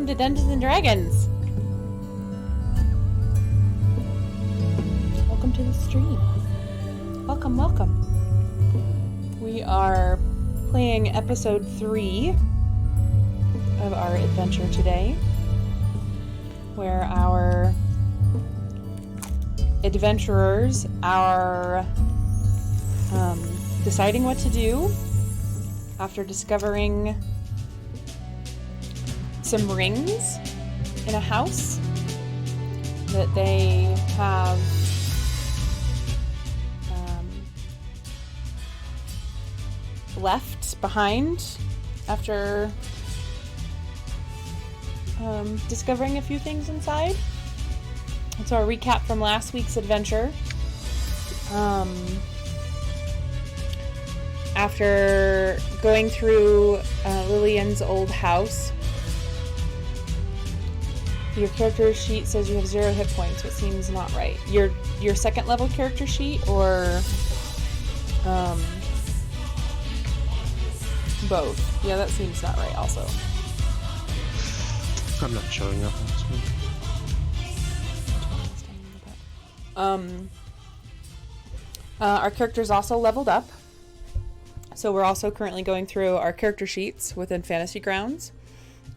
to Dungeons and Dragons. Welcome to the stream. Welcome. We are playing episode 3 of our adventure today, where our adventurers are deciding what to do after discovering some rings in a house that they have left behind after discovering a few things inside. So a recap from last week's adventure. After going through Lillian's old house, your character sheet says you have 0 hit points, which seems not right. Your second level character sheet, or both? Yeah, that seems not right also. I'm not showing up on screen. Our character's also leveled up. So we're also currently going through our character sheets within Fantasy Grounds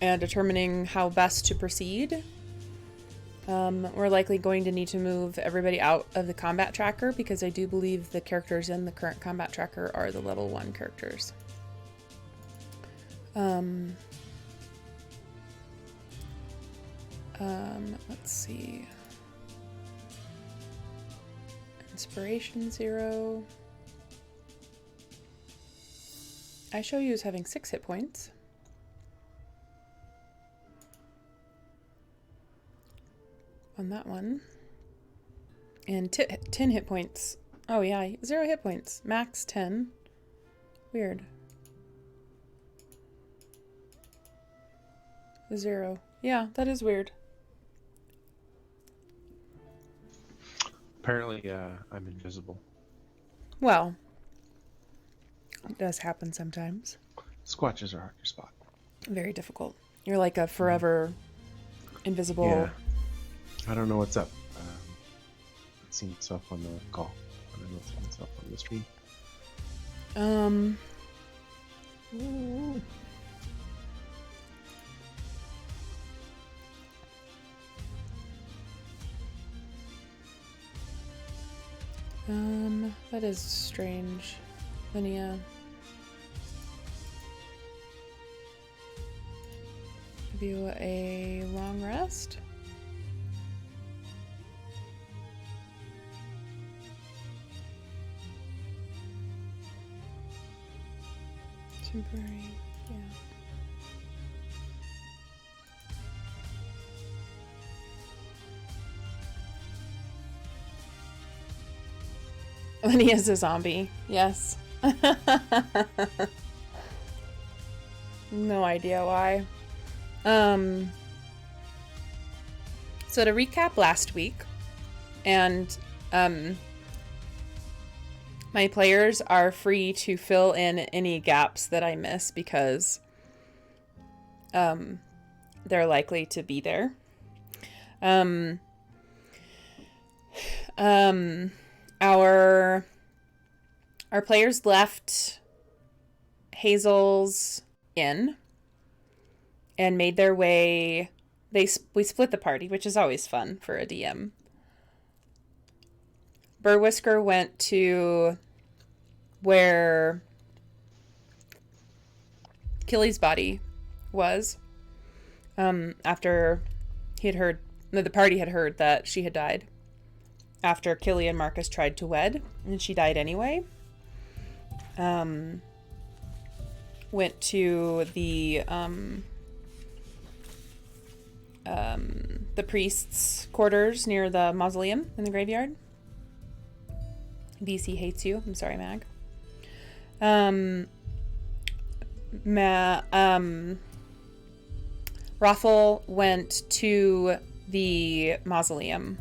and determining how best to proceed. We're likely going to need to move everybody out of the combat tracker because I do believe the characters in the current combat tracker are the level 1 characters. Let's see. Inspiration 0. I show you as having 6 hit points. On that one. And 10 hit points. Oh yeah, 0 hit points. Max 10. Weird. 0. Yeah, that is weird. Apparently, I'm invisible. Well, it does happen sometimes. Squatches are hard to spot. Very difficult. You're like a forever invisible. Yeah. I don't know what's up. I've seen itself on the call. I don't know if it's seen itself on the stream. That is strange. Linnea. Give you a long rest. Temporary, yeah. Linnea's a zombie, yes. No idea why. So to recap last week, and my players are free to fill in any gaps that I miss because they're likely to be there. Our players left Hazel's inn and made their way. We split the party, which is always fun for a DM. Burwhisker went to where Killy's body was after the party had heard that she had died. After Killy and Marcus tried to wed, and she died anyway. Went to the priest's quarters near the mausoleum in the graveyard. BC hates you. I'm sorry, Mag. Rothel went to the mausoleum.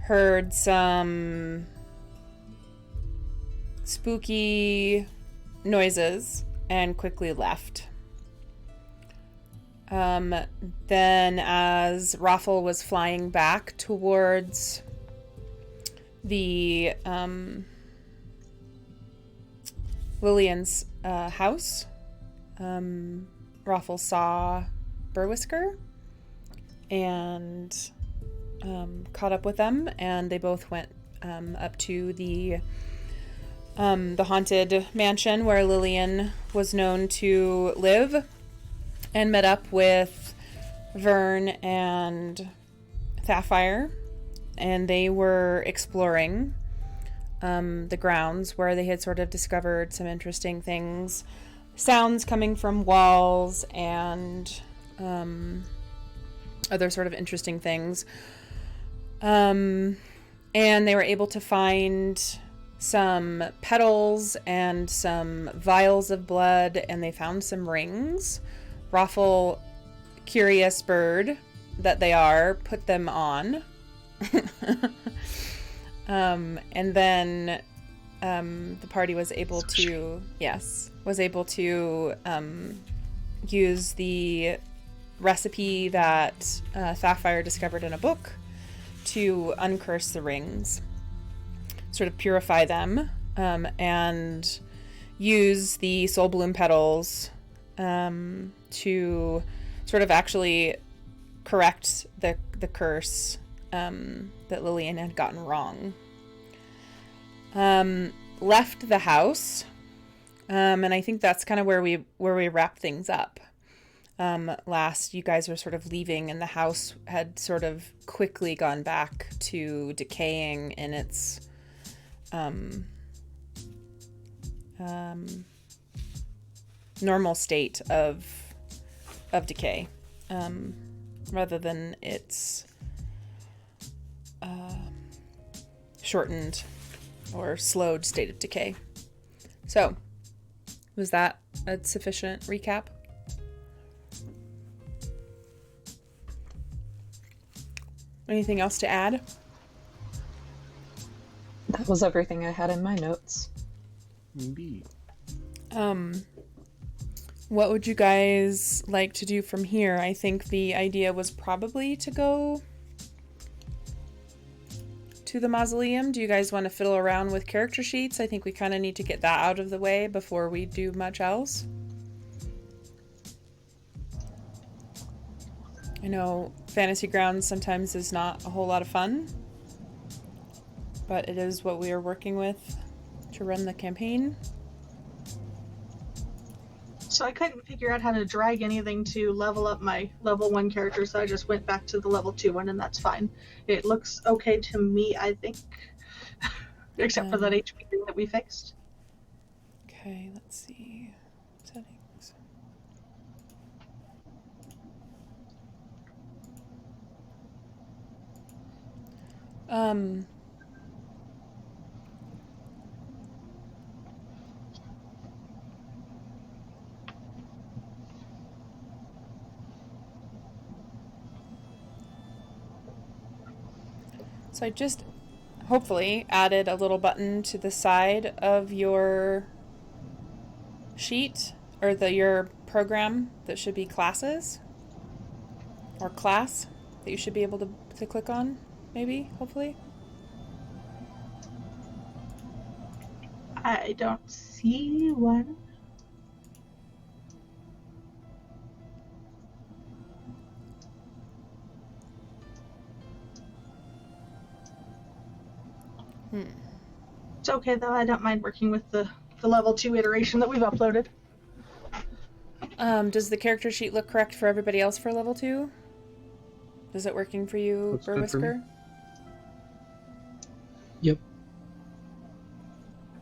Heard some spooky noises and quickly left. Then as Raffle was flying back towards the Lillian's house, Raffle saw Burwhisker and caught up with them, and they both went up to the haunted mansion where Lillian was known to live, and met up with Vern and Sapphire, and they were exploring the grounds where they had sort of discovered some interesting things, sounds coming from walls and other sort of interesting things. And they were able to find some petals and some vials of blood, and they found some rings. Raffle, curious bird that they are, put them on. And then the party was able to, use the recipe that Sapphire discovered in a book to uncurse the rings, sort of purify them, and use the soul bloom petals to sort of actually correct the curse that Lillian had gotten wrong. Left the house, and I think that's kind of where we wrap things up. Last, you guys were sort of leaving, and the house had sort of quickly gone back to decaying in its normal state of decay, rather than its shortened or slowed state of decay. So, was that a sufficient recap? Anything else to add? That was everything I had in my notes. Indeed. What would you guys like to do from here? I think the idea was probably to go to the mausoleum. Do you guys want to fiddle around with character sheets? I think we kind of need to get that out of the way before we do much else. I know Fantasy Grounds sometimes is not a whole lot of fun, but it is what we are working with to run the campaign. So I couldn't figure out how to drag anything to level up my level 1 character, so I just went back to the level 2 one, and that's fine. It looks okay to me, I think. Except for that HP thing that we fixed. Okay, let's see. Settings. So I just hopefully added a little button to the side of your sheet, or your program, that should be classes or class that you should be able to click on, maybe, hopefully. I don't see one. It's okay though, I don't mind working with the level 2 iteration that we've uploaded. Does the character sheet look correct for everybody else for level 2? Is it working for you, Looks good for me. Burwhisker? Yep.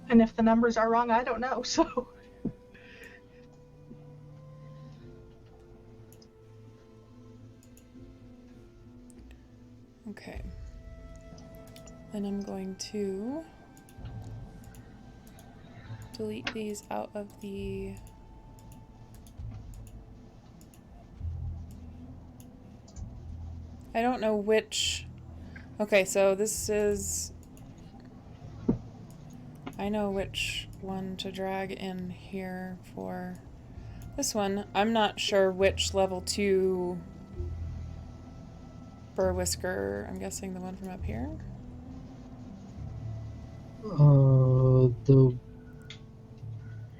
And if the numbers are wrong, I don't know, so... Okay. Then I'm going to delete these out of the... I don't know which... Okay, so this is... I know which one to drag in here for This one, I'm not sure which level 2 Burr Whisker. I'm guessing the one from up here.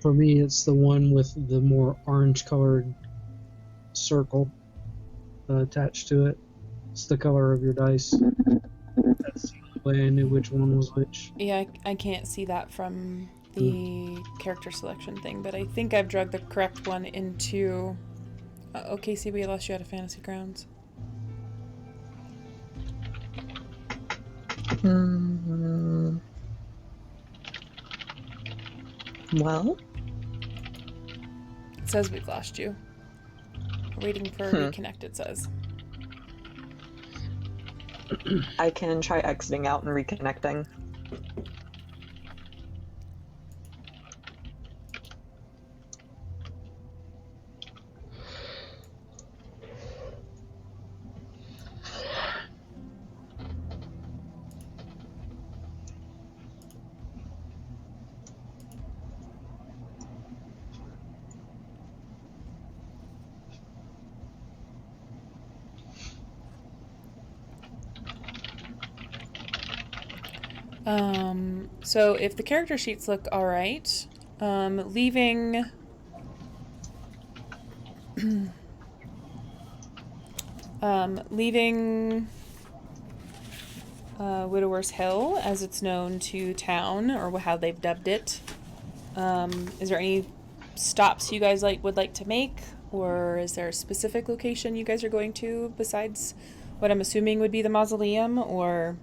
For me, it's the one with the more orange-colored circle attached to it. It's the color of your dice. That's the only way I knew which one was which. Yeah, I can't see that from the character selection thing, but I think I've dragged the correct one into... okay, see, we lost you out of Fantasy Grounds. Well, It says we've lost you. We're waiting for reconnect, it says. I can try exiting out and reconnecting. So if the character sheets look alright, leaving Widower's Hill, as it's known to town, or how they've dubbed it. Is there any stops you guys would like to make, or is there a specific location you guys are going to besides what I'm assuming would be the mausoleum, or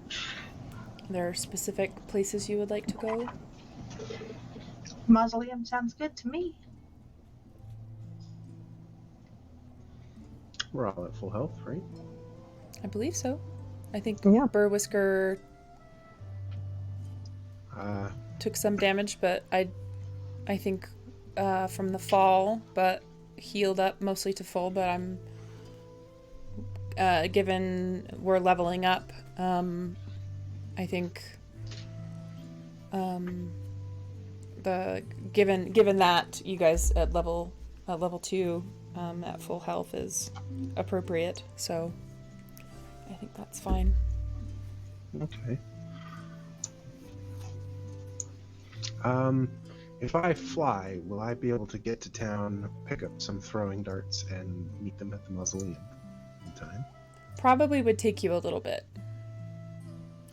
are there specific places you would like to go? Mausoleum sounds good to me. We're all at full health, right? I believe so. I think Yeah. Burr Whisker Uh, took some damage, but I think from the fall, but healed up mostly to full. But I'm given we're leveling up. I think the given that you guys at level 2 at full health is appropriate, so I think that's fine. okay. If I fly, will I be able to get to town, pick up some throwing darts, and meet them at the mausoleum in time? Probably would take you a little bit.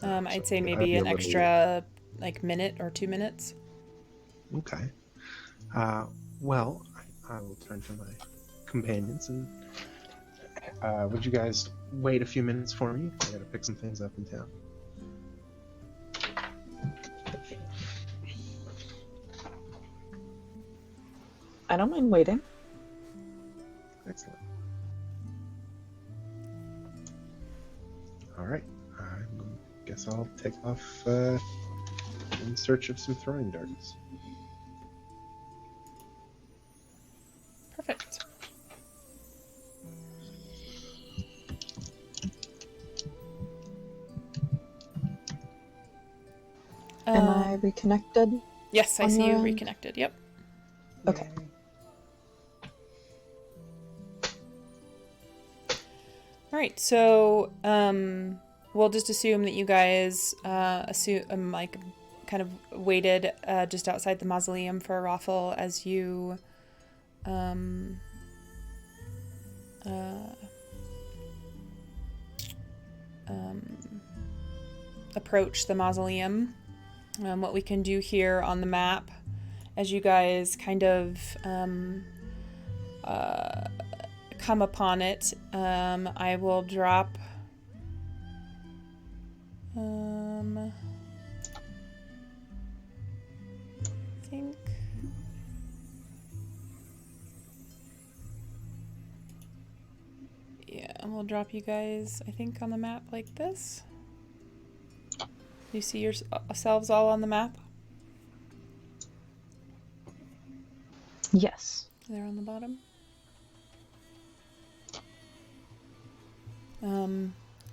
I'd say I'd maybe be an able to- extra minute or 2 minutes. Okay. Well, I will turn to my companions and would you guys wait a few minutes for me? I gotta pick some things up in town. I don't mind waiting. Excellent. Alright. I guess I'll take off in search of some throwing darts. Perfect. Am I reconnected? Yes, I on see you your end? reconnected. Yep. Okay. All right. So we'll just assume that you guys kind of waited just outside the mausoleum for a raffle as you approach the mausoleum. What we can do here on the map, as you guys kind of come upon it, I will drop I think yeah, we'll drop you guys, I think, on the map like this. You see yourselves all on the map? Yes. There on the bottom.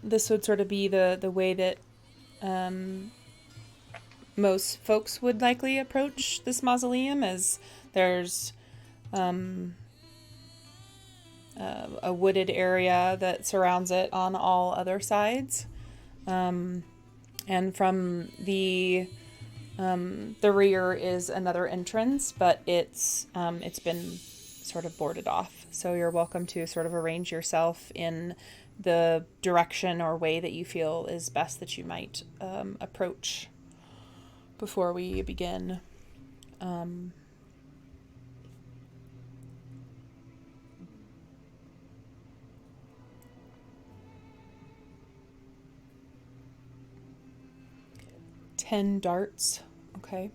This would sort of be the way that most folks would likely approach this mausoleum, as there's a wooded area that surrounds it on all other sides. And from the rear is another entrance, but it's been sort of boarded off. So you're welcome to sort of arrange yourself in the direction or way that you feel is best that you might approach before we begin. Ten darts. Okay.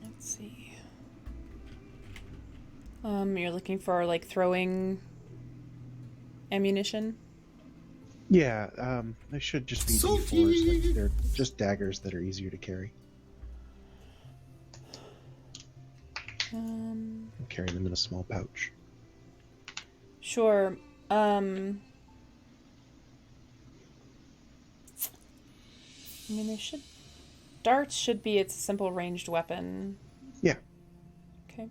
Let's see. You're looking for like throwing ammunition? Yeah, they should just be D4s. Like they're just daggers that are easier to carry. Carry them in a small pouch. Sure. Darts should be its simple ranged weapon. Yeah. Okay.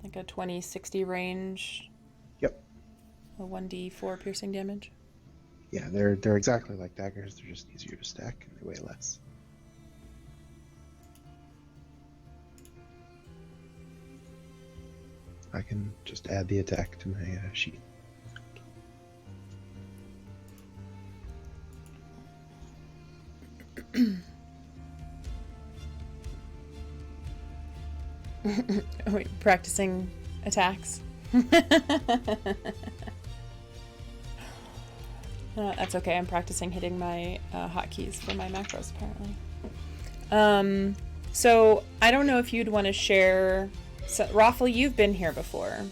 Like a 20-60 range. Yep. A 1d4 piercing damage. Yeah, they're exactly like daggers. They're just easier to stack and they weigh less. I can just add the attack to my sheet. Wait, practicing attacks. That's okay. I'm practicing hitting my hotkeys for my macros, apparently. So I don't know if you'd want to share. So, Raffle, you've been here before.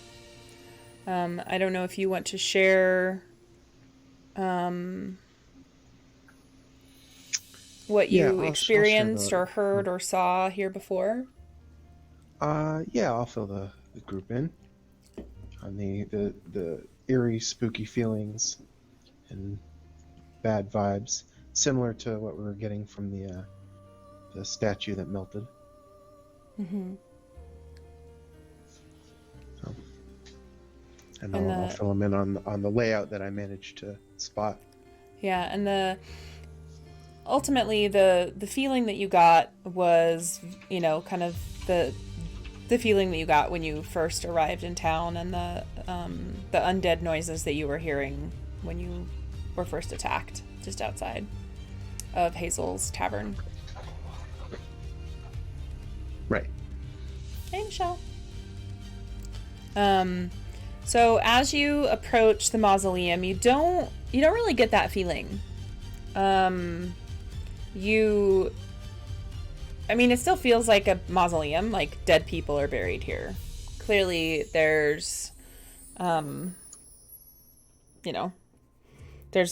I don't know if you want to share what you experienced or heard or saw here before. Yeah, I'll fill the group in on the eerie, spooky feelings and bad vibes, similar to what we were getting from the statue that melted. Mm-hmm. So, and I'll fill them in on the layout that I managed to spot. Yeah, and ultimately the feeling that you got was, kind of the feeling that you got when you first arrived in town, and the undead noises that you were hearing when you were first attacked just outside of Hazel's tavern. Right. Hey, Michelle. So as you approach the mausoleum, you don't really get that feeling. It still feels like a mausoleum, like dead people are buried here. Clearly there's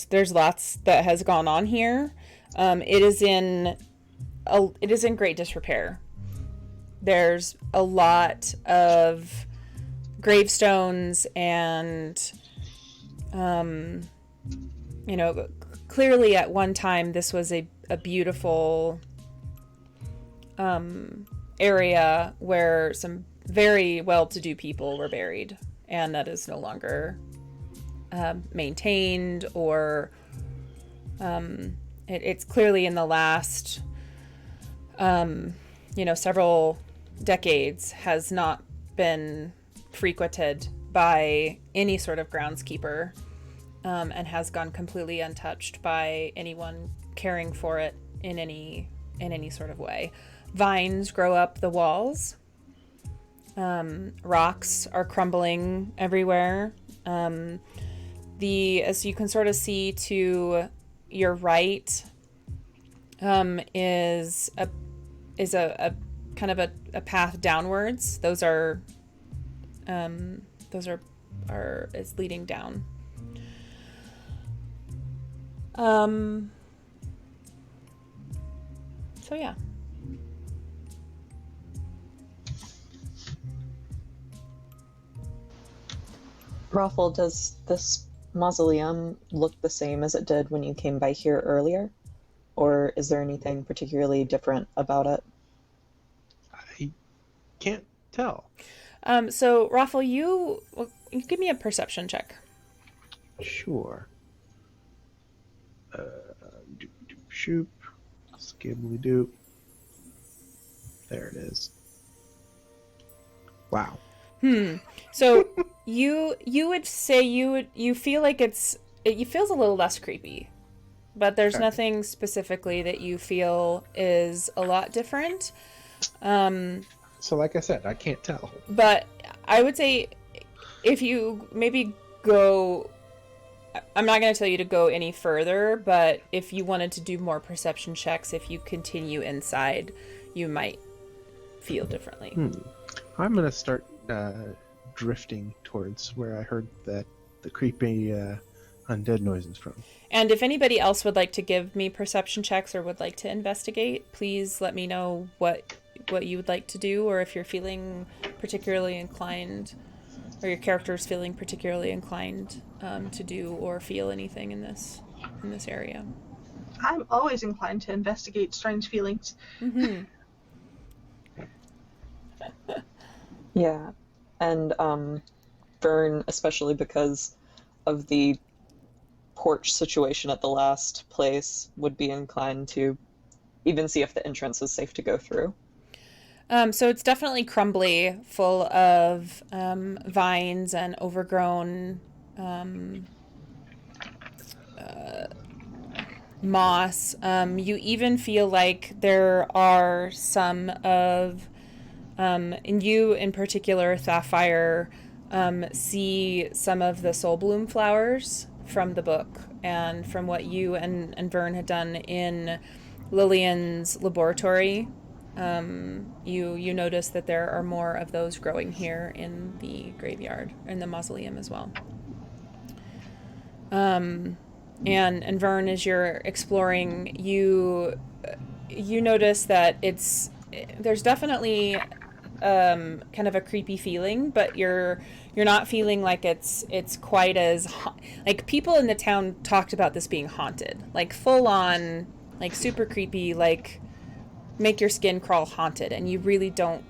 there's lots that has gone on here. It is in great disrepair. There's a lot of gravestones and clearly at one time this was a beautiful area where some very well-to-do people were buried, and that is no longer maintained, or it's clearly in the last several decades has not been frequented by any sort of groundskeeper, and has gone completely untouched by anyone caring for it in any sort of way. Vines grow up the walls. Rocks are crumbling everywhere. As you can sort of see to your right, is a kind of a path downwards. Those are is leading down. So yeah. Raffle, does this mausoleum look the same as it did when you came by here earlier? Or is there anything particularly different about it? I can't tell. So Raffle, you give me a perception check. Sure. Doop doop shoop. Skibbly doop. There it is. Wow. So you would say you feel like it feels a little less creepy, but there's Okay. nothing specifically that you feel is a lot different. So like I said, I can't tell. But I would say if you maybe go, I'm not going to tell you to go any further, but if you wanted to do more perception checks, if you continue inside, you might feel differently. I'm gonna start drifting towards where I heard the creepy undead noises from. And if anybody else would like to give me perception checks or would like to investigate, please let me know what you would like to do, or if you're feeling particularly inclined, or your character's feeling particularly inclined to do or feel anything in this area. I'm always inclined to investigate strange feelings. Mm-hmm. Yeah. And Vern, especially because of the porch situation at the last place, would be inclined to even see if the entrance is safe to go through. So it's definitely crumbly, full of vines and overgrown moss. You even feel like there are some of, and you in particular, Sapphire, see some of the soul bloom flowers from the book and from what you and Vern had done in Lillian's laboratory. You notice that there are more of those growing here in the graveyard, in the mausoleum as well. And Vern, as you're exploring, you notice that there's definitely kind of a creepy feeling, but you're not feeling like it's quite as like people in the town talked about this being haunted, like full on, like super creepy, like make your skin crawl haunted, and you really don't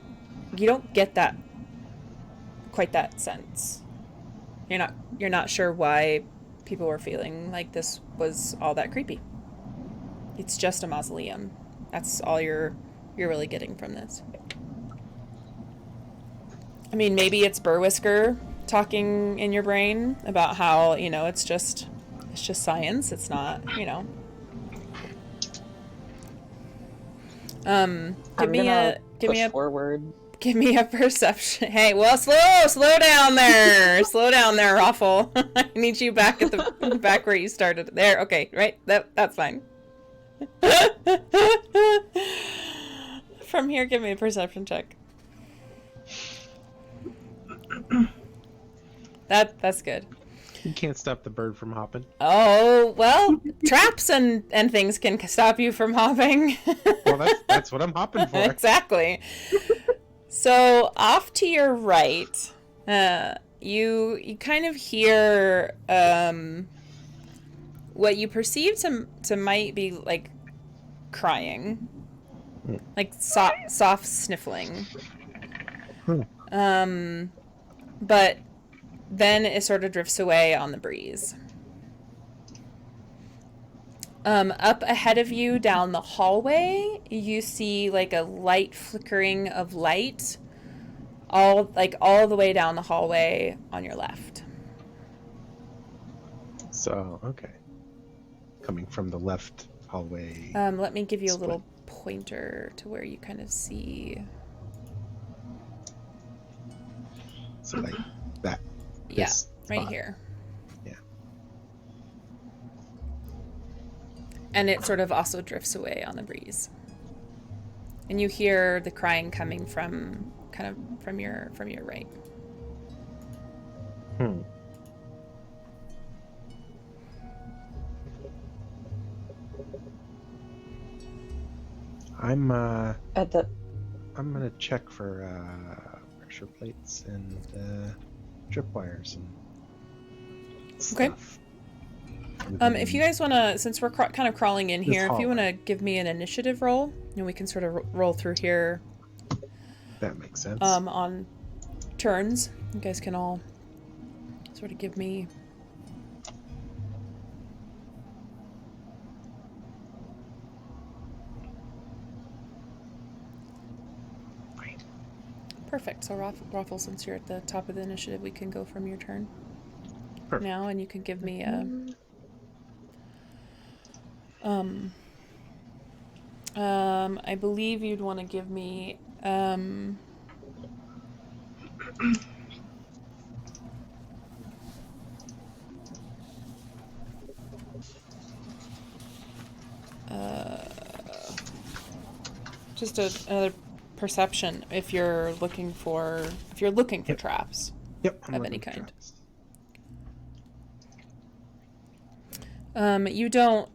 get that quite that sense. You're not sure why people were feeling like this was all that creepy. It's just a mausoleum. That's all you're really getting from this. I mean, maybe it's Burwhisker talking in your brain about how, it's just science. It's not, Give me a forward. Give me a perception. Hey, well, slow down there. Slow down there, Raffle. I need you back at the back where you started. There, okay, right? That's fine. From here, give me a perception check. That's good. You can't stop the bird from hopping. Oh, well, traps and things can stop you from hopping. Well, that's what I'm hopping for. Exactly. So off to your right, you kind of hear what you perceive to might be like crying, like soft sniffling. But then it sort of drifts away on the breeze. Up ahead of you down the hallway, you see like a light flickering of light all the way down the hallway on your left. So, okay. Coming from the left hallway. Let me give you a little pointer to where you kind of see. So like that. Yeah, right spot. here. Yeah. And it sort of also drifts away on the breeze. And you hear the crying coming from your right. I'm At the I'm gonna check for pressure plates and tripwires and stuff. If you guys want to, since we're kind of crawling in This here, if you want hallway. to give me an initiative roll, and we can sort of roll through here That makes sense. on turns. You guys can all sort of give me... Perfect. So Raffle, since you're at the top of the initiative, we can go from your turn Perfect. now, and you can give me a... I believe you'd want to give me just another perception if you're looking for Yep. traps Yep. I'm of looking any for kind. traps. You don't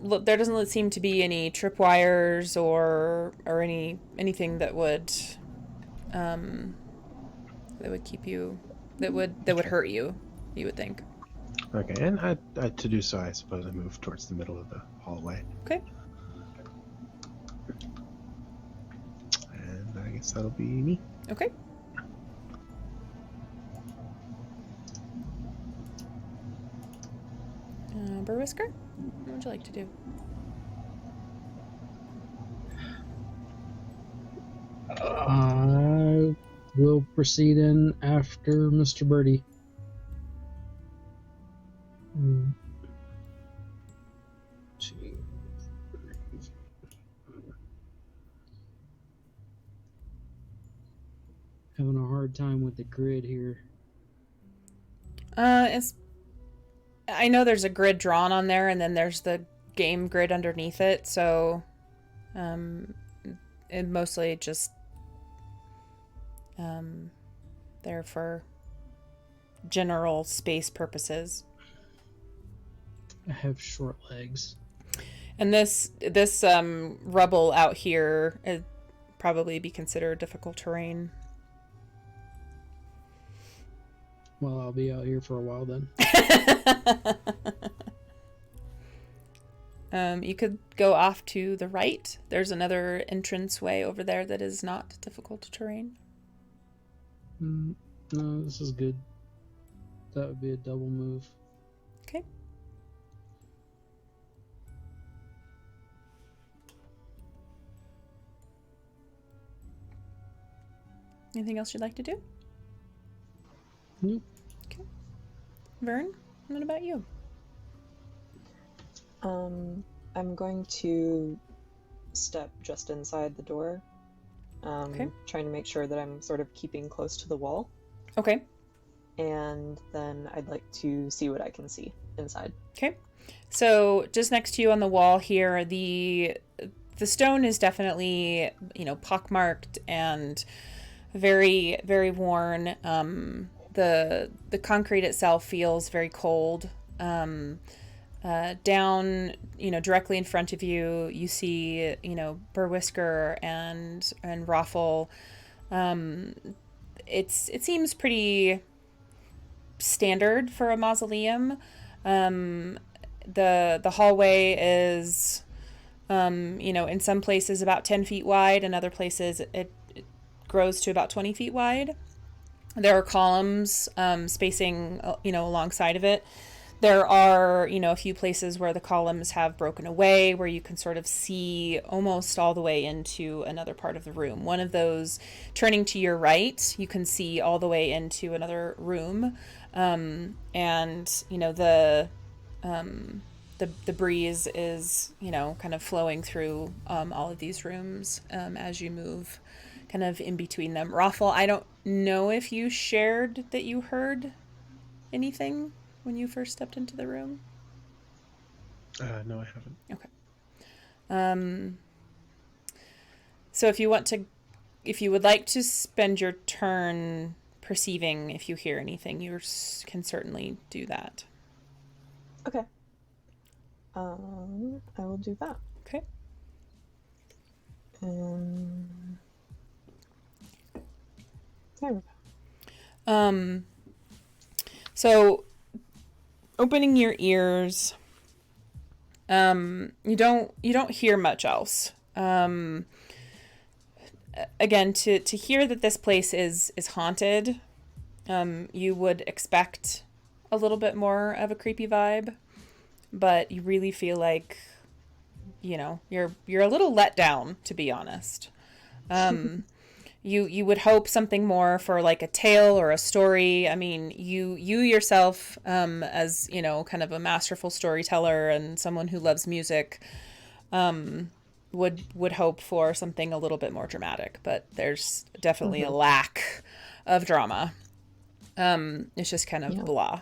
look, there doesn't seem to be any tripwires or anything that would keep you, that would hurt you, you would think. Okay, and to do so, I suppose I move towards the middle of the hallway. Okay. And I guess that'll be me. Okay. Burwhisker, what would you like to do? I will proceed in after Mr. Birdie. Having a hard time with the grid here. I know there's a grid drawn on there, and then there's the game grid underneath it, so it mostly just there for general space purposes. I have short legs. And this rubble out here would probably be considered difficult terrain. Well, I'll be out here for a while then. You could go off to the right. There's another entranceway over there that is not difficult terrain. No, this is good. That would be a double move. Okay. Anything else you'd like to do? Nope. Okay. Vern, what about you? I'm going to step just inside the door, Okay. trying to make sure that I'm sort of keeping close to the wall, Okay. and then I'd like to see what I can see inside. Okay. So just next to you on the wall here, the stone is definitely, pockmarked and very, very worn. The concrete itself feels very cold. Down, directly in front of you, you see, Burwhisker and Raffle. It seems pretty standard for a mausoleum. The hallway is, in some places about 10 feet wide, and other places it grows to about 20 feet wide. There are columns spacing, alongside of it. There are, a few places where the columns have broken away, where you can sort of see almost all the way into another part of the room. One of those, turning to your right, you can see all the way into another room. And, the breeze is, kind of flowing through all of these rooms as you move kind of in between them. Raffle, I don't know if you shared that you heard anything when you first stepped into the room. No, I haven't. Okay. So if you would like to spend your turn perceiving if you hear anything, you can certainly do that. Okay. I will do that. Okay. There we go. So opening your ears, you don't hear much else. Again, to hear that this place is haunted, you would expect a little bit more of a creepy vibe, but you really feel like, you're a little let down, to be honest. You would hope something more for like a tale or a story. I mean, you yourself, as kind of a masterful storyteller and someone who loves music, would hope for something a little bit more dramatic. But there's definitely a lack of drama. It's just kind of blah.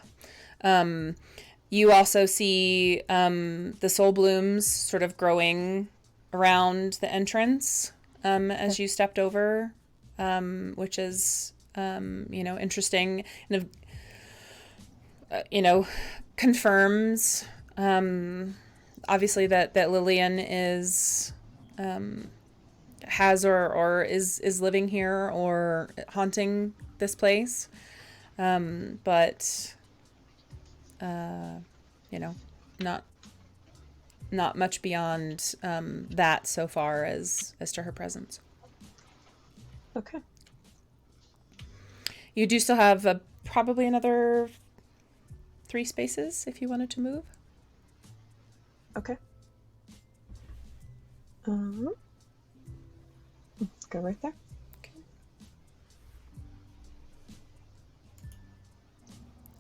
You also see the soul blooms sort of growing around the entrance as you stepped over. Which is, interesting, and, confirms, obviously that Lillian is, has or is living here or haunting this place. But, not much beyond, that so far as to her presence. Okay. You do still have probably another 3 spaces if you wanted to move. Okay. Let's go right there. Okay.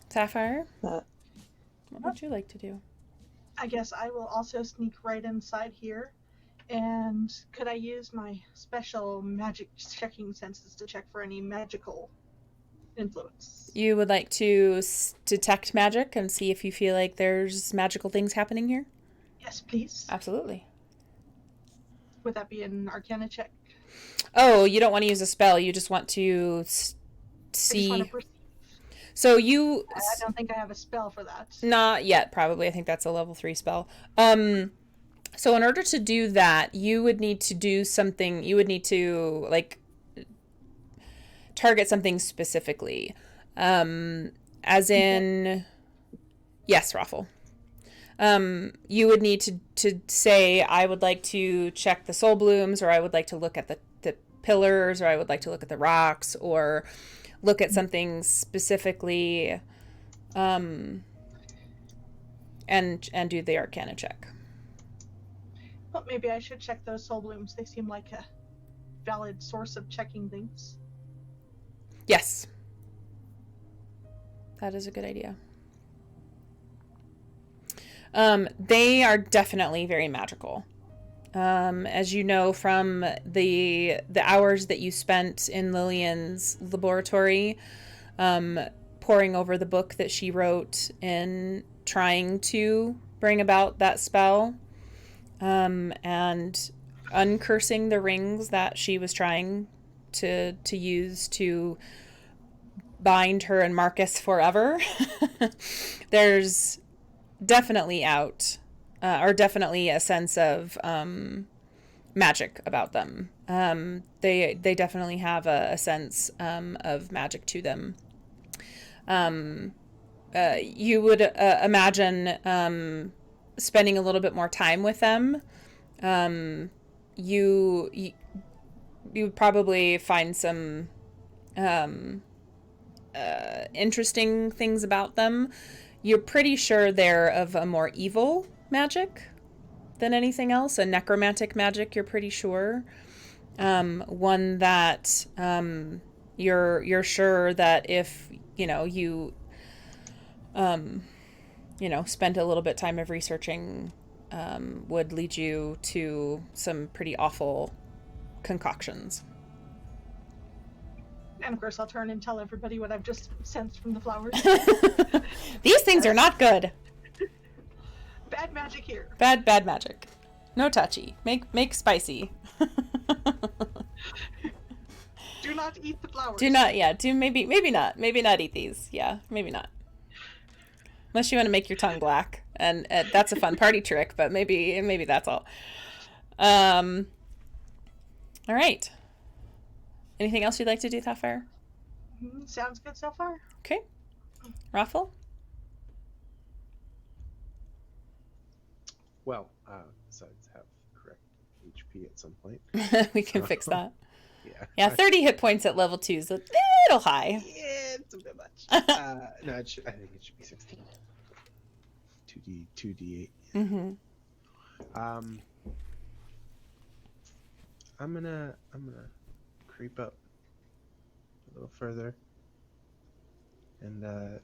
Sapphire, what would you like to do? I guess I will also sneak right inside here. And could I use my special magic checking senses to check for any magical influence? You would like to detect magic and see if you feel like there's magical things happening here? Yes, please. Absolutely. Would that be an Arcana check? Oh, you don't want to use a spell. You just want to I just see. want to perceive. So you. I don't think I have a spell for that. Not yet, probably. I think that's a level 3 spell. So in order to do that, you would need to do something. You would need to target something specifically, as in, yes, Raffle. You would need to say, I would like to check the soul blooms, or I would like to look at the pillars, or I would like to look at the rocks, or look at something specifically, and do the Arcana check. Well, maybe I should check those soul blooms. They seem like a valid source of checking things. Yes. That is a good idea. They are definitely very magical. As you know from the hours that you spent in Lillian's laboratory, poring over the book that she wrote in trying to bring about that spell, and uncursing the rings that she was trying to use to bind her and Marcus forever. There's definitely definitely a sense of magic about them. They definitely have a sense of magic to them. You would imagine spending a little bit more time with them. You would probably find some interesting things about them. You're pretty sure they're of a more evil magic than anything else, a necromantic magic, you're pretty sure. One that you're sure that if you spent a little bit time of researching, would lead you to some pretty awful concoctions. And of course, I'll turn and tell everybody what I've just sensed from the flowers. These things are not good. Bad magic here. Bad magic. No touchy. Make spicy. Do not eat the flowers. Do not. Yeah. Maybe not. Maybe not eat these. Yeah. Maybe not. Unless you want to make your tongue black, and that's a fun party trick. But maybe that's all. All right. Anything else you'd like to do, Sapphire? Sounds good so far. Okay. Raffle? well, besides have correct HP at some point. We can fix that. Yeah. Yeah, 30 hit points at level 2 is a little high. Yeah, it's a bit much. No, I think it should be 16. 2d8. Mm-hmm. I'm gonna creep up a little further and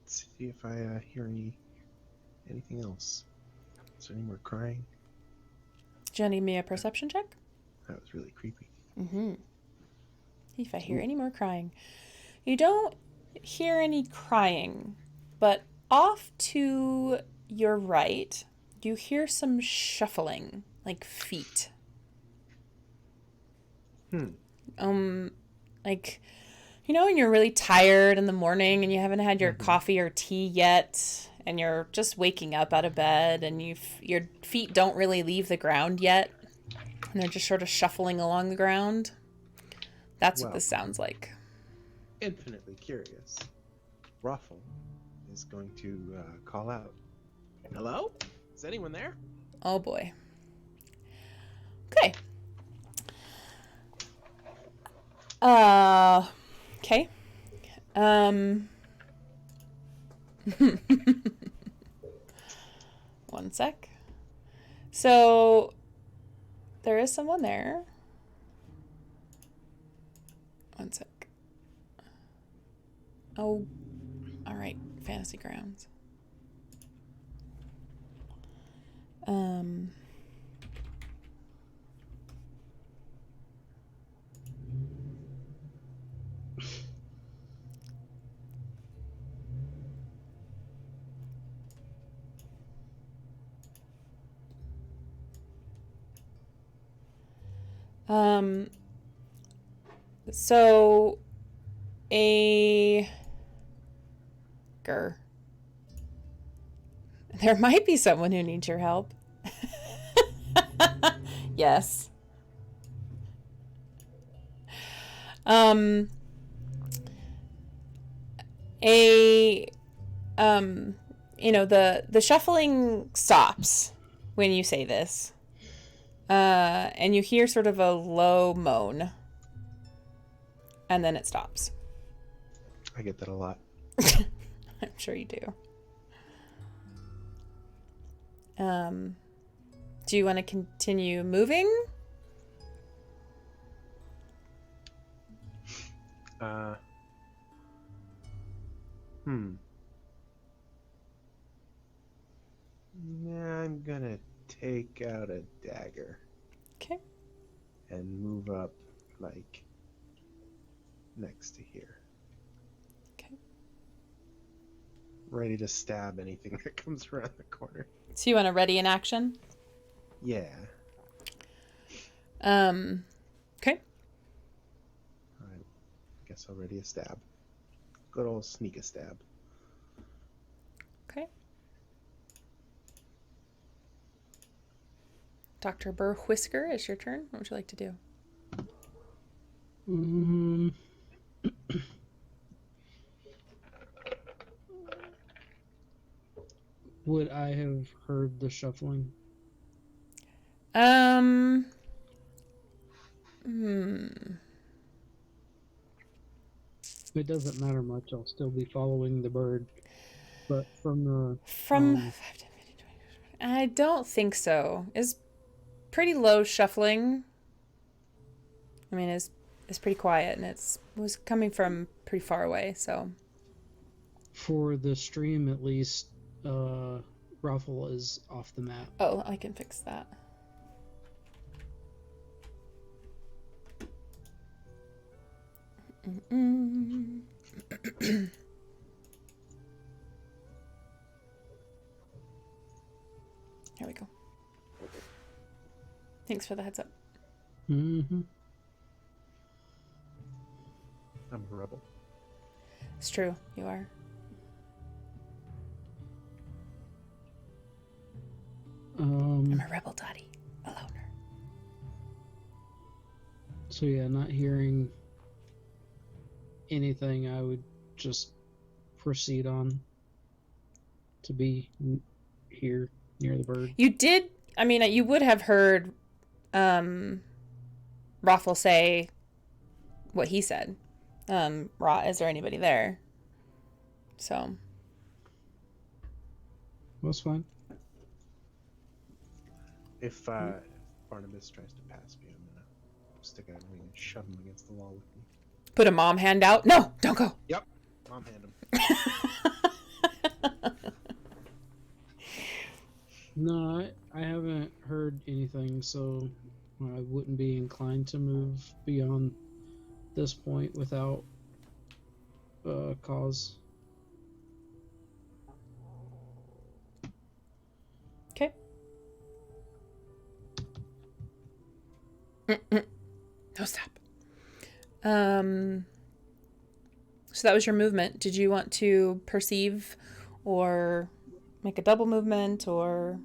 see if I hear anything else. Is there any more crying? Do you need me a perception check? That was really creepy. Mm-hmm. If I hear any more crying. You don't hear any crying, but off to your right, you hear some shuffling, like feet. Like, you know, when you're really tired in the morning and you haven't had your coffee or tea yet, and you're just waking up out of bed, and your feet don't really leave the ground yet, and they're just sort of shuffling along the ground. That's what this sounds like. Infinitely curious. Ruffle is going to call out. Hello? Is anyone there? Oh boy. Okay. Okay. One sec. So there is someone there. One sec. Oh, all right. Fantasy Grounds. So there might be someone who needs your help. Yes. You know, the shuffling stops when you say this. And you hear sort of a low moan. And then it stops. I get that a lot. I'm sure you do. Do you want to continue moving? Yeah, I'm gonna take out a dagger. Okay. And move up, like, next to here. Okay. Ready to stab anything that comes around the corner. So you want to ready in action? Yeah. Okay. I guess I'll ready a stab. Good old sneak a stab. Okay. Dr. Burr Whisker, it's your turn. What would you like to do? Would I have heard the shuffling? It doesn't matter much. I'll still be following the bird. But from the... I don't think so. It's pretty low shuffling. I mean, it's pretty quiet, and it was coming from pretty far away, so... For the stream, at least, Ruffle is off the map. Oh, I can fix that. Here we go. Thanks for the heads up. Mm-hmm. I'm a rebel. It's true, you are. I'm a rebel, Dottie. A loner. So yeah, not hearing anything, I would just proceed on to be here. near the bird. You did. I mean, you would have heard Raffle say what he said. Is there anybody there? So. That's fine. If Barnabas tries to pass me, I'm gonna stick out a wing and shove him against the wall with me. Put a mom hand out. No, don't go. Yep. Mom hand him. No, I haven't heard anything, so I wouldn't be inclined to move beyond this point without cause. Okay. No, stop. So that was your movement. Did you want to perceive or make a double movement or?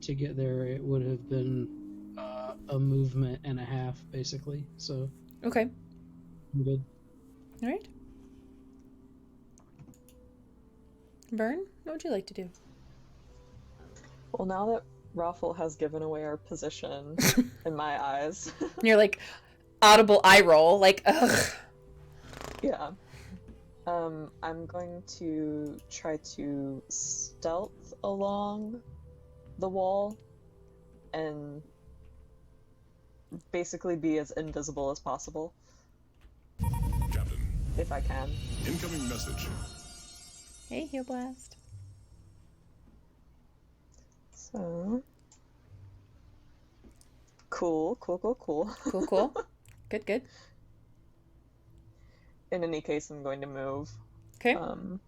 To get there, it would have been a movement and a half, basically. So. Okay. I'm good. All right. Vern, what would you like to do? Well, now that Raffle has given away our position, in my eyes. You're like, audible eye roll, like, ugh. Yeah. I'm going to try to stealth along the wall and basically be as invisible as possible. Captain. If I can. Incoming message. Hey, Heal Blast. So... Cool. Cool. Good. In any case, I'm going to move. Okay. And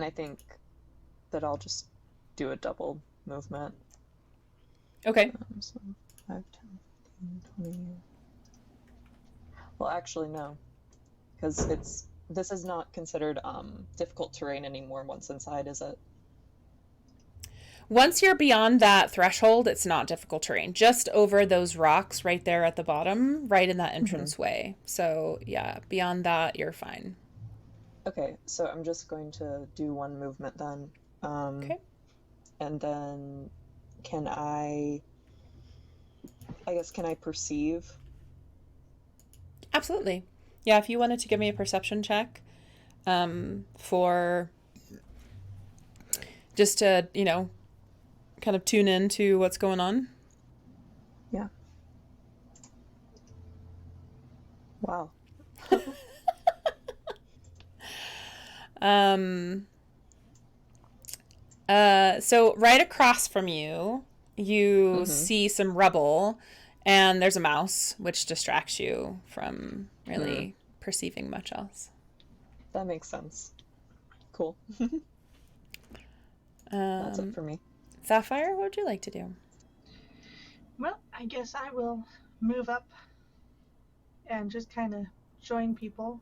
I think that I'll just do a double movement. Okay. So 5, 10, 15, 20... Well, actually, no. Because this is not considered difficult terrain anymore once inside, is it? Once you're beyond that threshold, it's not difficult terrain. Just over those rocks right there at the bottom, right in that entranceway. So, yeah, beyond that, you're fine. Okay, so I'm just going to do one movement then. Okay. And then can I perceive? Absolutely. Yeah, if you wanted to give me a perception check for just to, kind of tune in to what's going on. Yeah. Wow. So right across from you, you see some rubble, and there's a mouse, which distracts you from really perceiving much else. That makes sense. Cool. That's it for me. Sapphire, what would you like to do? Well, I guess I will move up and just kind of join people.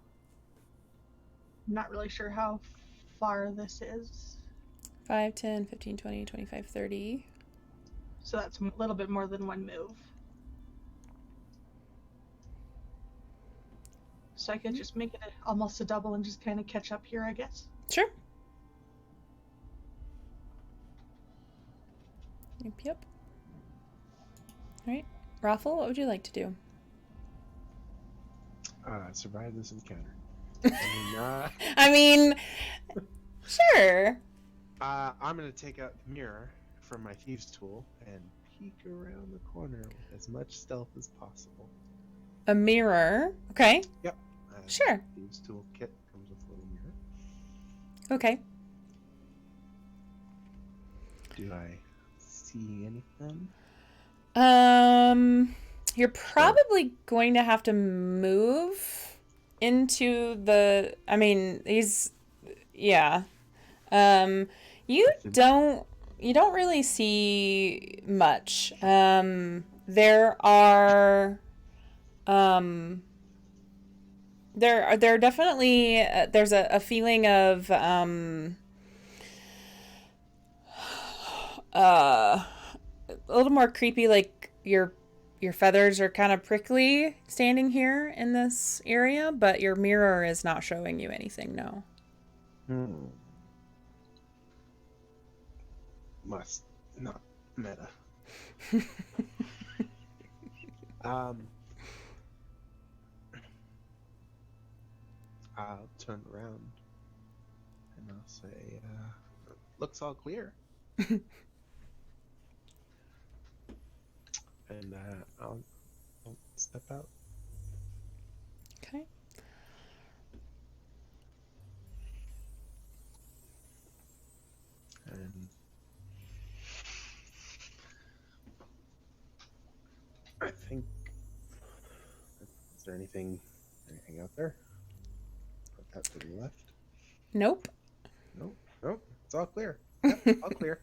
I'm not really sure how far this is. 5, 10, 15, 20, 25, 30. So that's a little bit more than one move. So I could just make it almost a double and just kind of catch up here, I guess. Sure. Yep. All right. Raffle, what would you like to do? Survive this encounter. I mean, sure. I'm gonna take out the mirror from my thieves' tool and peek around the corner with as much stealth as possible. A mirror. Okay. Yep. Sure. Thieves' tool kit comes with a little mirror. Okay. Do I see anything? You're probably going to have to move into the. I mean, yeah. You don't really see much. There are there definitely there's a feeling of a little more creepy, like your feathers are kind of prickly standing here in this area, but your mirror is not showing you anything, no. must not meta. I'll turn around and I'll say, looks all clear. And I'll step out. Okay. And I think, is there anything out there? Put that to the left. Nope. Nope. It's all clear. Yep, all clear.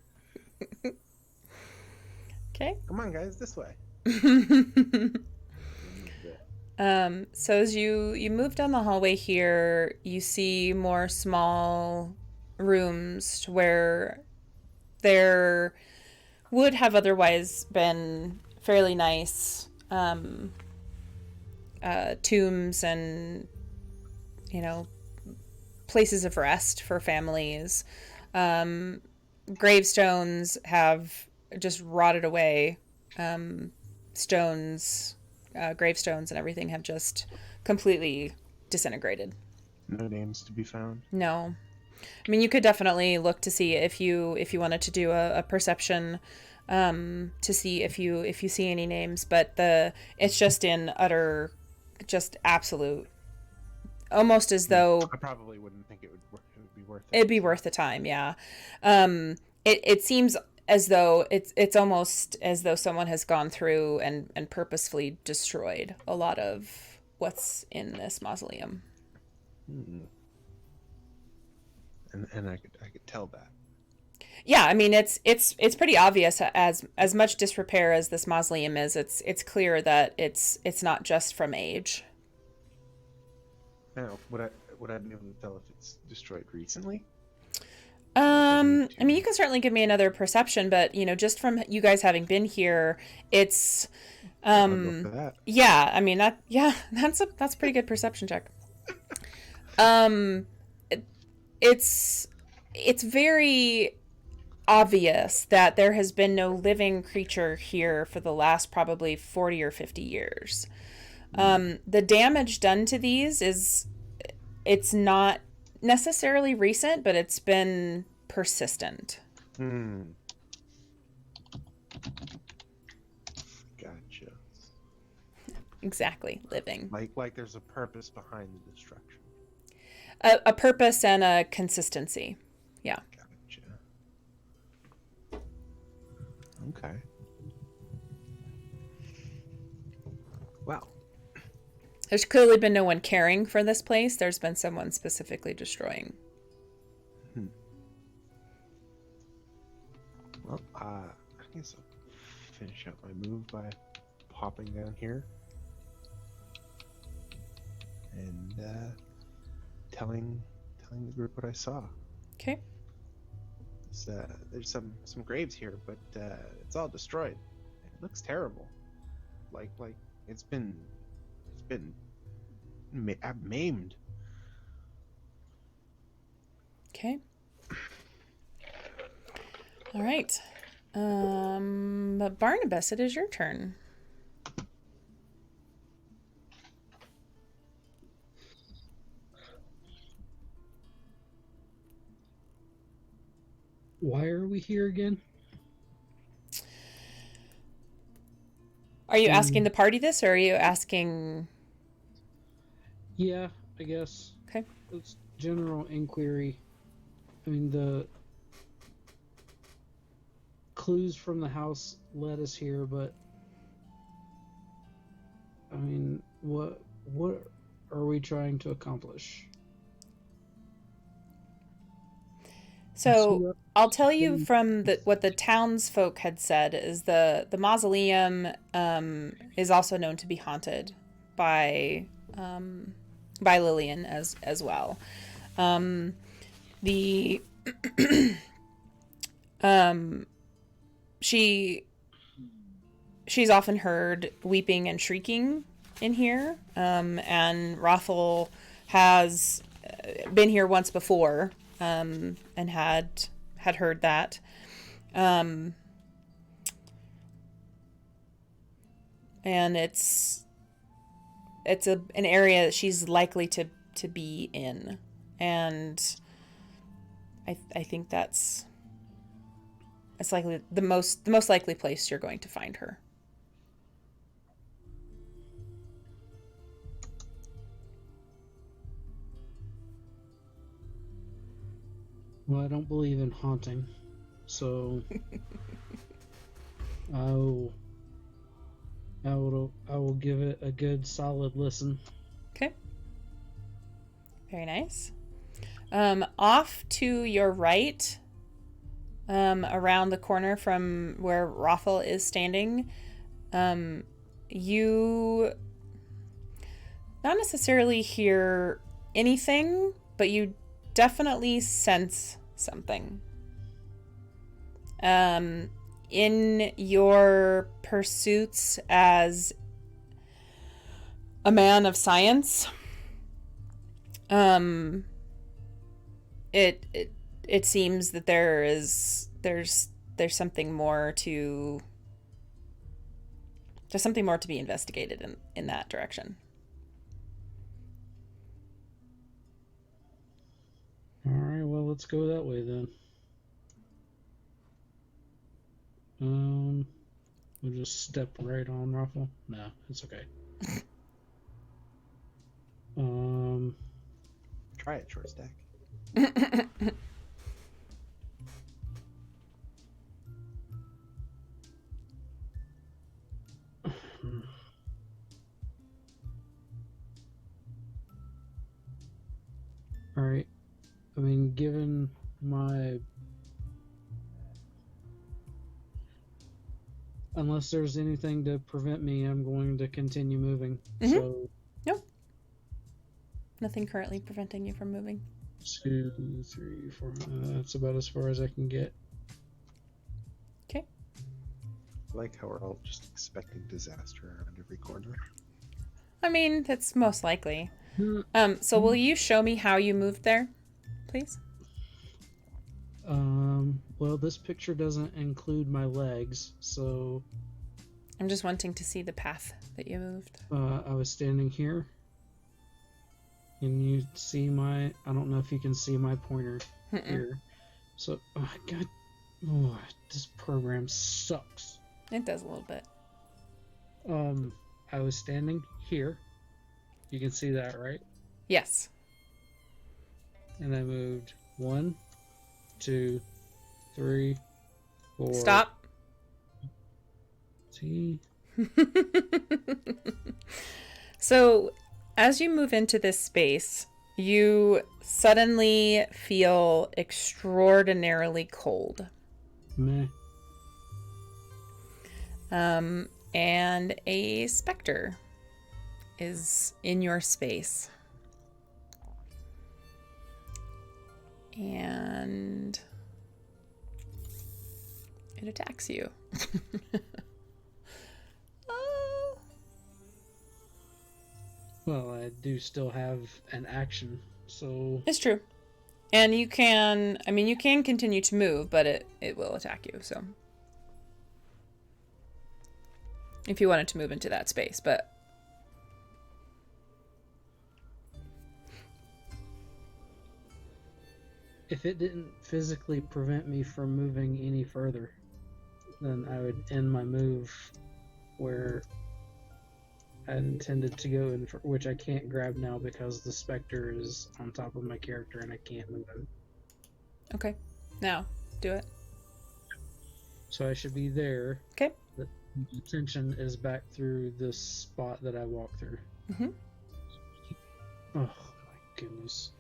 Okay. Come on, guys, this way. So as you move down the hallway here, you see more small rooms where there would have otherwise been fairly nice tombs and, places of rest for families. Gravestones have just rotted away. Gravestones and everything have just completely disintegrated. No names to be found. No. I mean, you could definitely look to see if you wanted to do a perception to see if you see any names, but it's just in utter, just absolute, almost as though I probably wouldn't think it would be worth it. It'd be worth the time, yeah. It seems as though it's almost as though someone has gone through and purposefully destroyed a lot of what's in this mausoleum. And I could tell that. Yeah, I mean it's pretty obvious as much disrepair as this mausoleum is. It's clear that it's not just from age. Now, would I be able to tell if it's destroyed recently? I mean, you can certainly give me another perception, but just from you guys having been here, it's yeah. I mean that's a pretty good perception check. It's very obvious that there has been no living creature here for the last probably 40 or 50 years. The damage done to these it's not necessarily recent, but it's been persistent. Gotcha. Exactly, living. Like there's a purpose behind the destruction. A purpose and a consistency. Yeah. Gotcha. Okay. Well. There's clearly been no one caring for this place. There's been someone specifically destroying. Well, I guess I'll finish up my move by popping down here and telling the group what I saw. Okay. There's some graves here, but it's all destroyed. It looks terrible. Like it's been maimed. Okay. All right. But Barnabas, it is your turn. Why are we here again? Are you asking the party this, or are you asking... Yeah, I guess. Okay. It's general inquiry. I mean, the clues from the house led us here, but I mean, what are we trying to accomplish? So I'll tell you from what the townsfolk had said is the mausoleum is also known to be haunted by Lillian as well. She's often heard weeping and shrieking in here, and Rothel has been here once before and had heard that. And it's an area that she's likely to be in, and I think that's likely the most likely place you're going to find her. Well, I don't believe in haunting, so I will give it a good solid listen. Okay. Very nice. Off to your right, around the corner from where Raffle is standing, you not necessarily hear anything, but you definitely sense something. In your pursuits as a man of science, it seems that there's something more to be investigated in that direction. All right, well, let's go that way then. We'll just step right on Raffle. No, it's okay. Try it, short stack. All right. I mean, given my... Unless there's anything to prevent me, I'm going to continue moving. Mm-hmm. So... Nope. Nothing currently preventing you from moving. 2, 3, 4. That's about as far as I can get. Okay. I like how we're all just expecting disaster around every corner. I mean, that's most likely. So will you show me how you moved there, please? Well, this picture doesn't include my legs, so... I'm just wanting to see the path that you moved. I was standing here. Can you see my... I don't know if you can see my pointer here. So, oh, God... Oh, this program sucks. It does a little bit. I was standing here. You can see that, right? Yes. And I moved 1, 2, 3, 4... Stop. See? So, as you move into this space, you suddenly feel extraordinarily cold. Meh. And a specter is in your space. And it attacks you. Well, I do still have an action, so... It's true. And you can continue to move, but it will attack you, so. If you wanted to move into that space, but. If it didn't physically prevent me from moving any further, then I would end my move where I intended to go, which I can't grab now because the specter is on top of my character and I can't move him. Okay. Now, do it. So I should be there. Okay. The attention is back through this spot that I walked through. Mm-hmm. Oh, my goodness.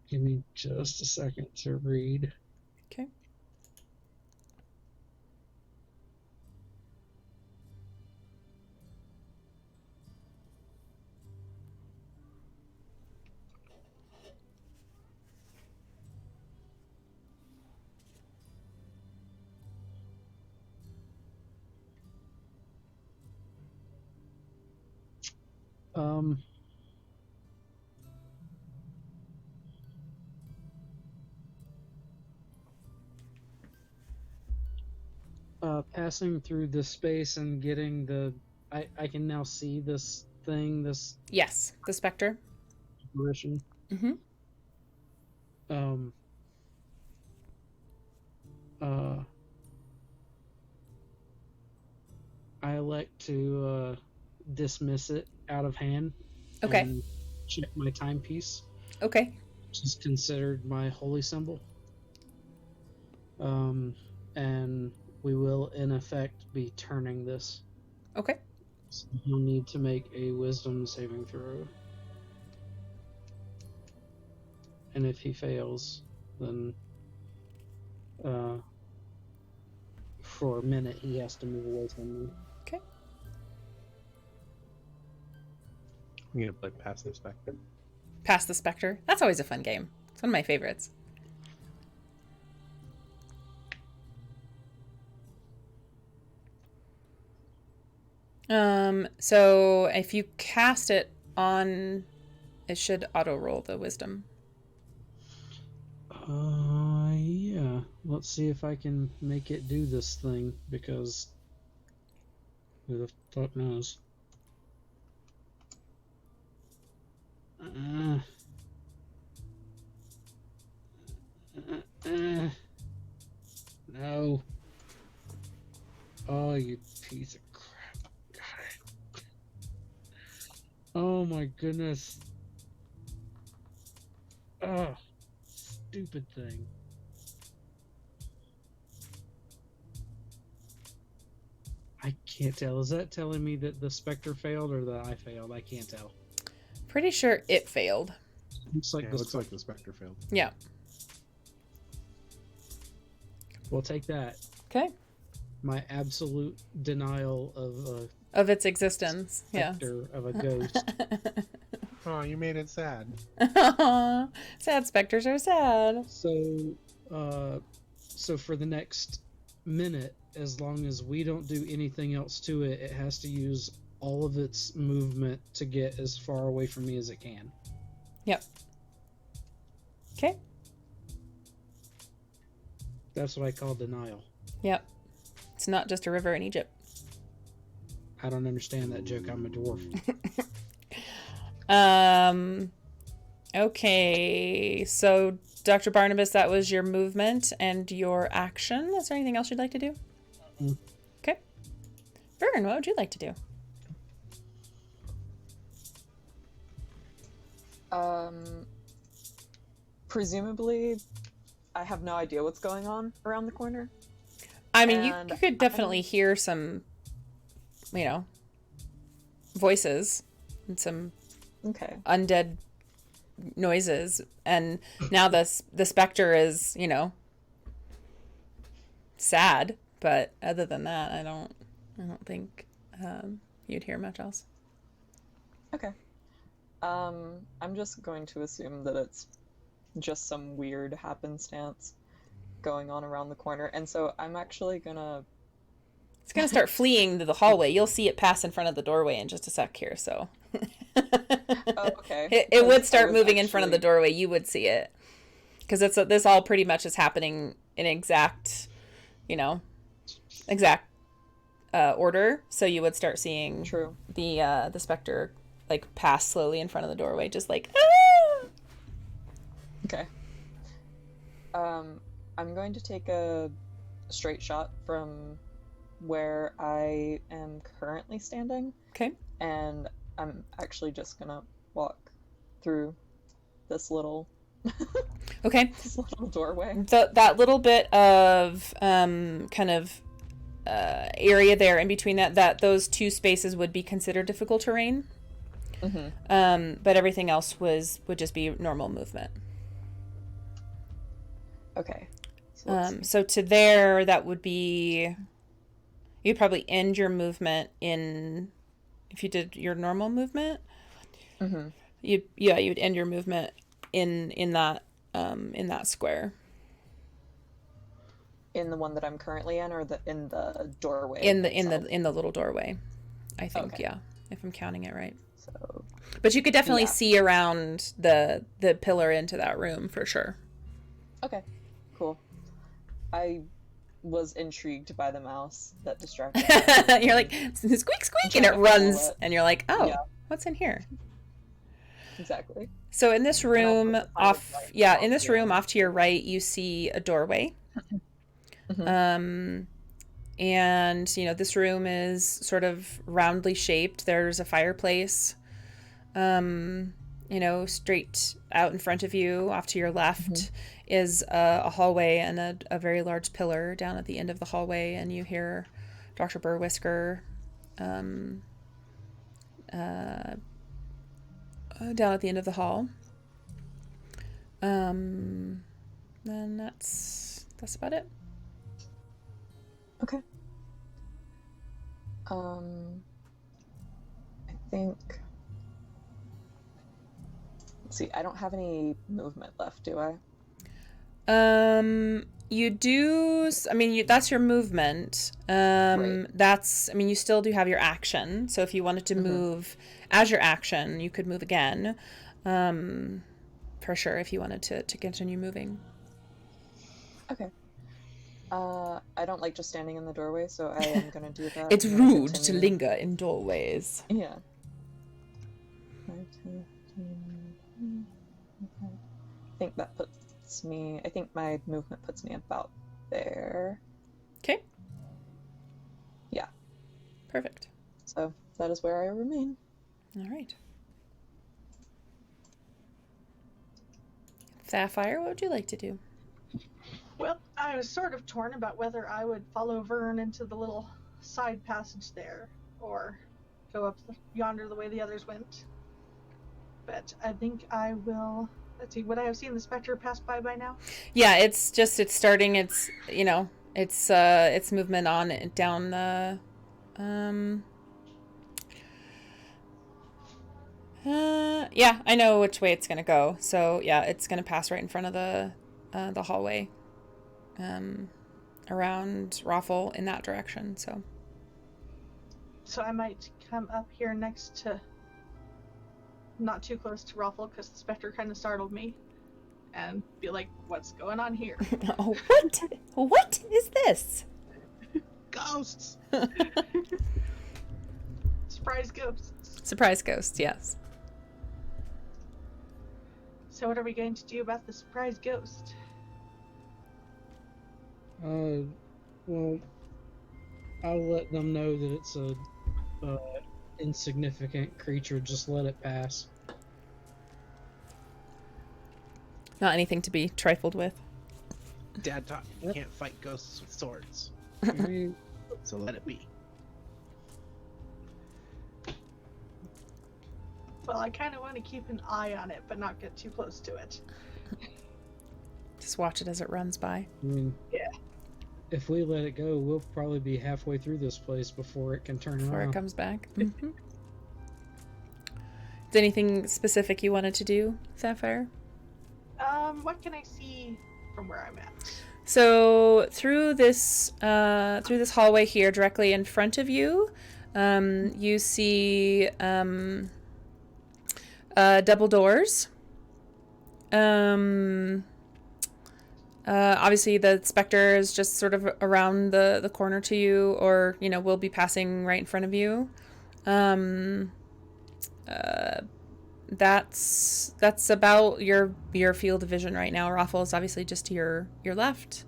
Give me just a second to read. Okay. Passing through the space and getting the... I can now see this thing, this Yes, the specter. apparition. Mm-hmm. I elect to dismiss it out of hand. Okay. And check my timepiece, Okay. which is considered my holy symbol. And we will, in effect, be turning this. Okay. So you'll need to make a wisdom saving throw. And if he fails, then for a minute he has to move away from me. Okay. I'm gonna play Pass the Spectre. Pass the specter. That's always a fun game. It's one of my favorites. So if you cast it on, it should auto roll the wisdom. Yeah. Let's see if I can make it do this thing, because who the fuck knows? No. Oh, you piece of crap. God. Oh my goodness. Oh, stupid thing. I can't tell. Is that telling me that the Spectre failed or that I failed? I can't tell. Pretty sure it failed. Looks like Yeah, it this. looks like the Spectre failed. Yeah. We'll take that. Okay. My absolute denial of Of its existence. Yeah. specter of a ghost. Oh, you made it sad. Sad specters are sad. So for the next minute, as long as we don't do anything else to it, it has to use all of its movement to get as far away from me as it can. Yep. Okay. That's what I call denial. Yep. It's not just a river in Egypt. I don't understand that joke. I'm a dwarf. Okay. So, Dr. Barnabas, that was your movement and your action. Is there anything else you'd like to do? Mm. Okay. Vern, what would you like to do? Presumably, I have no idea what's going on around the corner. I mean, you And could definitely hear some, voices and some Okay. undead noises, and now the specter is, sad. But other than that, I don't think you'd hear much else. Okay. I'm just going to assume that it's just some weird happenstance going on around the corner, and so I'm actually gonna... It's gonna start fleeing to the hallway. You'll see it pass in front of the doorway in just a sec here. So Oh, okay. it would I start was moving in front of the actually- doorway. You would see it because this all pretty much is happening in exact order. So you would start seeing True. the specter like pass slowly in front of the doorway, just like ah! Okay. I'm going to take a straight shot from where I am currently standing, Okay. and I'm actually just gonna walk through this little Okay. this little doorway. That little bit of kind of area there in between that those two spaces would be considered difficult terrain. Mm-hmm. But everything else would just be normal movement. Okay. So let's see. So to there, that would be, you'd probably end your movement if you did your normal movement. Mm-hmm. You'd end your movement in that square. In the one that I'm currently in, or in the doorway? In itself? the little doorway, I think. Okay. Yeah, if I'm counting it right. So But you could definitely Yeah. see around the pillar into that room for sure. Okay, cool. I was intrigued by the mouse that distracted me. You're like, squeak, squeak, and trying it to follow runs. it. And you're like, oh, Yeah. what's in here? Exactly. So in this And also room, to find a off, bright yeah, spot in this to room go. off to your right, you see a doorway. Mhm. And, you know, this room is sort of roundly shaped. There's a fireplace, you know, straight out in front of you. Off to your left is a hallway and a very large pillar down at the end of the hallway. And you hear Dr. Burr-Whisker down at the end of the hall. Then that's about it. Okay. I think. Let's see. I don't have any movement left, do I? You do. I mean, that's your movement. Right. That's. I mean, you still do have your action. So if you wanted to move as your action, you could move again. For sure, if you wanted to continue moving. Okay. I don't like just standing in the doorway, so I am gonna do that. It's I'm gonna rude to continue. linger in doorways. Yeah. 5, 10, 15, okay. I think that puts me. I think my movement puts me about there. Okay. Yeah. Perfect. So that is where I remain. All right. Sapphire, what would you like to do? Well, I was sort of torn about whether I would follow Vern into the little side passage there, or go up yonder the way the others went. But I think I will. Let's see. Would I have seen the specter pass by now? Yeah, it's starting. It's, you know, it's movement on down the yeah, I know which way it's gonna go. So yeah, it's gonna pass right in front of the hallway, around Raffle in that direction. So I might come up here next to, not too close to Ruffle, because the specter kind of startled me, and be like, "What's going on here?" Oh, what is this? Ghosts! Surprise ghosts. Surprise ghost, yes. So what are we going to do about the surprise ghost? Well, I'll let them know that it's a insignificant creature. Just let it pass. Not anything to be trifled with. Dad taught me you Yep. can't fight ghosts with swords, Alright. so let it be. Well, I kind of want to keep an eye on it, but not get too close to it. Just watch it as it runs by. I mean, Yeah. if we let it go, we'll probably be halfway through this place before it can turn Before around. it comes back. Mm-hmm. Is anything specific you wanted to do, Sapphire? What can I see from where I'm at? So through this hallway here, directly in front of you, you see double doors. Obviously, the specter is just sort of around the corner to you, or you know, will be passing right in front of you. That's about your field of vision right now. Raffle is obviously just to your left.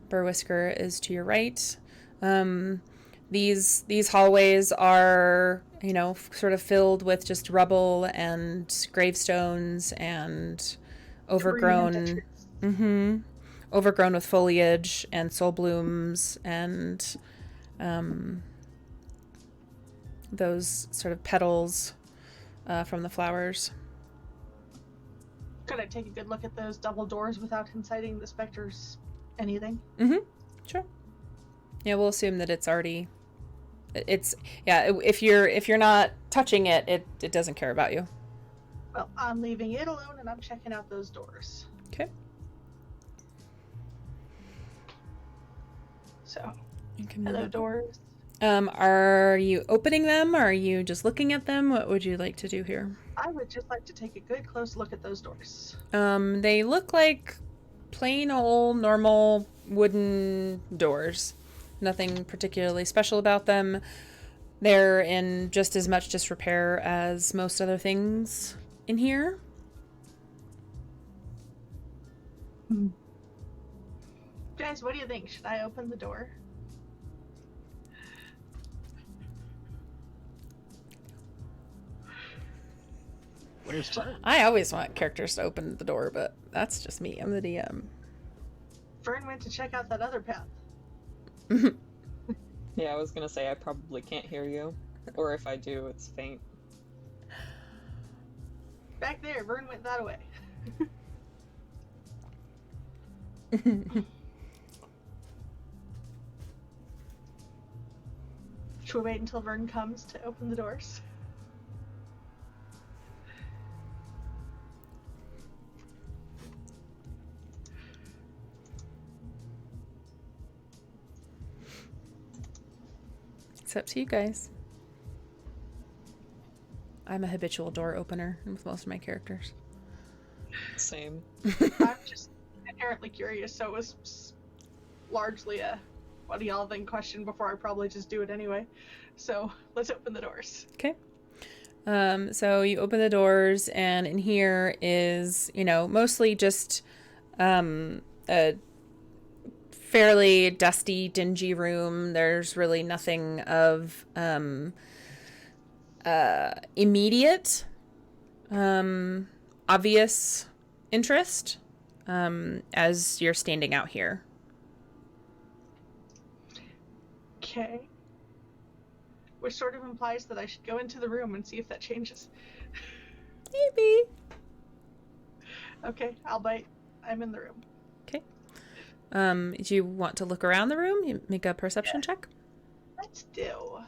Burr-Whisker is to your right. These hallways are, you know, sort of filled with just rubble and gravestones and overgrown. Overgrown with foliage and soul blooms and those sort of petals from the flowers. Could I take a good look at those double doors without inciting the specters anything? Sure. Yeah, we'll assume that it's already. It's yeah. If you're not touching it, it doesn't care about you. Well, I'm leaving it alone and I'm checking out those doors. Okay. So, You can hello move doors. Are you opening them, or are you just looking at them? What would you like to do here? I would just like to take a good close look at those doors. They look like plain old normal wooden doors. Nothing particularly special about them. They're in just as much disrepair as most other things in here. Guys, what do you think? Should I open the door? Where's Fern? I always want characters to open the door, but that's just me. I'm the DM. Fern went to check out that other path. Yeah, I was gonna say I probably can't hear you. Or if I do, it's faint. Back there, Vern went that way. Should we wait until Vern comes to open the doors? It's up to you guys. I'm a habitual door opener with most of my characters. Same. I'm just inherently curious, so it was largely a what do y'all think question before I probably just do it anyway. So let's open the doors. Okay. So you open the doors, and in here is, mostly just a fairly dusty, dingy room. There's really nothing of immediate, obvious interest as you're standing out here. Okay. Which sort of implies that I should go into the room and see if that changes. Maybe. Okay, I'll bite. I'm in the room. Okay. Do you want to look around the room? You make a perception check. Let's do.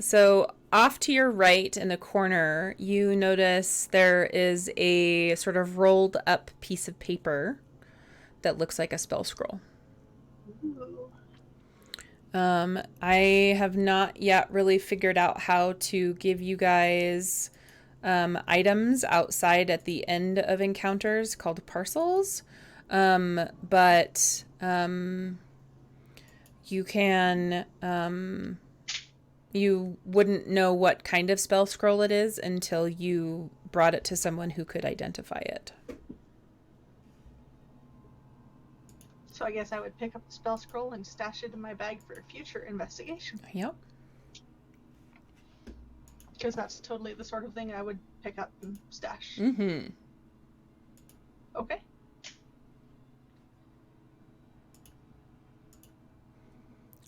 So off to your right in the corner, you notice there is a sort of rolled up piece of paper that looks like a spell scroll. Ooh. I have not yet really figured out how to give you guys items outside at the end of encounters called parcels. But you can... you wouldn't know what kind of spell scroll it is until you brought it to someone who could identify it. So I guess I would pick up the spell scroll and stash it in my bag for future investigation. Yep. Because that's totally the sort of thing I would pick up and stash. Mm-hmm. Okay.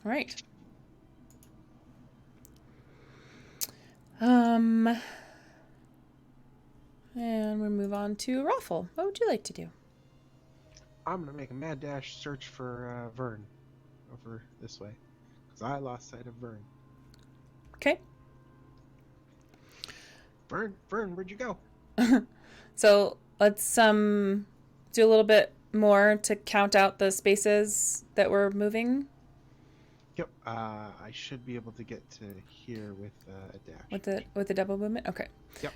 All right. And we'll move on to Raffle. What would you like to do? I'm gonna make a mad dash search for Vern over this way, because I lost sight of Vern. Okay. Vern, where'd you go? So let's do a little bit more to count out the spaces that we're moving. Yep. I should be able to get to here with a dash. With the double movement? Okay. Yep.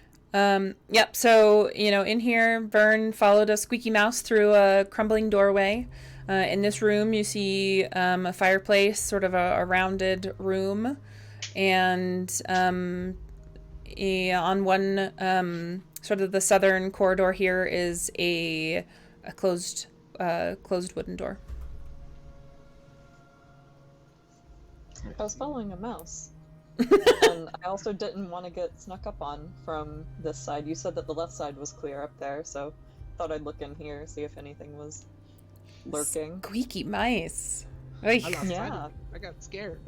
Yep. So, in here, Vern followed a squeaky mouse through a crumbling doorway. In this room, you see a fireplace, sort of a rounded room. And on one sort of the southern corridor here is a closed wooden door. I was following a mouse. And I also didn't want to get snuck up on from this side. You said that the left side was clear up there, so thought I'd look in here, see if anything was lurking. Squeaky mice. I lost sight Yeah. of you. I got scared.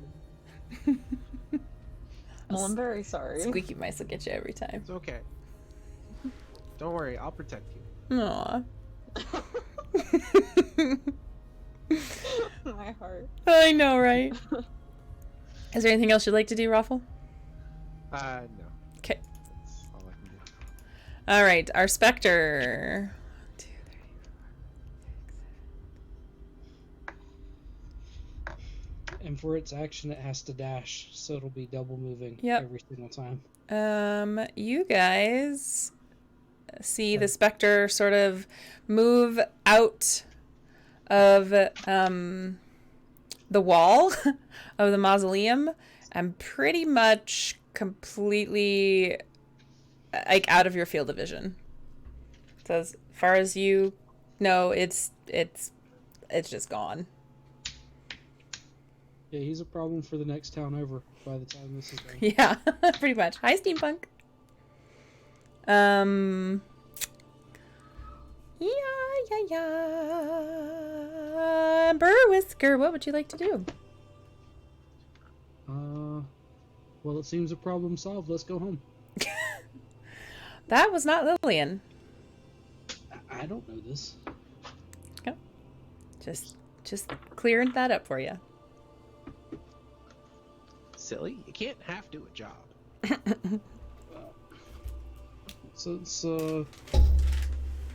Well, I'm very sorry. Squeaky mice will get you every time. It's okay. Don't worry, I'll protect you. Aw. My heart. I know, right? Is there anything else you'd like to do, Raffle? No. Okay. That's all I can do. All right, our Spectre. 1, 2, 3, 4, 5. And for its action, it has to dash, so it'll be double moving Yep. every single time. You guys see the specter sort of move out of the wall of the mausoleum and pretty much completely like out of your field of vision. So as far as you know, it's just gone. Yeah, he's a problem for the next town over by the time this is done. Yeah, pretty much. Hi, steampunk. Yeah. Burr Whisker, what would you like to do? Well, it seems a problem solved. Let's go home. That was not Lillian. I don't know this. Okay. Just clearing that up for you. Silly, you can't half do a job. Since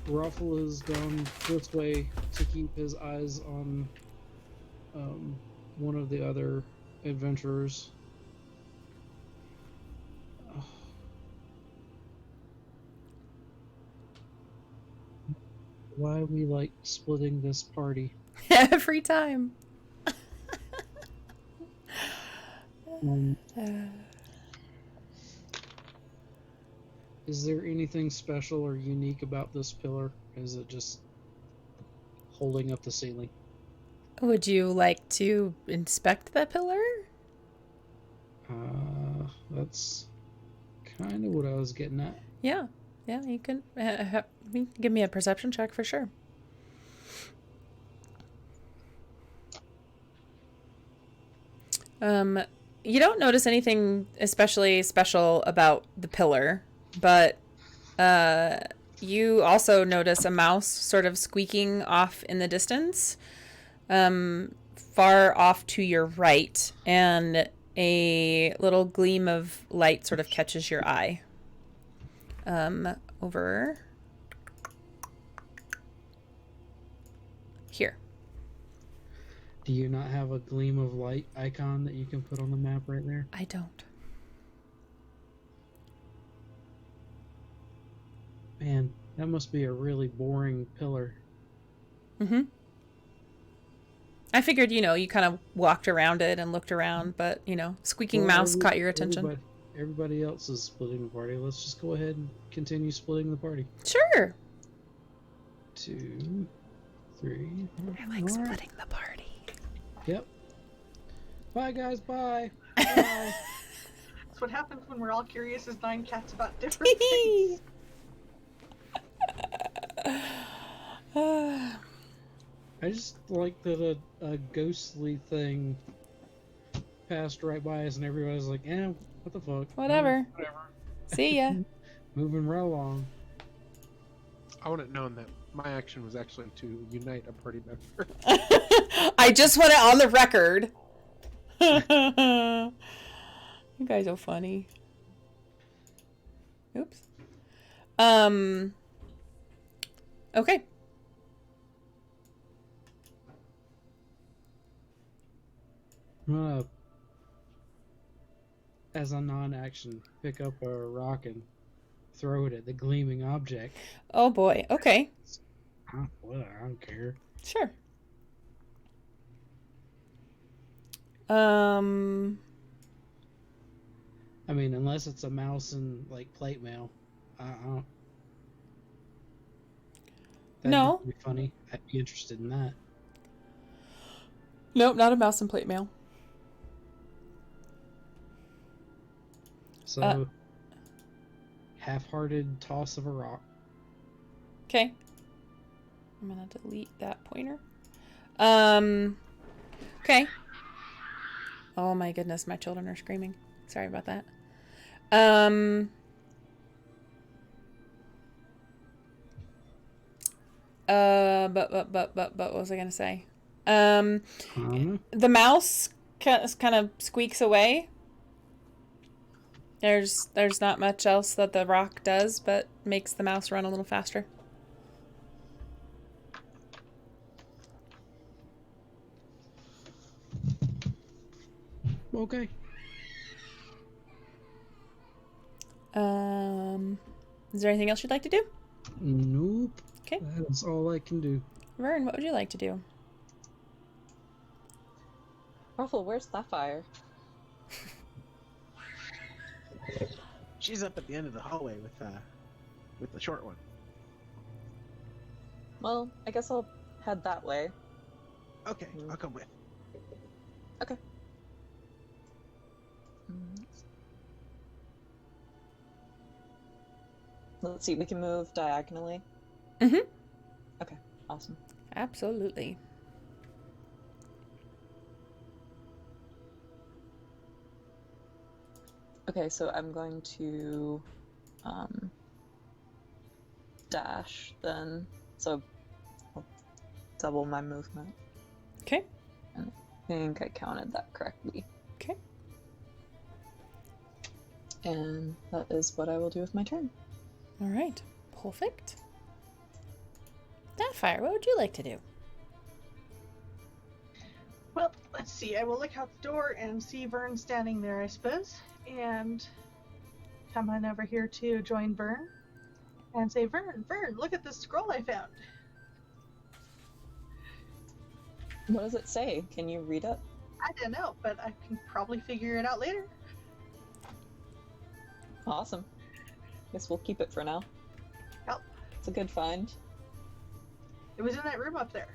Ruffle has gone this way to keep his eyes on one of the other adventurers. Why we like splitting this party? Every time. Is there anything special or unique about this pillar? Is it just holding up the ceiling? Would you like to inspect that pillar? That's kind of what I was getting at. Yeah, you can give me a perception check for sure. You don't notice anything especially special about the pillar, but you also notice a mouse sort of squeaking off in the distance, far off to your right, and a little gleam of light sort of catches your eye. Over here. Do you not have a gleam of light icon that you can put on the map right there? I don't. Man, that must be a really boring pillar. Mm-hmm. I figured, you kind of walked around it and looked around, but, squeaking mouse caught your attention. Everybody else is splitting the party. Let's just go ahead and continue splitting the party. Sure. 2, 3. I like splitting the party. Yep. Bye, guys. Bye. Bye. That's what happens when we're all curious as 9 cats about different things. I just like that a ghostly thing passed right by us and everybody's like, what the fuck? Whatever. Whatever. See ya. Moving right along. I would have known that my action was actually to unite a party member. I just want it on the record. You guys are funny. Oops. Okay. As a non-action, pick up a rock and throw it at the gleaming object. Oh boy. Okay. Whatever, I don't care. Sure. I mean, unless it's a mouse and like plate mail, I don't. No. That'd be funny. I'd be interested in that. Nope, not a mouse and plate mail. So, half-hearted toss of a rock. Okay. I'm gonna delete that pointer. Okay. Oh my goodness, my children are screaming. Sorry about that. But what was I gonna say? The mouse kind of squeaks away. There's not much else that the rock does, but makes the mouse run a little faster. Okay. Is there anything else you'd like to do? Nope. Okay. That is all I can do. Vern, what would you like to do? Ruffle, where's Sapphire? She's up at the end of the hallway with the short one. Well, I guess I'll head that way. Okay, I'll come with. Okay. Let's see, we can move diagonally. Mm-hmm. Okay, awesome. Absolutely. Okay, so I'm going to dash then. So I'll double my movement. Okay. I think I counted that correctly. Okay. And that is what I will do with my turn. All right. Perfect. Sapphire, what would you like to do? Well, let's see. I will look out the door and see Vern standing there, I suppose, and come on over here to join Vern and say, Vern, look at this scroll I found. What does it say? Can you read it? I don't know, but I can probably figure it out later. Awesome. Guess we'll keep it for now. Yep. It's a good find. It was in that room up there.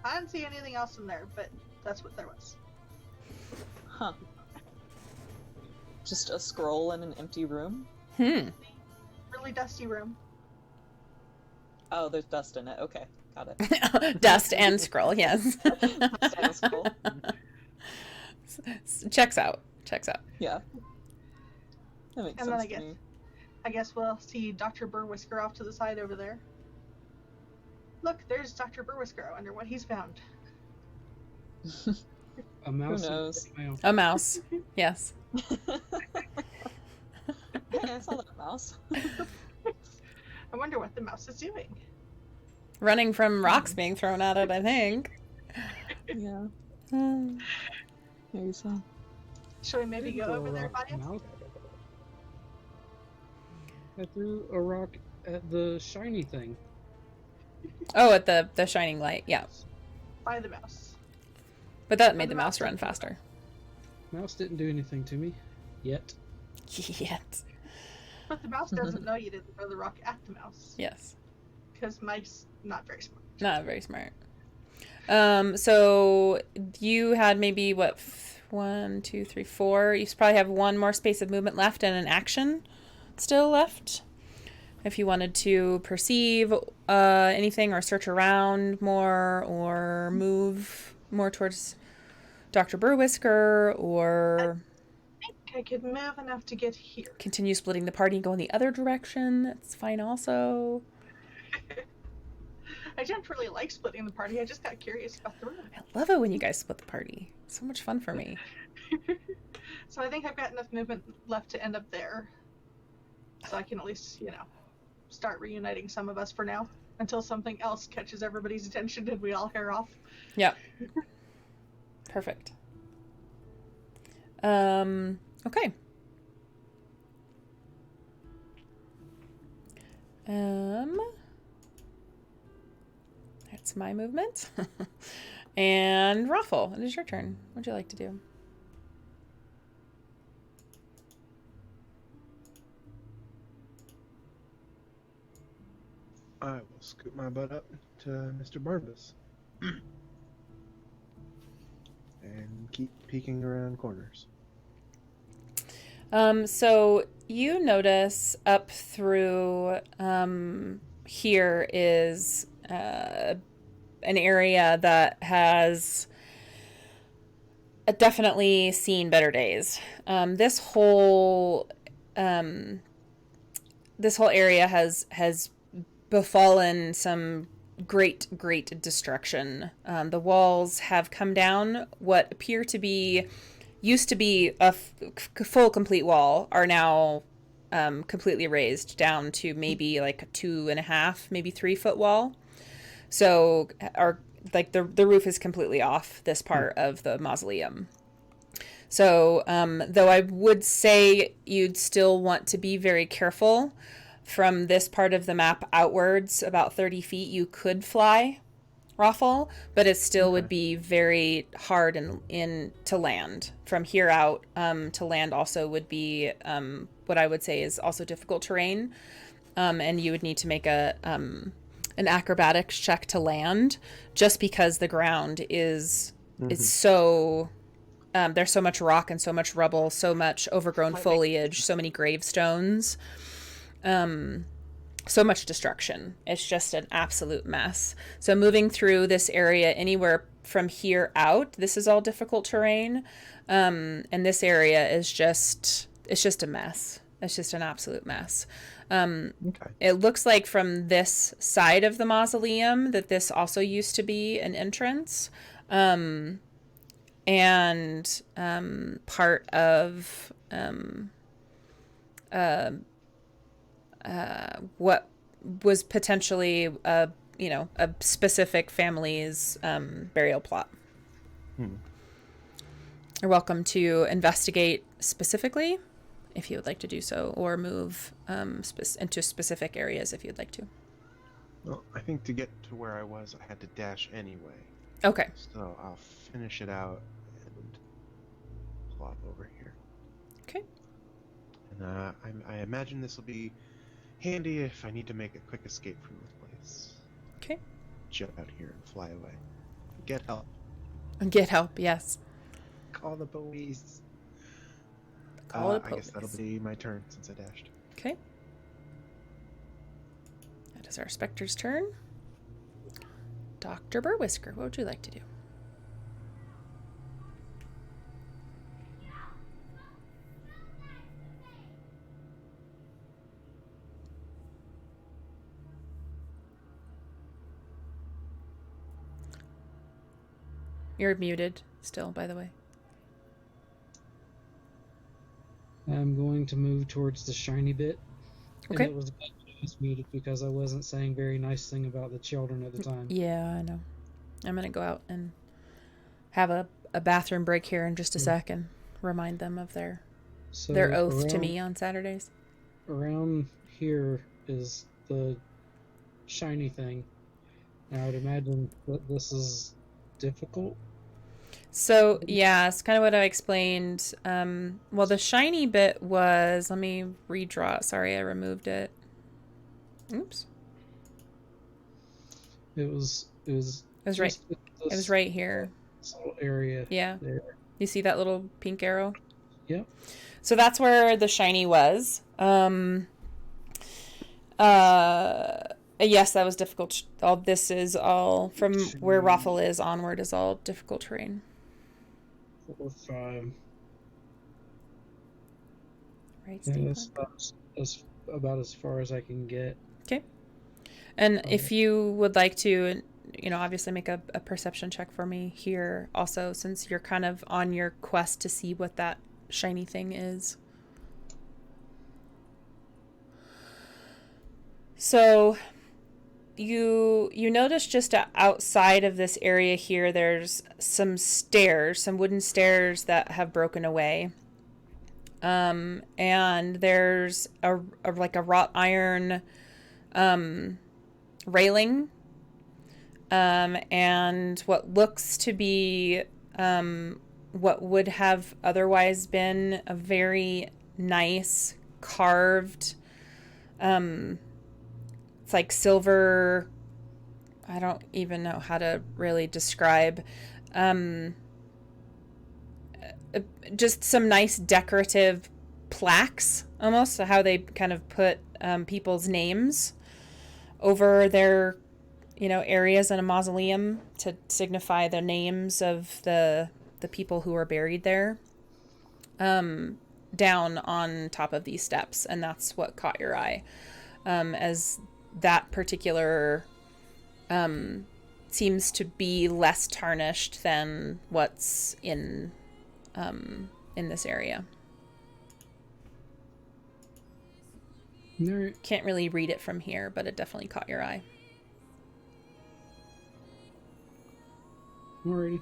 I didn't see anything else in there, but that's what there was. Huh. Just a scroll in an empty room? Really dusty room. Oh, there's dust in it. Okay, got it. Dust and scroll, yes. Dust and a scroll. Checks out. Yeah. That makes And then sense to me. I guess we'll see Dr. Burwhisker off to the side over there. Look, there's Dr. Burwhisker. I wonder what he's found. A mouse. Who knows? A mouse. Yes. Hey, I saw that mouse. I wonder what the mouse is doing. Running from rocks being thrown at it, I think. Yeah, Hmm. maybe so. Should we maybe go over there by him? Mouse. I threw a rock at the shiny thing. Oh, at the shining light, yeah. By the mouse. But that made the the mouse mouse run didn't- faster. Mouse didn't do anything to me. Yet. Yet. But the mouse doesn't know you didn't throw the rock at the mouse. Yes. Because mice, not very smart. Not very smart. So you had maybe, what, 1, 2, 3, 4? You probably have one more space of movement left and an action still left. If you wanted to perceive anything or search around more or move more towards Dr. Burwhisker or I think I could move enough to get here. continue splitting the party and go in the other direction, that's fine also. I didn't really like splitting the party. I just got curious about the room. I love it when you guys split the party. So much fun for me. So I think I've got enough movement left to end up there. So I can at least, start reuniting some of us for now. Until something else catches everybody's attention and we all hair off. Yep. Perfect. Okay. That's my movement. And Raffle, it is your turn. What would you like to do? I will scoot my butt up to Mr. Barnabas. And keep peeking around corners. So you notice up through here is an area that has definitely seen better days. This whole area has befallen some great destruction. The walls have come down. What appear to be used to be a full complete wall are now completely raised down to maybe like a 2.5, maybe 3 foot wall. So the roof is completely off this part of the mausoleum. So, though I would say you'd still want to be very careful, from this part of the map outwards, about 30 feet, you could fly Raffle, but it still would be very hard in to land. From here out, to land also would be what I would say is also difficult terrain, and you would need to make an acrobatics check to land, just because the ground is so there's so much rock and so much rubble, so much overgrown foliage, so many gravestones, so much destruction. It's just an absolute mess. So moving through this area, anywhere from here out, this is all difficult terrain, and this area is just a mess. It's just an absolute mess. It looks like from this side of the mausoleum that this also used to be an entrance. And part of what was potentially a specific family's burial plot. You're welcome to investigate specifically if you would like to do so, or move into specific areas if you'd like to. Well, I think to get to where I was, I had to dash anyway. Okay. So I'll finish it out and plop over here. Okay. And I imagine this will be handy if I need to make a quick escape from this place. Okay. Jump out here and fly away. Get help. Get help, yes. Call the police. Call the I police. guess that'll be my turn since I dashed. Okay. That is our Spectre's turn. Dr. Burwhisker, what would you like to do? You're muted still, by the way. I'm going to move towards the shiny bit. Okay. And it was muted because I wasn't saying very nice thing about the children at the time. Yeah, I know. I'm going to go out and have a bathroom break here in just a sec and remind them of their oath to me on Saturdays. Around here is the shiny thing. And I would imagine that this is difficult. So, yeah, it's kind of what I explained. Well, the shiny bit was... Let me redraw it. Sorry, I removed it. Oops. It was right. It was right here. This little area. Yeah. There. You see that little pink arrow? Yep. So that's where the shiny was. Yes, that was difficult. All this is all from where Raffle is onward is all difficult terrain. 4 or 5. Right, Yeah, Steve? that's about as far as I can get. Okay. And if you would like to, obviously make a perception check for me here also, since you're kind of on your quest to see what that shiny thing is. So you notice just outside of this area here, there's some wooden stairs that have broken away. And there's a wrought iron railing, and what looks to be what would have otherwise been a very nice carved, it's like silver, I don't even know how to really describe, just some nice decorative plaques, almost, so how they kind of put people's names over their areas in a mausoleum to signify the names of the people who are buried there, down on top of these steps. And that's what caught your eye, as that particular seems to be less tarnished than what's in this area. Can't really read it from here, but it definitely caught your eye. Alrighty.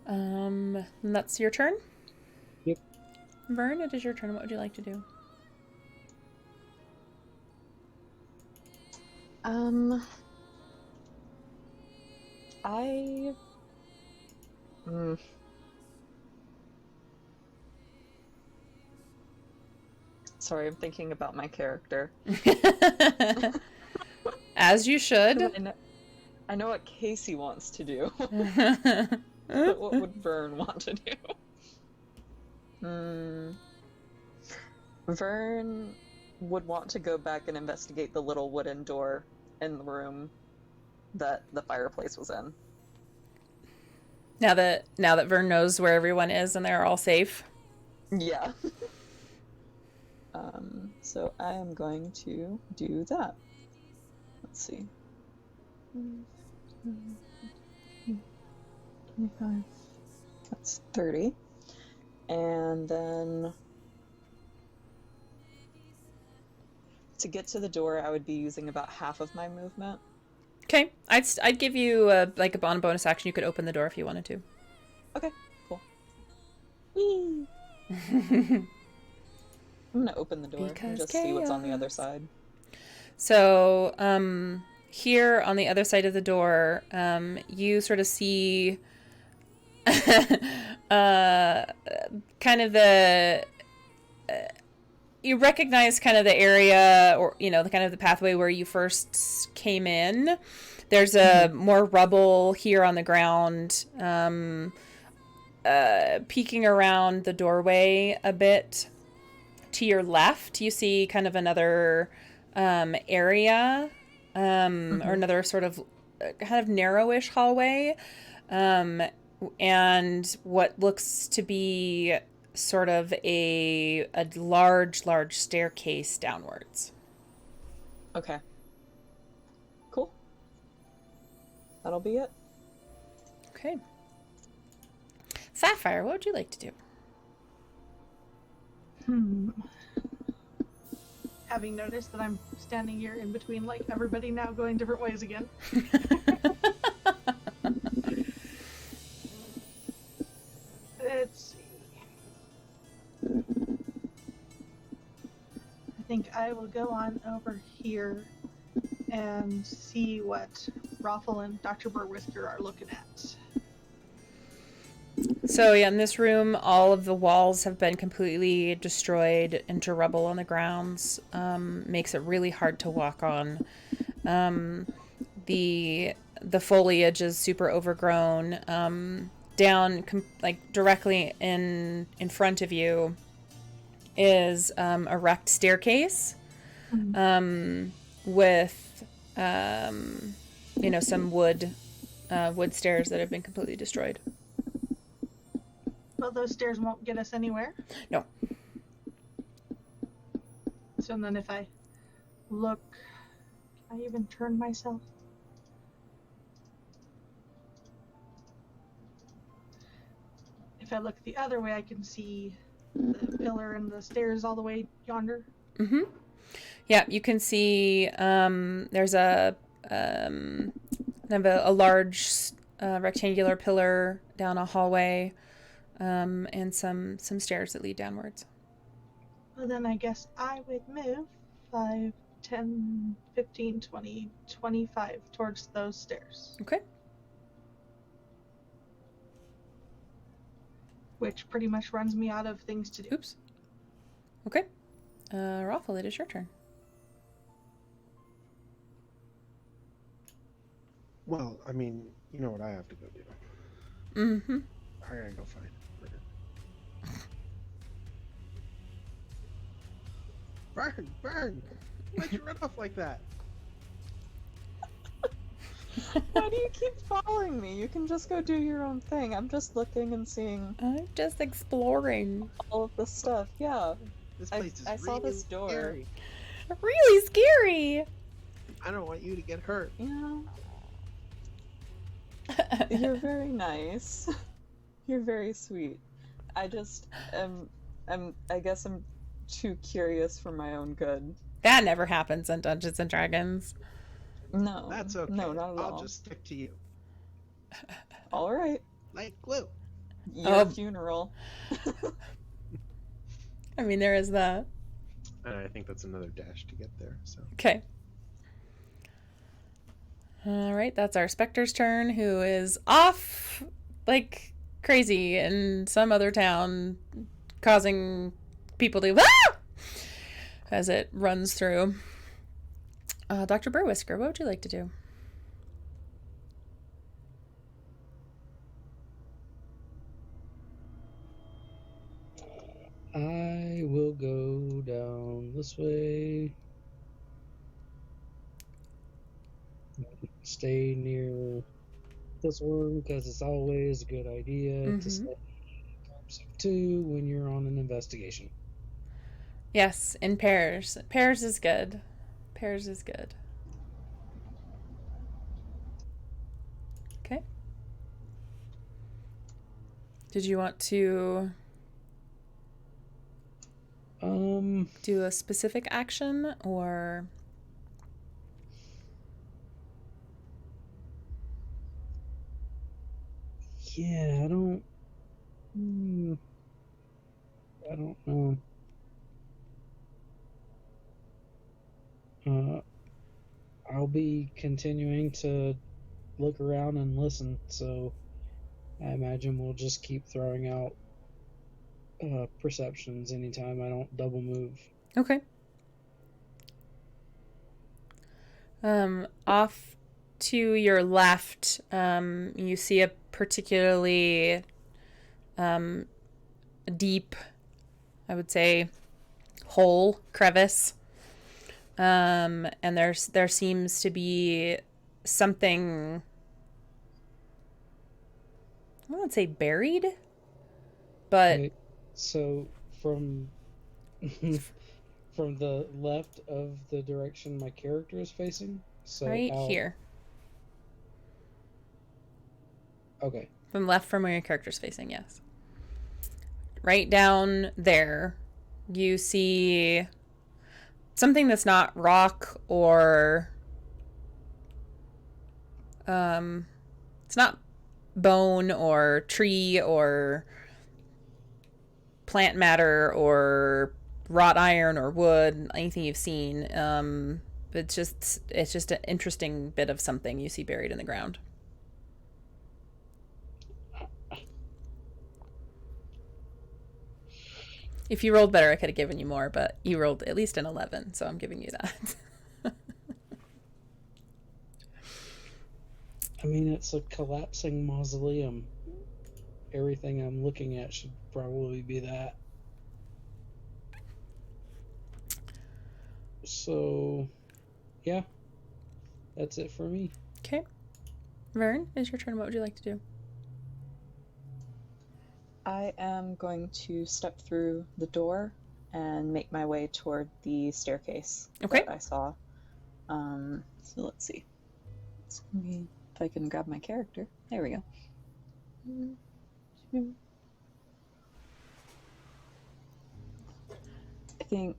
And that's your turn? Yep. Vern, it is your turn. What would you like to do? I. Sorry, I'm thinking about my character. As you should. I know what Casey wants to do. But what would Vern want to do? Vern would want to go back and investigate the little wooden door in the room that the fireplace was in. Now that Vern knows where everyone is and they're all safe. Yeah. So I am going to do that. Let's see. 25. That's 30. And then to get to the door, I would be using about half of my movement. Okay, I'd give you a bonus action. You could open the door if you wanted to. Okay, cool. Whee! I'm gonna open the door and just see what's on the other side. So, here on the other side of the door, you sort of see kind of the you recognize kind of the area, or the kind of the pathway where you first came in. There's a more rubble here on the ground, peeking around the doorway a bit. To your left, you see kind of another area, or another sort of kind of narrowish hallway, and what looks to be sort of a large staircase downwards. Okay. Cool. That'll be it. Okay. Sapphire, what would you like to do? Having noticed that I'm standing here in between like everybody now going different ways again. Let's see. I think I will go on over here and see what Raffle and Dr. Burwhisker are looking at. So yeah, in this room, all of the walls have been completely destroyed into rubble on the grounds. Makes it really hard to walk on. The foliage is super overgrown. Down directly in front of you is a wrecked staircase with some wood stairs that have been completely destroyed. Well, those stairs won't get us anywhere. No. So then if I look, can I even turn myself? If I look the other way, I can see the pillar and the stairs all the way yonder. Mm-hmm. Yeah, you can see there's a large rectangular pillar down a hallway. And some stairs that lead downwards. Well, then I guess I would move 5, 10, 15, 20, 25 towards those stairs. Okay. Which pretty much runs me out of things to do. Oops. Okay. Raffle, it is your turn. Well, I mean, you know what I have to go do. Mm-hmm. I gotta go find it. Burn! Why'd you run off like that? Why do you keep following me? You can just go do your own thing. I'm just looking and seeing. I'm just exploring all of this stuff. Yeah. This place is I saw this door. Scary. Really scary. I don't want you to get hurt. Yeah. You're very nice. You're very sweet. I just I guess I'm too curious for my own good. That never happens in Dungeons and Dragons. No. That's okay. No, not at all. I'll just stick to you. All right. Like glue. Your Oh. funeral. I mean, there is that. And I think that's another dash to get there. So Okay. All right, that's our Spectre's turn, who is off like crazy in some other town, causing people to as it runs through. Dr. Burwhisker, what would you like to do? I will go down this way. Stay near this one because it's always a good idea to stay in groups of two when you're on an investigation. Yes, in pairs. Pairs is good. Pairs is good. Okay. Did you want to do a specific action or? Yeah, I don't know. I'll be continuing to look around and listen, so I imagine we'll just keep throwing out perceptions anytime I don't double move. Okay. Off to your left, you see a particularly deep, I would say, hole, crevice. And there seems to be something, I wouldn't say buried, but Okay, so from from the left of the direction my character is facing, so right out. here. Okay. From left from where your character's facing, yes. Right down there, you see something that's not rock or it's not bone or tree or plant matter or wrought iron or wood, anything you've seen. It's just an interesting bit of something you see buried in the ground. If you rolled better, I could have given you more, but you rolled at least an 11, so I'm giving you that. I mean, it's a collapsing mausoleum. Everything I'm looking at should probably be that. So, yeah, that's it for me. Okay. Vern, it's your turn. What would you like to do? I am going to step through the door and make my way toward the staircase Okay. that I saw. So let's see. It's gonna be, if I can grab my character. There we go. I think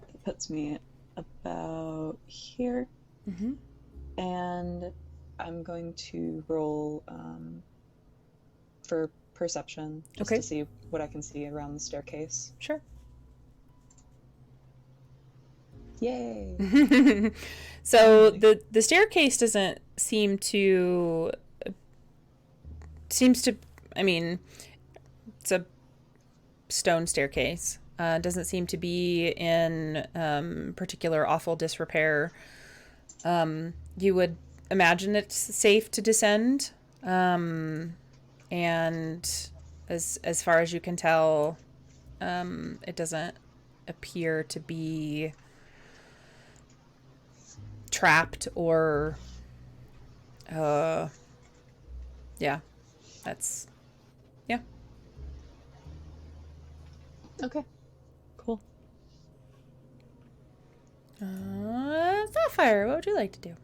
it puts me about here. Mm-hmm. And I'm going to roll for perception just Okay. to see what I can see around the staircase. Sure. Yay! So the staircase doesn't seem to I mean, it's a stone staircase. Doesn't seem to be in particular awful disrepair. You would imagine it's safe to descend, and as far as you can tell, it doesn't appear to be trapped or yeah, that's yeah. Okay, cool. Sapphire, what would you like to do?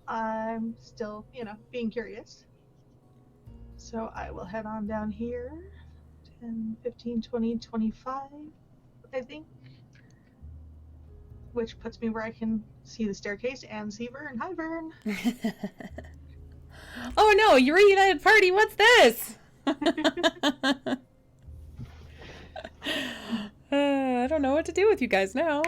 I'm still, being curious. So I will head on down here. 10, 15, 20, 25, I think. Which puts me where I can see the staircase and see Vern. Hi, Vern. Oh no, you're a reunited party. What's this? I don't know what to do with you guys now.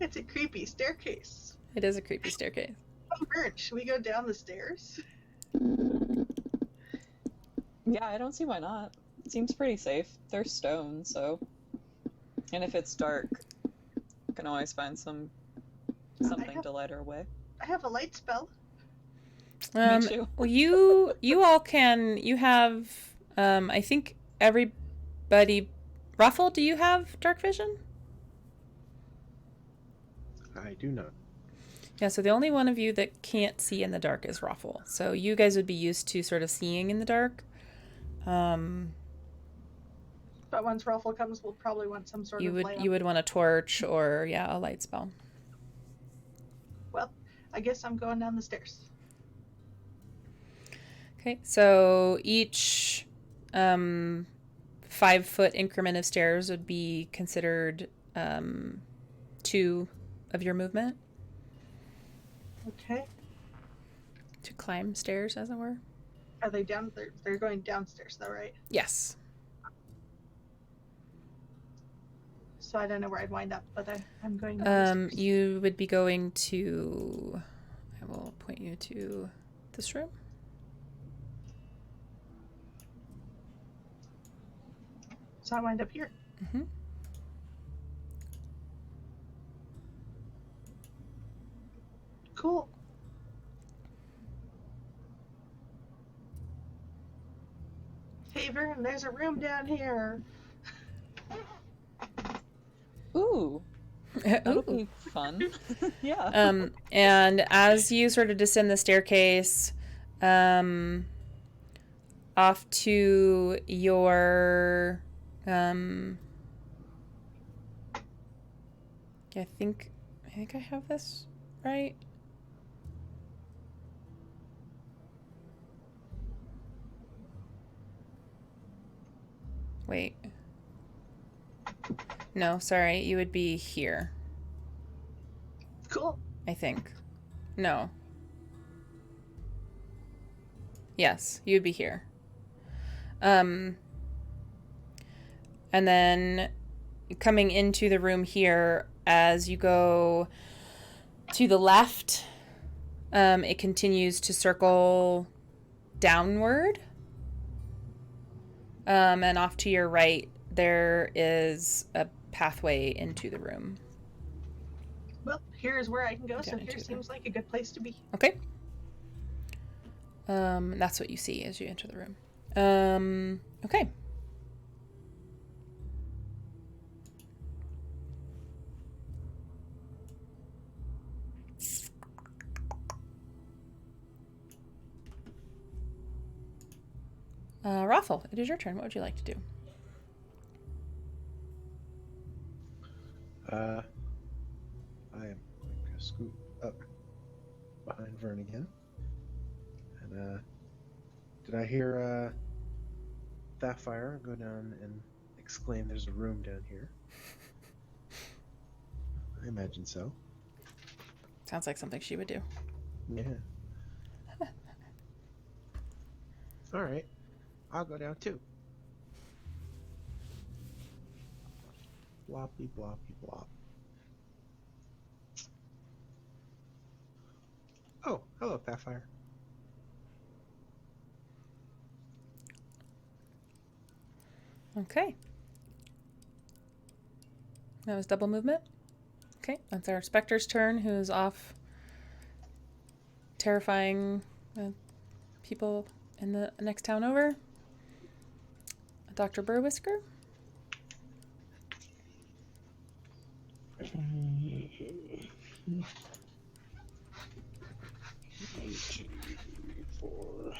It's a creepy staircase. It is a creepy staircase. Oh, Vern, should we go down the stairs? Yeah, I don't see why not. It seems pretty safe. They're stone, so. And if it's dark, I can always find something to light our way. I have a light spell. Me too. Well, you all can. You have. I think everybody. Ruffle, do you have dark vision? I do not. Yeah, so the only one of you that can't see in the dark is Ruffle. So you guys would be used to sort of seeing in the dark. But once Ruffle comes, we'll probably want some sort of light. You would want a torch or a light spell. Well, I guess I'm going down the stairs. Okay, so each 5-foot increment of stairs would be considered 2 of your movement. Okay. To climb stairs, as it were. Are they down? They're going downstairs, though, right? Yes. So I don't know where I'd wind up, but I'm going downstairs. You would be going to. I will point you to this room. So I wind up here. Mm-hmm. Cool. Hey, Vern, there's a room down here. Ooh, that'll Ooh. be fun. Yeah. And as you sort of descend the staircase, off to your, I think I have this right. Wait. No, sorry. You would be here, Cool. I think. No. Yes, you'd be here. And then coming into the room here, as you go to the left, it continues to circle downward. And off to your right, there is a pathway into the room. Well, here's where I can go, so Down here into seems like a good place to be. Okay. That's what you see as you enter the room. Okay. Raffle, it is your turn. What would you like to do? I am going to scoot up behind Vern again. And did I hear Sapphire go down and exclaim, "There's a room down here"? I imagine so. Sounds like something she would do. Yeah. All right, I'll go down too. Bloppy, bloppy, blop. Oh, hello, Sapphire. Okay. That was double movement. Okay, that's our Spectre's turn, who's off terrifying people in the next town over. Dr. Burwhisker. Four.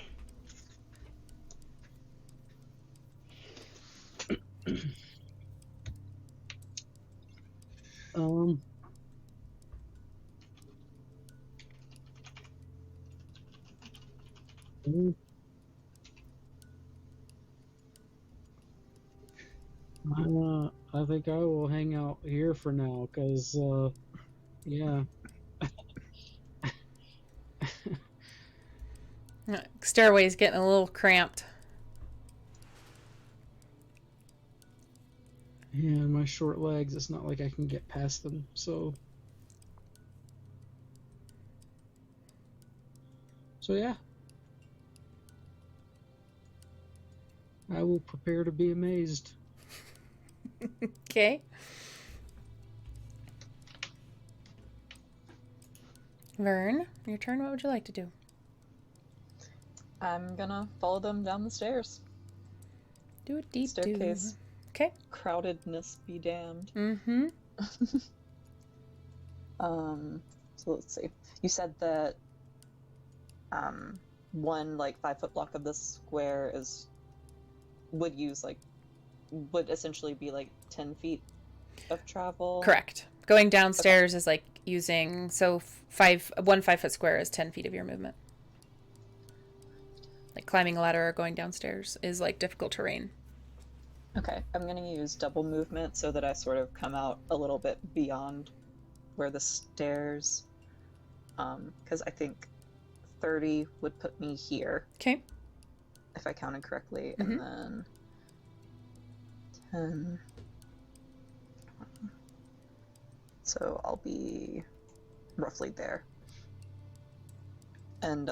I think I will hang out here for now, cause yeah. Stairway's getting a little cramped. And my short legs, it's not like I can get past them, so... So yeah. I will prepare to be amazed. Okay. Vern, your turn. What would you like to do? I'm gonna follow them down the stairs. Do a deep Staircase. Okay. Crowdedness be damned. Mm-hmm. So let's see. You said that one like 5-foot block of this square would essentially be like 10 feet of travel. Correct. Going downstairs is like using one 5-foot square is 10 feet of your movement. Like climbing a ladder or going downstairs is like difficult terrain. Okay, I'm gonna use double movement so that I sort of come out a little bit beyond where the stairs, because I think 30 would put me here. Okay. If I counted correctly, Mm-hmm. and then 10. So I'll be roughly there. And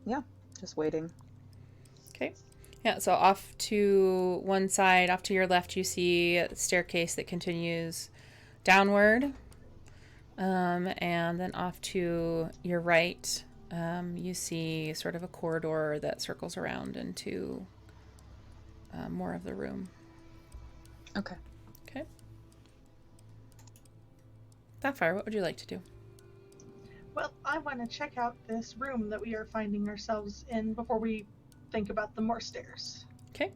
yeah, just waiting. Okay. Yeah, so off to one side, off to your left, you see a staircase that continues downward. And then off to your right, you see sort of a corridor that circles around into more of the room. Okay. Okay. Sapphire, what would you like to do? Well, I want to check out this room that we are finding ourselves in before we think about the more stairs. Okay.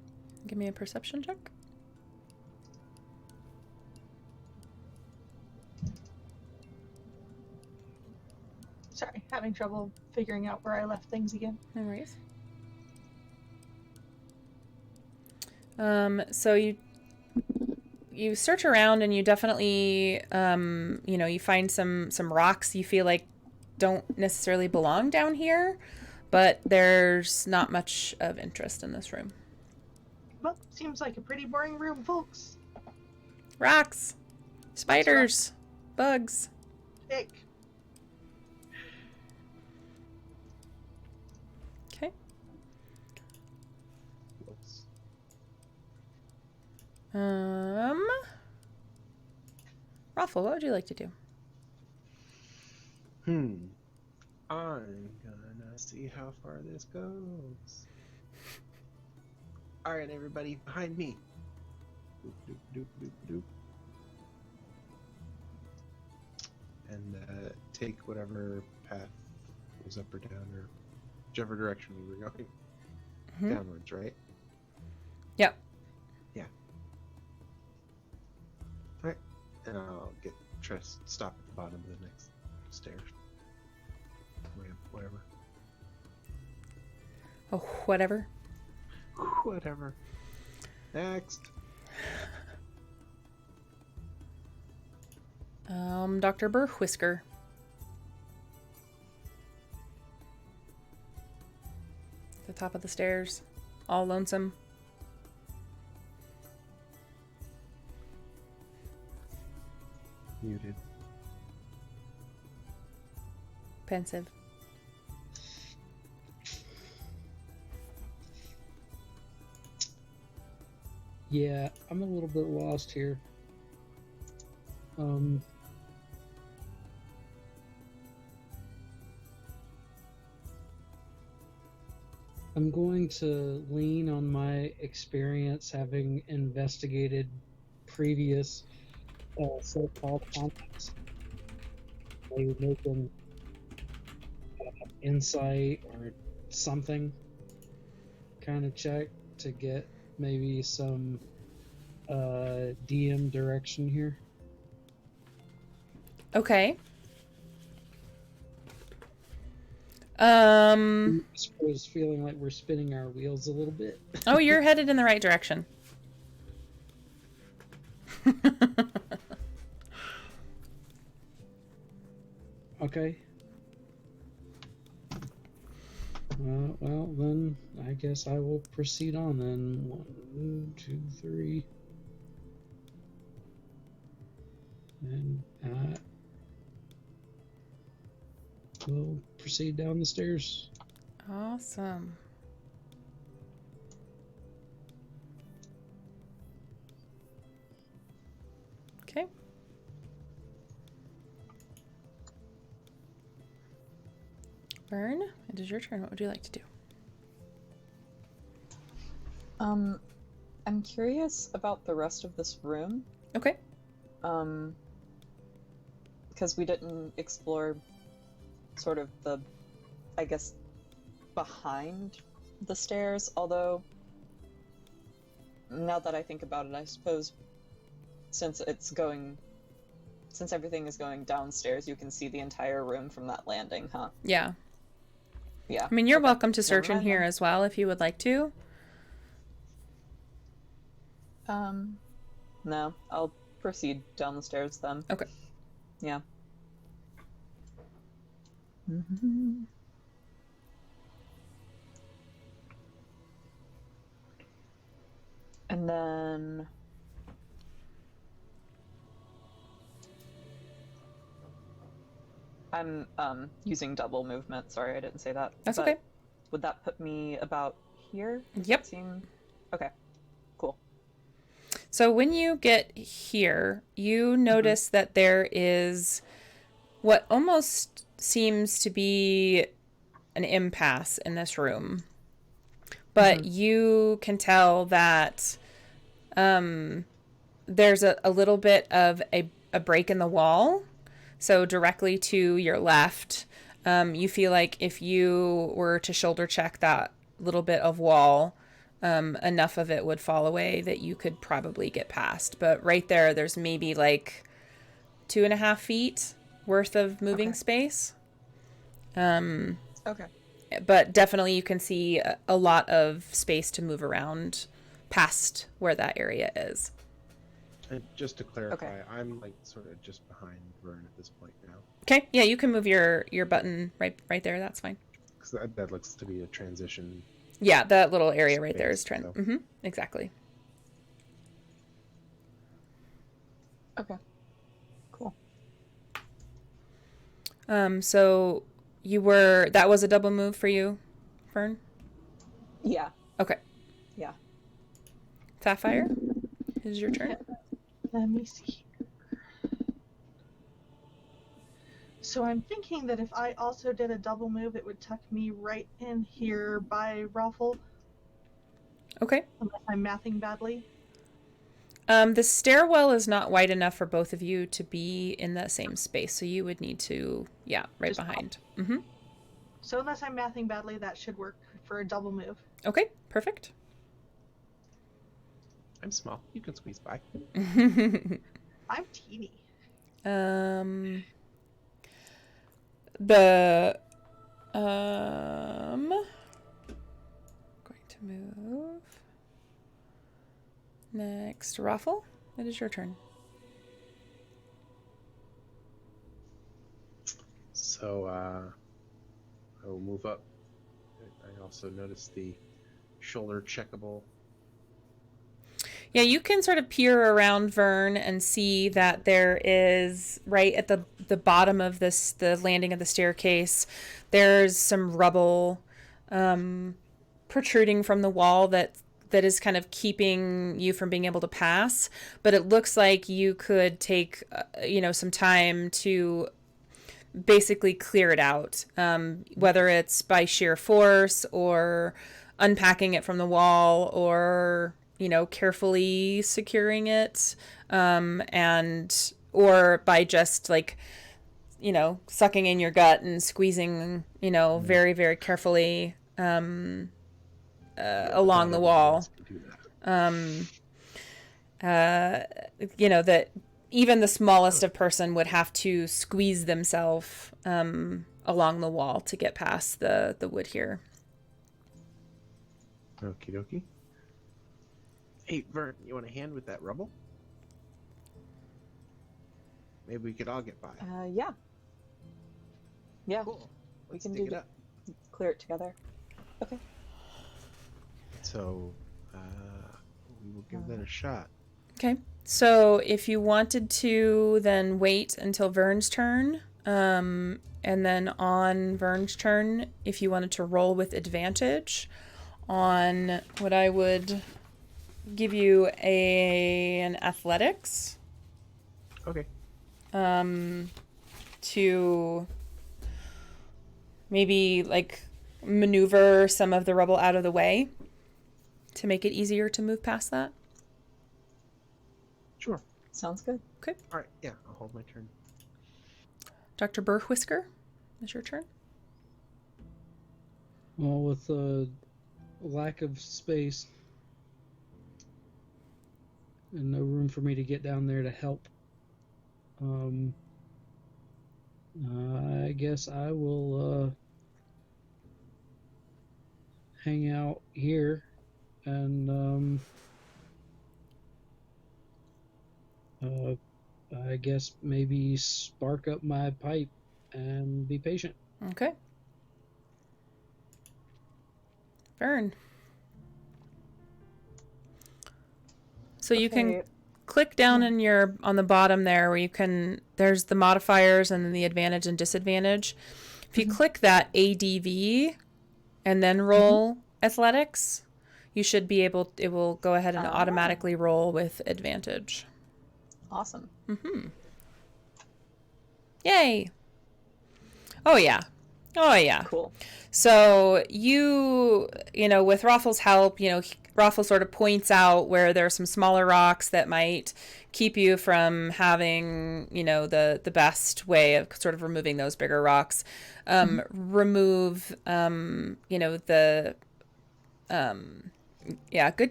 Give me a perception check. Sorry, having trouble figuring out where I left things again. No worries. So you search around and you definitely, you find some rocks you feel like don't necessarily belong down here, but there's not much of interest in this room. Well, seems like a pretty boring room, folks. Rocks, spiders, bugs. Ick. Okay. Whoops. Raffle, what would you like to do? I'm gonna see how far this goes. Alright, everybody, behind me. Doop, doop, doop, doop, doop. And take whatever path goes up or down, or whichever direction we were going. Mhm. Downwards, right? Yep. Yeah. Alright. And I'll try to stop at the bottom of the next stairs. Ramp, whatever. Oh, whatever. Whatever. Next. Dr. Burwhisker. The top of the stairs. All lonesome. Muted. Pensive. Yeah, I'm a little bit lost here. I'm going to lean on my experience having investigated previous so-called contacts. They would make an insight or something kind of check to get maybe some DM direction here. Okay. I was feeling like we're spinning our wheels a little bit. Oh, you're headed in the right direction. Okay. Well, then I guess I will proceed on then. 1, 2, 3. And we'll proceed down the stairs. Awesome. Okay. Vern, it is your turn. What would you like to do? I'm curious about the rest of this room. Okay. Because we didn't explore sort of the, I guess, behind the stairs, although now that I think about it, I suppose since everything is going downstairs, you can see the entire room from that landing, huh? Yeah. Yeah. I mean, you're Okay. welcome to search Never in mind here then. as well if you would like to. No, I'll proceed down the stairs then. Okay. Yeah. And then I'm using double movement. Sorry, I didn't say that. That's But okay. would that put me about here? Does Yep. that seem okay? Cool. So when you get here, you notice that there is what almost seems to be an impasse in this room. But you can tell that there's a little bit of a break in the wall. So directly to your left, you feel like if you were to shoulder check that little bit of wall, enough of it would fall away that you could probably get past. But right there's maybe like 2.5 feet worth of moving Okay. space. Okay. But definitely you can see a lot of space to move around past where that area is. And just to clarify, Okay. I'm like sort of just behind Vern at this point now. Okay, yeah, you can move your button right there. That's fine. Because that looks to be a transition. Yeah, that little area right there is Space, trend. so. Exactly. Okay. Cool. So that was a double move for you, Fern? Yeah. Okay. Yeah. Sapphire, it is your turn. Let me see. So I'm thinking that if I also did a double move, it would tuck me right in here by Raffle, Okay. unless I'm mathing badly. The stairwell is not wide enough for both of you to be in the same space, so you would need to, right Just behind. So unless I'm mathing badly, that should work for a double move. Okay, perfect. I'm small. You can squeeze by. I'm teeny. Going to move. Next, Raffle, it is your turn. So I will move up. I also noticed the shoulder checkable. Yeah, you can sort of peer around Vern and see that there is right at the bottom of the landing of the staircase, there's some rubble protruding from the wall that is kind of keeping you from being able to pass. But it looks like you could take some time to basically clear it out, whether it's by sheer force or unpacking it from the wall or carefully securing it, or by just like sucking in your gut and squeezing very, very carefully along the wall. That even the smallest of person would have to squeeze themselves along the wall to get past the wood here. Okie dokie. Hey, Vern, you want a hand with that rubble? Maybe we could all get by. Yeah. Yeah. Cool. We Let's can dig do it up. clear it together. Okay. So, we will give that a shot. Okay. So if you wanted to, then wait until Vern's turn. And then on Vern's turn, if you wanted to roll with advantage on what I would give you an athletics Okay. to maybe like maneuver some of the rubble out of the way to make it easier to move past that. Sure. Sounds good. Okay. All right. Yeah, I'll hold my turn. Dr. Burwhisker, it's your turn. Well, with a lack of space and no room for me to get down there to help, I guess I will hang out here and I guess maybe spark up my pipe and be patient. Okay. Vern. So you can Okay. click down in your on the bottom there where you can there's the modifiers and then the advantage and disadvantage. If you click that ADV and then roll athletics, you should be able it will go ahead and automatically roll with advantage. Awesome. Yay. Oh yeah. Oh yeah. Cool. So you know, with Raffle's help, Raffle sort of points out where there are some smaller rocks that might keep you from having, the best way of sort of removing those bigger rocks. Remove, good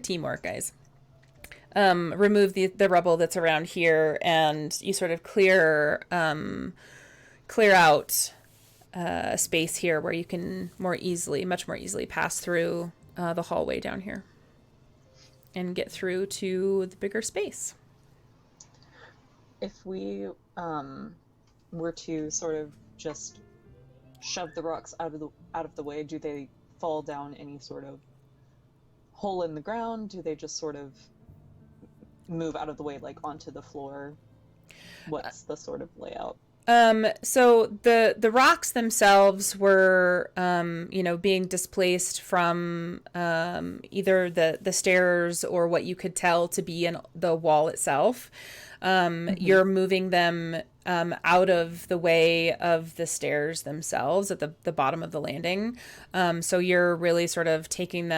teamwork, guys. Remove the rubble that's around here, and you sort of clear out a space here where you can much more easily pass through the hallway down here and get through to the bigger space. If we were to sort of just shove the rocks out of the way, do they fall down any sort of hole in the ground? Do they just sort of move out of the way, like onto the floor? What's the sort of layout? So the rocks themselves were, being displaced from either the stairs or what you could tell to be in the wall itself. You're moving them out of the way of the stairs themselves at the bottom of the landing. So you're really sort of taking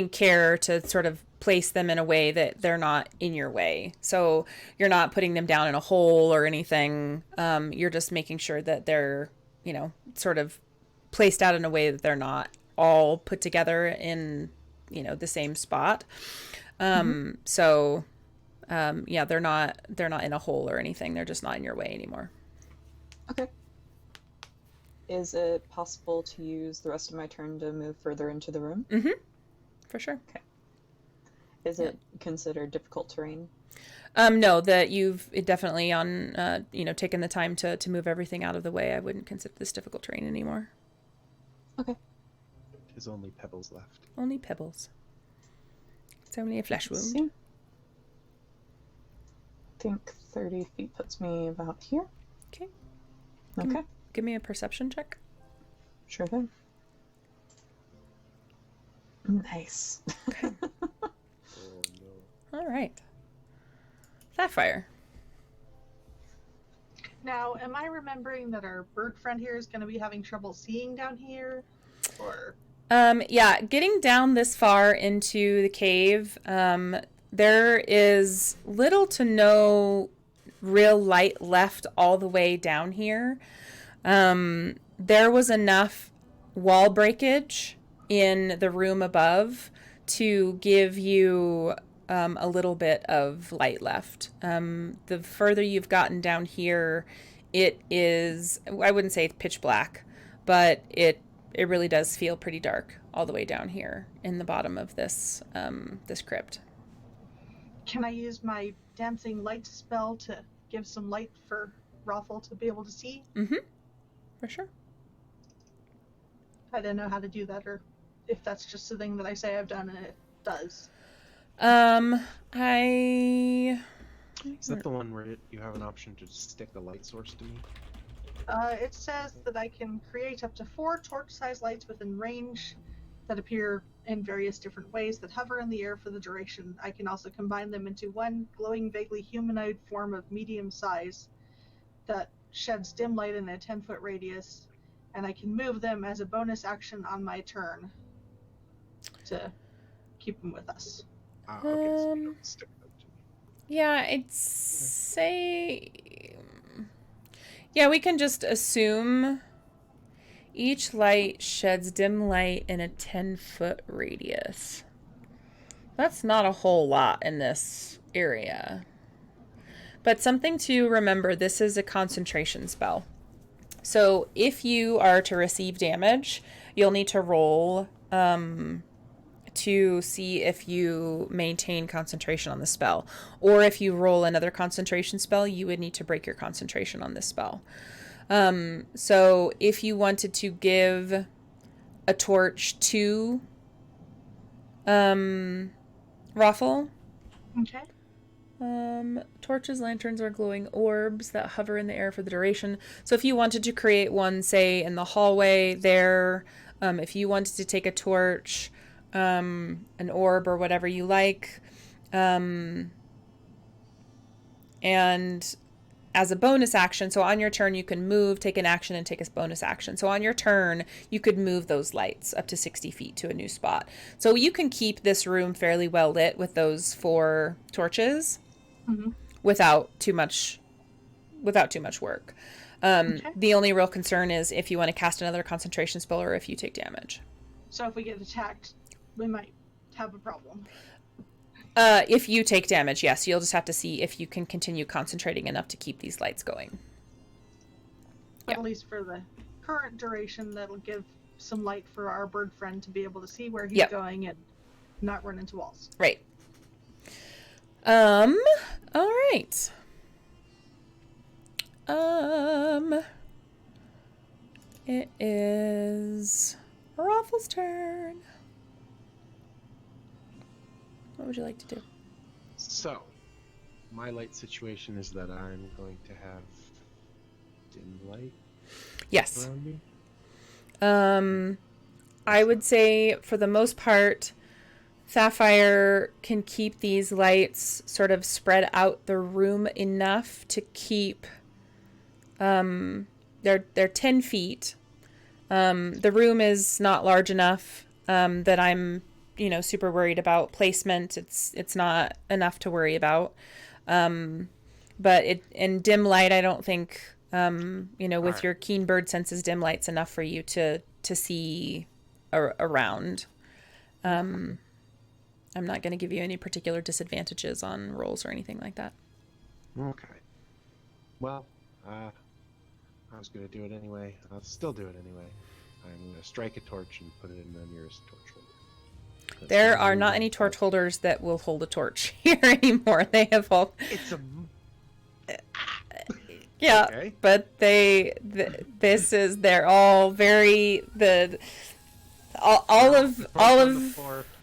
care to sort of place them in a way that they're not in your way. So you're not putting them down in a hole or anything. You're just making sure that they're, sort of placed out in a way that they're not all put together in, the same spot. So, they're not in a hole or anything. They're just not in your way anymore. Okay. Is it possible to use the rest of my turn to move further into the room? For sure. Okay. Is it considered difficult terrain? No, that you've definitely taken the time to move everything out of the way. I wouldn't consider this difficult terrain anymore. Okay. There's only pebbles left. Only pebbles. It's only a flesh wound. See? I think 30 feet puts me about here. Okay. Okay. Give me a perception check. Sure thing. Nice. Okay. Oh no. All right. Sapphire. Now, am I remembering that our bird friend here is going to be having trouble seeing down here? Or Getting down this far into the cave, there is little to no real light left all the way down here. There was enough wall breakage in the room above to give you a little bit of light left. The further you've gotten down here, it is, I wouldn't say pitch black, but it really does feel pretty dark all the way down here in the bottom of this crypt. can I use my dancing light spell to give some light for Raffle to be able to see? For sure. I didn't know how to do that or if that's just a thing that I say I've done and it does. I... Is that the one where you have an option to stick a light source to me? It says that I can create up to 4 torch-sized lights within range that appear in various different ways that hover in the air for the duration. I can also combine them into one glowing, vaguely humanoid form of medium size that sheds dim light in a 10-foot radius, and I can move them as a bonus action on my turn to keep them with us. Okay, so you don't stick them to me. Yeah, I'd say... Yeah, we can just assume each light sheds dim light in a 10-foot radius. That's not a whole lot in this area. But something to remember, this is a concentration spell. So if you are to receive damage, you'll need to roll to see if you maintain concentration on the spell. Or if you roll another concentration spell, you would need to break your concentration on this spell. So if you wanted to give a torch to Raffle, Okay. torches, lanterns, or glowing orbs that hover in the air for the duration. So if you wanted to create one, say, in the hallway there, if you wanted to take a torch, an orb, or whatever you like, and as a bonus action, so on your turn you can move, take an action, and take a bonus action. So on your turn, you could move those lights up to 60 feet to a new spot. So you can keep this room fairly well lit with those 4 torches. Mm-hmm. without too much work. Okay. The only real concern is if you want to cast another concentration spell or if you take damage. So if we get attacked, we might have a problem. If you take damage, yes, you'll just have to see if you can continue concentrating enough to keep these lights going. But at least for the current duration, that'll give some light for our bird friend to be able to see where he's going and not run into walls. Right. All right. It is Raffle's turn. What would you like to do? So, my light situation is that I'm going to have dim light Yes. around me. I would say for the most part, Sapphire can keep these lights sort of spread out the room enough to keep, they're 10 feet. The room is not large enough, that I'm, super worried about placement. It's not enough to worry about. But in dim light, I don't think, with your keen bird senses, dim light's enough for you to see around. I'm not going to give you any particular disadvantages on rolls or anything like that. Okay. Well, I was going to do it anyway. I'll still do it anyway. I'm going to strike a torch and put it in the nearest torch holder. There are not any torch holders that will hold a torch here anymore. They have all... It's a... Yeah, Okay. But they're all very... All of...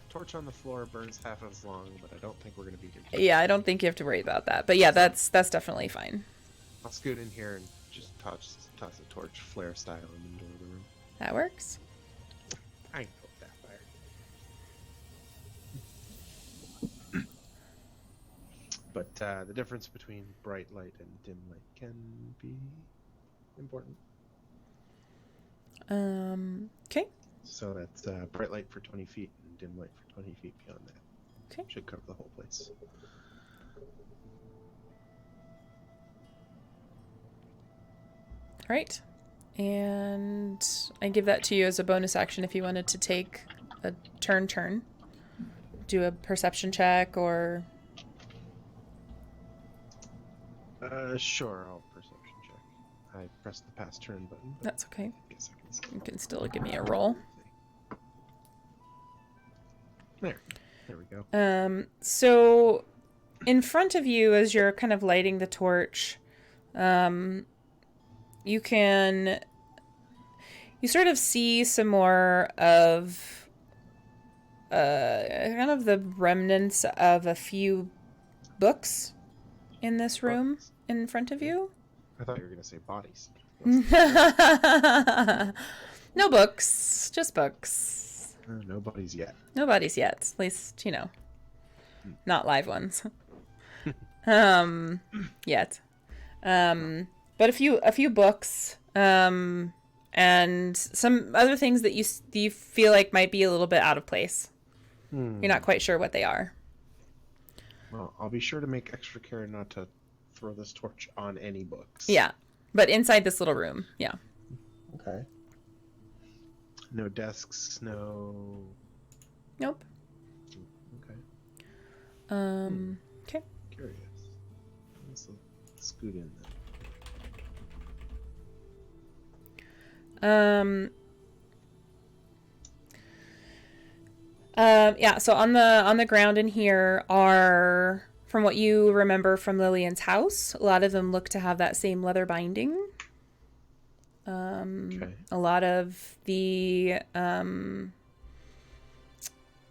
Torch on the floor burns half as long, but I don't think we're going to be here. Yeah, I don't think you have to worry about that. But yeah, that's definitely fine. I'll scoot in here and just toss a torch flare style in the middle of the room. That works. I can poke that fire. But the difference between bright light and dim light can be important. Okay. So that's bright light for 20 feet and dim light for 20 feet beyond that. Okay. Should cover the whole place. All right. And I give that to you as a bonus action if you wanted to take a turn. Do a perception check or... Sure, I'll perception check. I pressed the pass turn button. That's okay. I guess I can still... You can still give me a roll. There we go. So in front of you, as you're kind of lighting the torch, you sort of see some more of kind of the remnants of a few books in this room Books? in front of you. I thought you were gonna say bodies. No books, just books. No bodies yet. No bodies yet, at least, you know, not live ones. Yet. But a few books, and some other things that you feel like might be a little bit out of place. You're not quite sure what they are. Well, I'll be sure to make extra care not to throw this torch on any books. Yeah, but inside this little room, yeah. Okay. No desks, no... Nope. Okay. Okay. Curious. Let's scoot in then. Yeah, so on the ground in here are, from what you remember from Lillian's house, a lot of them look to have that same leather binding. Okay. A lot of the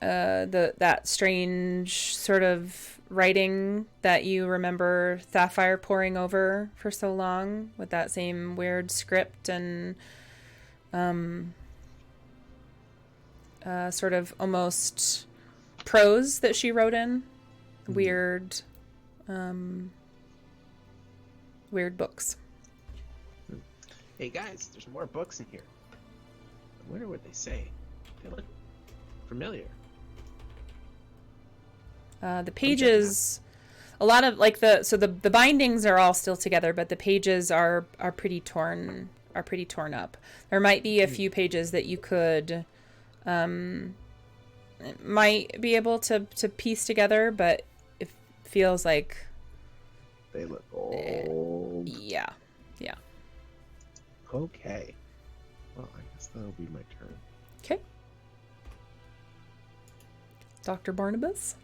that strange sort of writing that you remember Sapphire poring over for so long, with that same weird script and sort of almost prose that she wrote in. Weird books. Hey guys, there's more books in here. I wonder what they say. They look familiar. The pages, a lot of like the bindings are all still together, but the pages are pretty torn up. There might be a few pages that you could might be able to piece together, but it feels like They look old. yeah. Okay. Well, I guess that'll be my turn. Okay. Dr. Barnabas.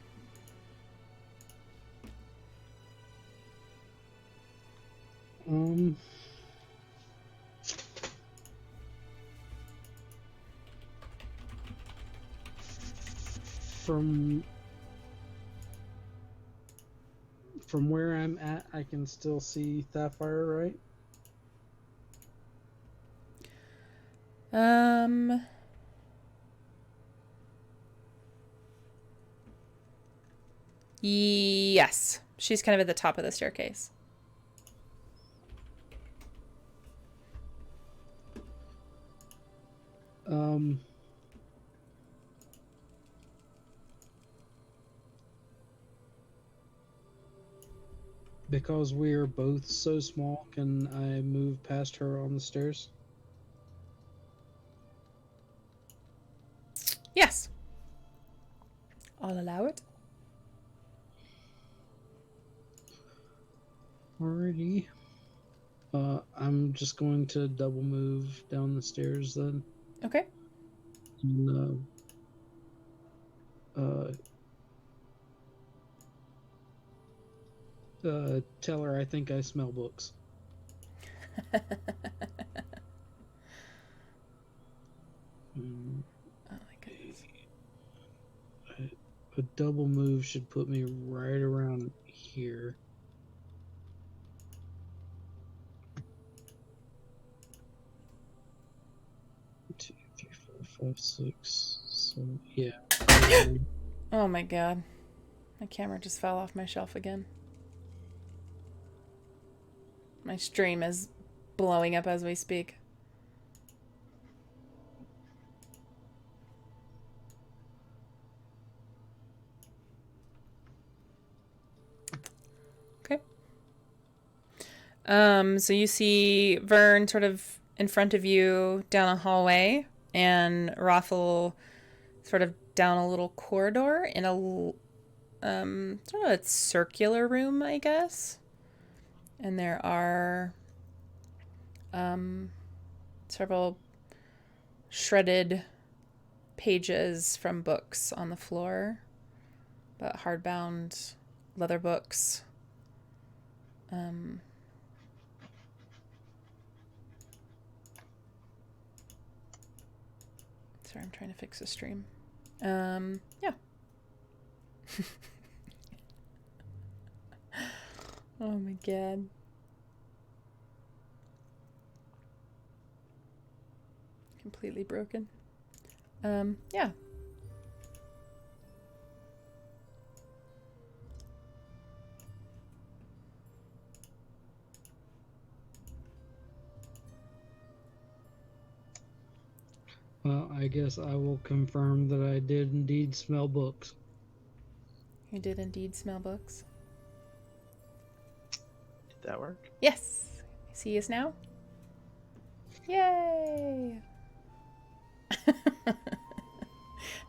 From where I'm at, I can still see Sapphire, right? Yes. She's kind of at the top of the staircase. Because we're both so small, can I move past her on the stairs? Yes. I'll allow it. Alrighty. I'm just going to double move down the stairs then. Okay. And, tell her I think I smell books. Oh my goodness. A double move should put me right around here. Two, three, four, 5, 6. So yeah. Oh my god. My camera just fell off my shelf again. My stream is blowing up as we speak. Okay. So you see Vern sort of in front of you down a hallway, and Rothel sort of down a little corridor in a sort of a circular room, I guess. And there are several shredded pages from books on the floor, but hardbound leather books. Sorry, I'm trying to fix the stream. Yeah. Oh my god. Completely broken. Yeah. Well, I guess I will confirm that I did indeed smell books. You did indeed smell books. Did that work? Yes. See us now? Yay!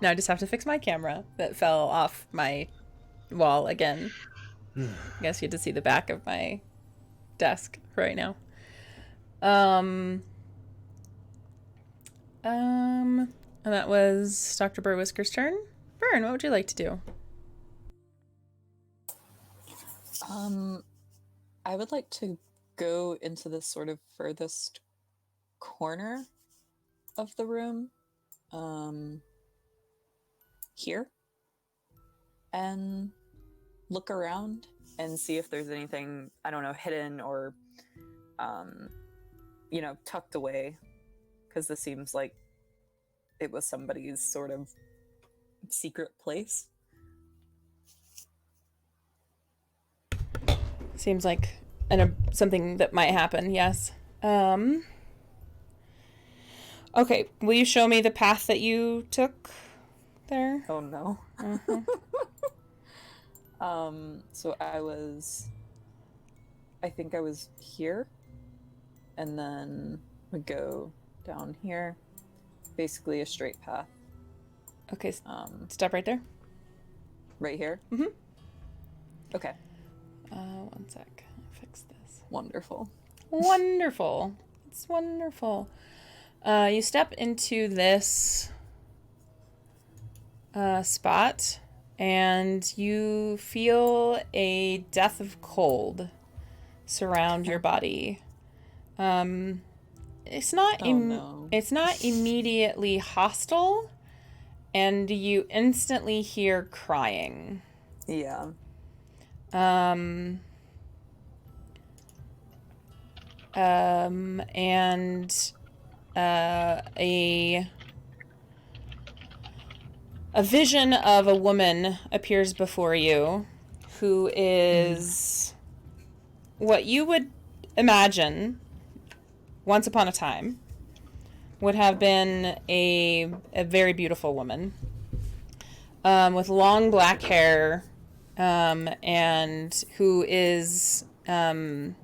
Now I just have to fix my camera that fell off my wall again. I guess you had to see the back of my desk right now. And that was Dr. Burwhisker's turn. Burn, what would you like to do? I would like to go into the sort of furthest corner of the room, here, and look around and see if there's anything, I don't know, hidden or, tucked away, because this seems like it was somebody's sort of secret place. Seems like something that might happen, yes. Okay, will you show me the path that you took there? Oh no. Mm-hmm. So I think I was here, and then would go down here, basically a straight path. Okay, stop right there. Right here? Mm-hmm. Okay. One sec. I'll fix this. Wonderful. Wonderful. It's wonderful. You step into this spot, and you feel a death of cold surround your body. It's not it's not immediately hostile, and you instantly hear crying. Yeah. And a vision of a woman appears before you, who is what you would imagine once upon a time would have been a very beautiful woman, with long black hair, and who is in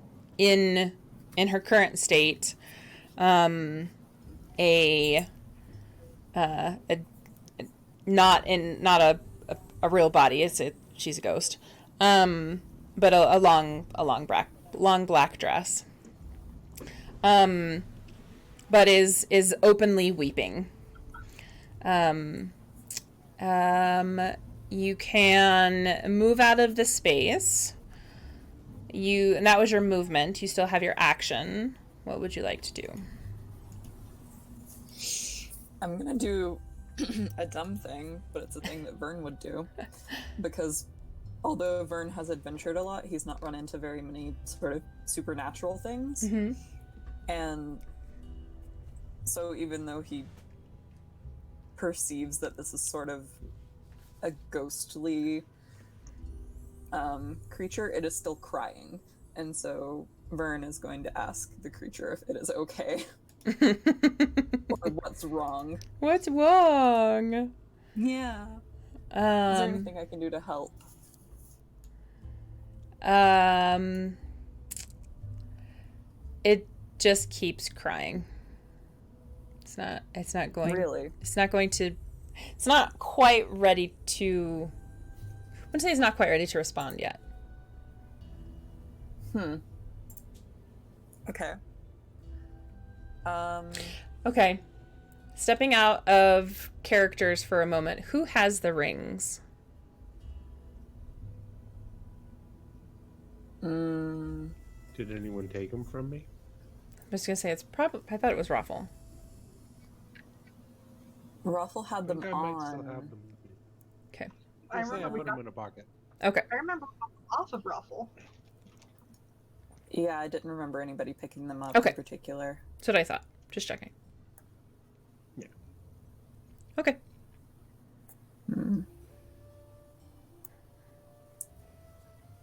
her current state not a real body. She's a ghost, but a long black dress, but is openly weeping. You can move out of the space. And that was your movement. You still have your action. What would you like to do? I'm gonna do a dumb thing, but it's a thing that Vern would do. Because although Vern has adventured a lot, he's not run into very many sort of supernatural things. Mm-hmm. And so even though he perceives that this is sort of a ghostly creature, it is still crying. And so Vern is going to ask the creature if it is okay. Or what's wrong. What's wrong? Yeah. Is there anything I can do to help? It just keeps crying. It's not going. Really? It's not quite ready to. I wouldn't say it's not quite ready to respond yet. Okay. Okay. Stepping out of characters for a moment, who has the rings? Did anyone take them from me? I'm just gonna say it's probably. I thought it was Raffle. Raffle had them I might still have on. them. Okay. I I'll say I remember we put them got. in a pocket. Okay. I remember off of Ruffle. Yeah, I didn't remember anybody picking them up Okay. in particular. That's what I thought. Just checking. Yeah. Okay.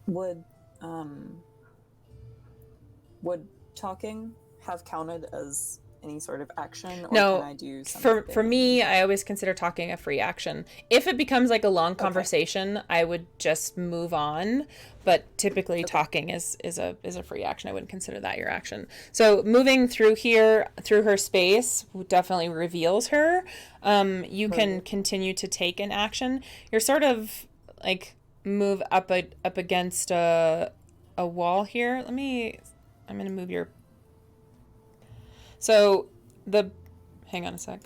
Would would talking have counted as any sort of action, or No, can I do something? for me, I always consider talking a free action. If it becomes like a long conversation, I would just move on. But typically, talking is a free action. I wouldn't consider that your action. So moving through here, through her space, definitely reveals her. You can continue to take an action. You're sort of like move up against a wall here. I'm gonna move your. So hang on a sec.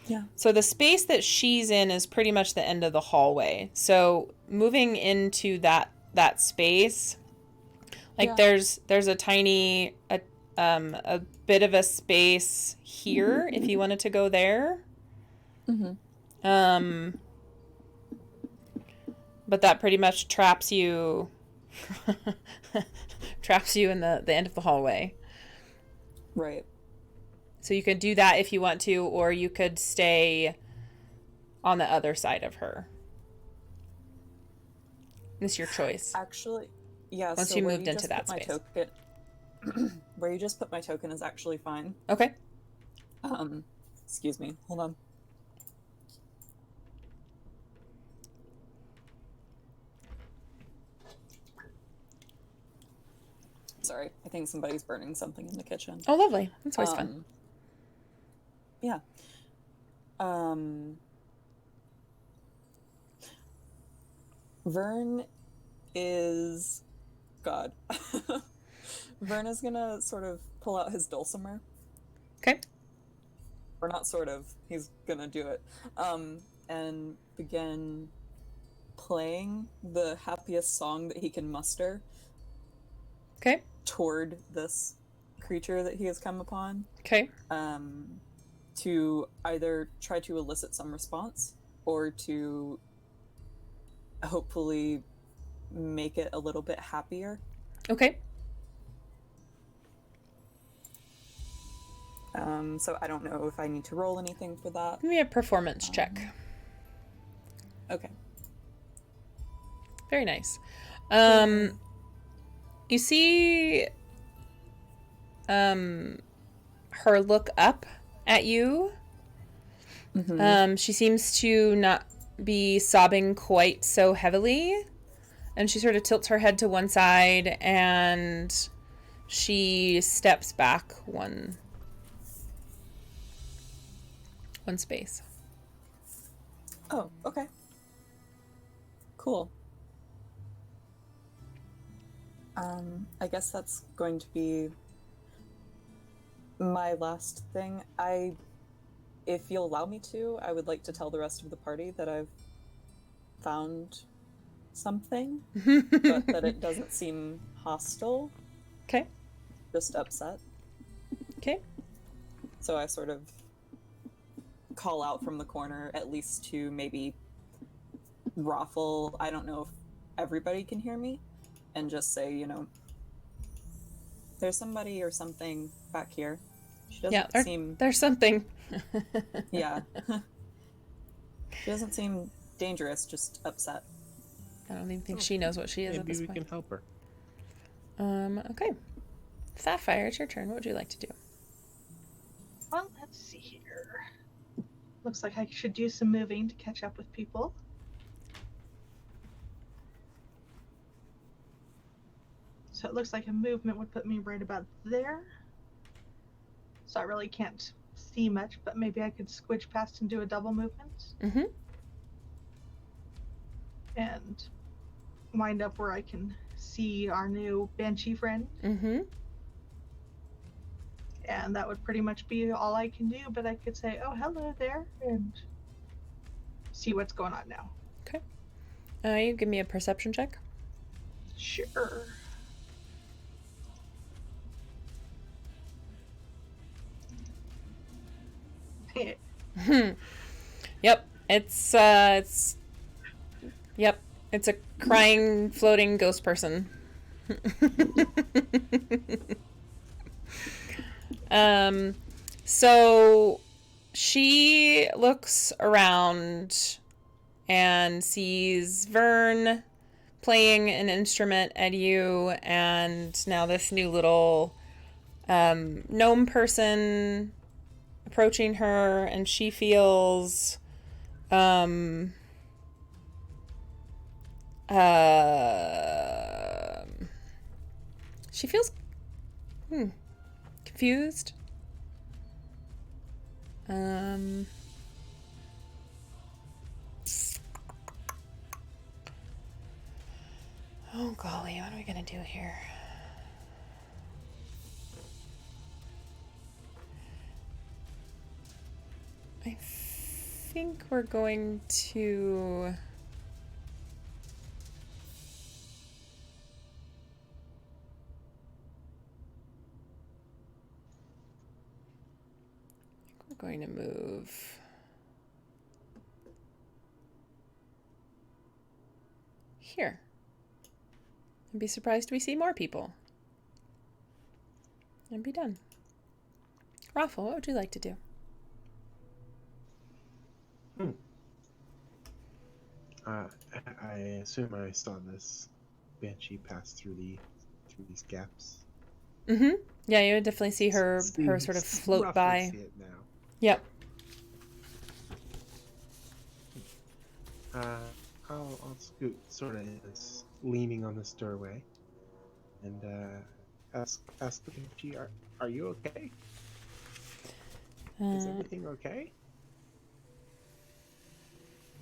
Yeah. So the space that she's in is pretty much the end of the hallway. So moving into that space, like there's a tiny a bit of a space here if you wanted to go there. But that pretty much traps you in the end of the hallway. Right. So you could do that if you want to, or you could stay on the other side of her. It's your choice. Actually, yeah. Once so you where moved into that space. Where you just put my token is actually fine. Okay. Excuse me. Hold on. Sorry, I think somebody's burning something in the kitchen. Oh, lovely. That's always fun. Yeah. Vern is... God. Vern is gonna sort of pull out his dulcimer. Okay. Or not sort of. He's gonna do it. And begin playing the happiest song that he can muster. Okay. Toward this creature that he has come upon. Okay. To either try to elicit some response or to hopefully make it a little bit happier. Okay. So I don't know if I need to roll anything for that. Give me a performance check. Okay. Very nice. You see her look up at you. She seems to not be sobbing quite so heavily, and she sort of tilts her head to one side and she steps back one space. Oh, okay. Cool. I guess that's going to be my last thing. If you'll allow me to, I would like to tell the rest of the party that I've found something, but that it doesn't seem hostile. Okay. Just upset. Okay. So I sort of call out from the corner, at least to maybe Raffle. I don't know if everybody can hear me, and just say, there's somebody or something back here. She doesn't seem... There's something. Yeah. She doesn't seem dangerous, just upset. I don't even think she knows what she is at this point. Maybe we can help her. Okay. Sapphire, it's your turn. What would you like to do? Well, let's see here. Looks like I should do some moving to catch up with people. So it looks like a movement would put me right about there. So I really can't see much, but maybe I could squidge past and do a double movement. Mm-hmm. And wind up where I can see our new Banshee friend. Mm-hmm. And that would pretty much be all I can do, but I could say, oh, hello there, and see what's going on now. Okay. You give me a perception check. Sure. Yep. Yep. It's a crying, floating ghost person. um, so she looks around and sees Vern playing an instrument at you, and now this new little gnome person approaching her, and she feels she feels confused. Oh golly, what are we gonna do here? I think we're going to... we're going to move here. And be surprised we see more people. And be done. Raffle, what would you like to do? I assume I saw this banshee pass through these gaps. Mm-hmm. Yeah, you would definitely see her See- sort of see- float roughly by. See it now. Yep. I'll scoot sort of leaning on this doorway, and ask the banshee, are you okay? Is everything okay?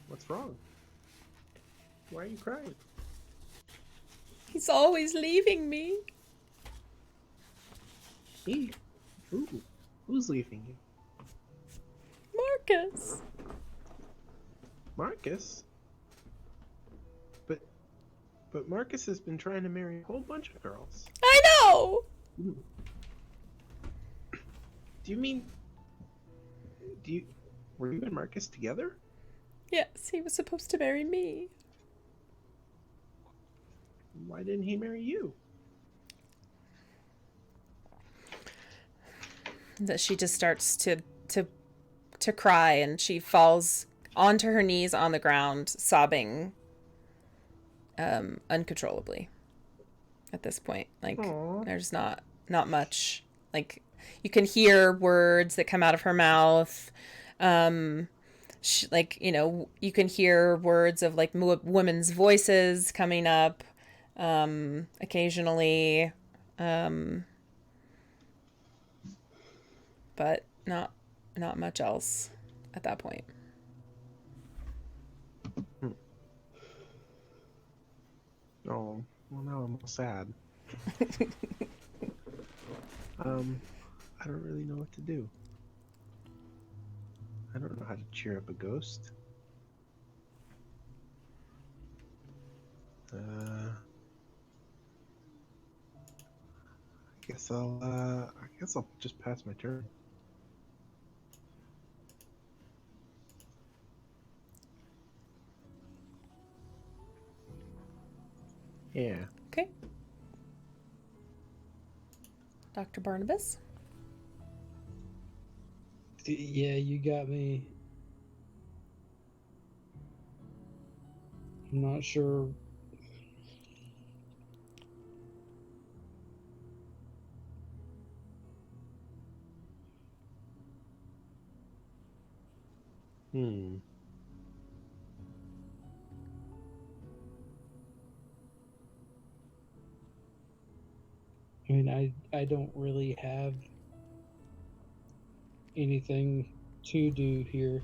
What's wrong? Why are you crying? He's always leaving me. Me? Who's leaving you? Marcus. Marcus? But Marcus has been trying to marry a whole bunch of girls. I know. Do you mean... Were you and Marcus together? Yes, he was supposed to marry me. Why didn't he marry you? That she just starts to cry, and she falls onto her knees on the ground, sobbing uncontrollably at this point. Like, Aww. there's not much. Like, you can hear words that come out of her mouth. Like, you know, you can hear words of like women's voices coming up occasionally, but not much else at that point. Oh, well, now I'm all sad. I don't really know what to do. I don't know how to cheer up a ghost. I guess I'll just pass my turn. Yeah. Okay. Dr. Barnabas? Yeah, you got me. I'm not sure. I mean, I don't really have anything to do here.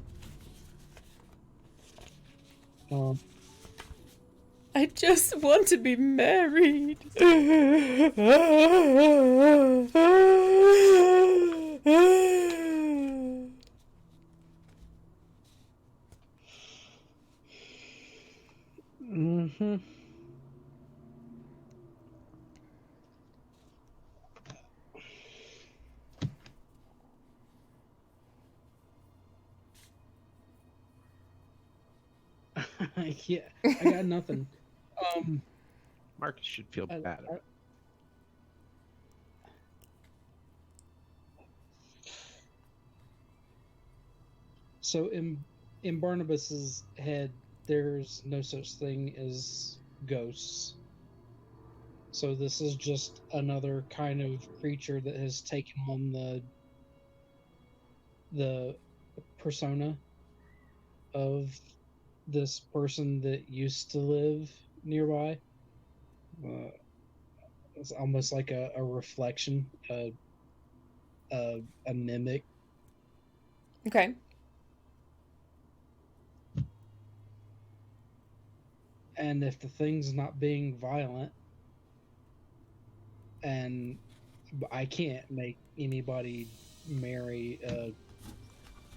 I just want to be married. Mm-hmm. Yeah, I got nothing. Marcus should feel bad. So in Barnabas's head, there's no such thing as ghosts. So this is just another kind of creature that has taken on the persona of this person that used to live nearby. It's almost like a reflection, a mimic. Okay. And if the thing's not being violent, and I can't make anybody marry a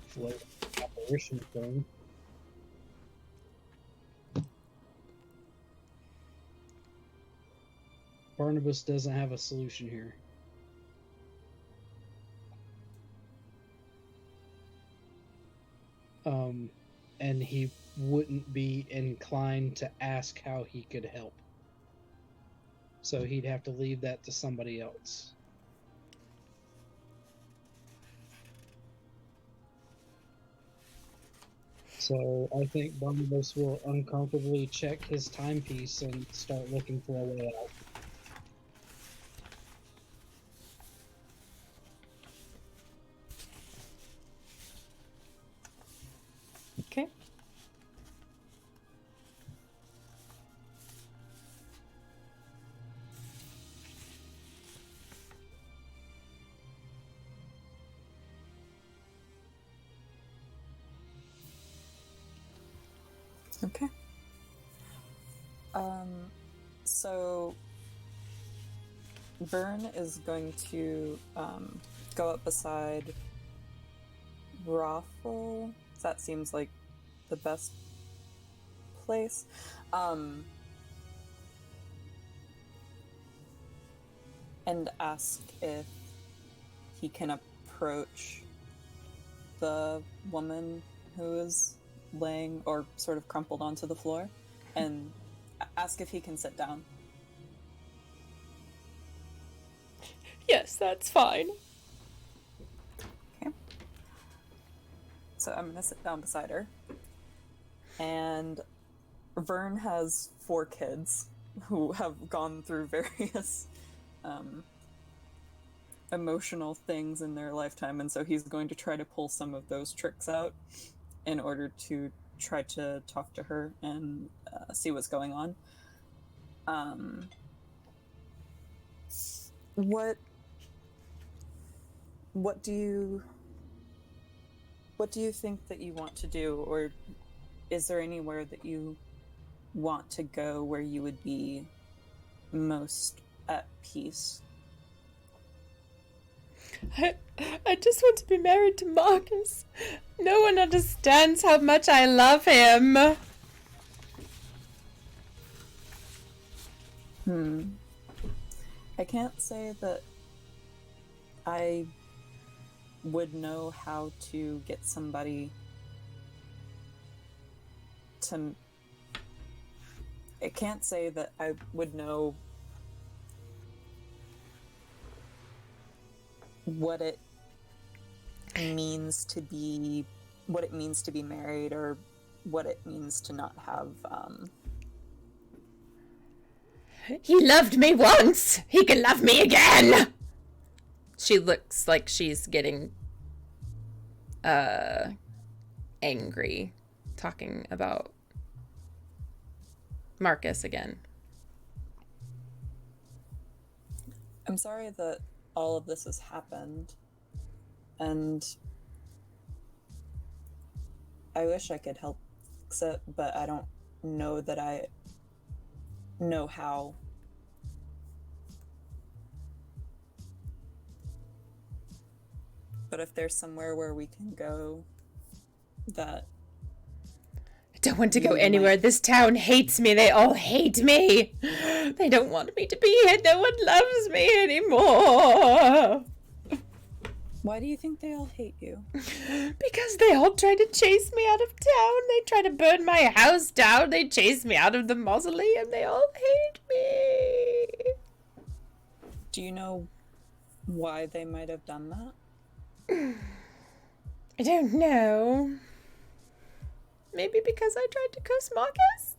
floating apparition thing. Barnabas doesn't have a solution here. And he wouldn't be inclined to ask how he could help. So he'd have to leave that to somebody else. So I think Barnabas will uncomfortably check his timepiece and start looking for a way out. Okay. Okay. So Vern is going to go up beside Raffle. That seems like the best place. And ask if he can approach the woman who is laying or sort of crumpled onto the floor, and ask if he can sit down. Yes, that's fine. Okay. So I'm gonna sit down beside her. And Vern has 4 kids who have gone through various emotional things in their lifetime, and so he's going to try to pull some of those tricks out in order to try to talk to her and see what's going on. What do you think that you want to do, or is there anywhere that you want to go where you would be most at peace? I just want to be married to Marcus. No one understands how much I love him. I can't say that I would know how to get somebody to... I can't say that I would know what it means to be married, or what it means to not have He loved me once. He can love me again. She looks like she's getting angry, talking about Marcus again. I'm sorry that all of this has happened, and I wish I could help fix it, but I don't know that I know how. But if there's somewhere where we can go that... I don't want to go anywhere. This town hates me. They all hate me. They don't want me to be here. No one loves me anymore. Why do you think they all hate you? Because they all tried to chase me out of town. They tried to burn my house down. They chased me out of the mausoleum. They all hate me. Do you know why they might have done that? I don't know. Maybe because I tried to curse Marcus?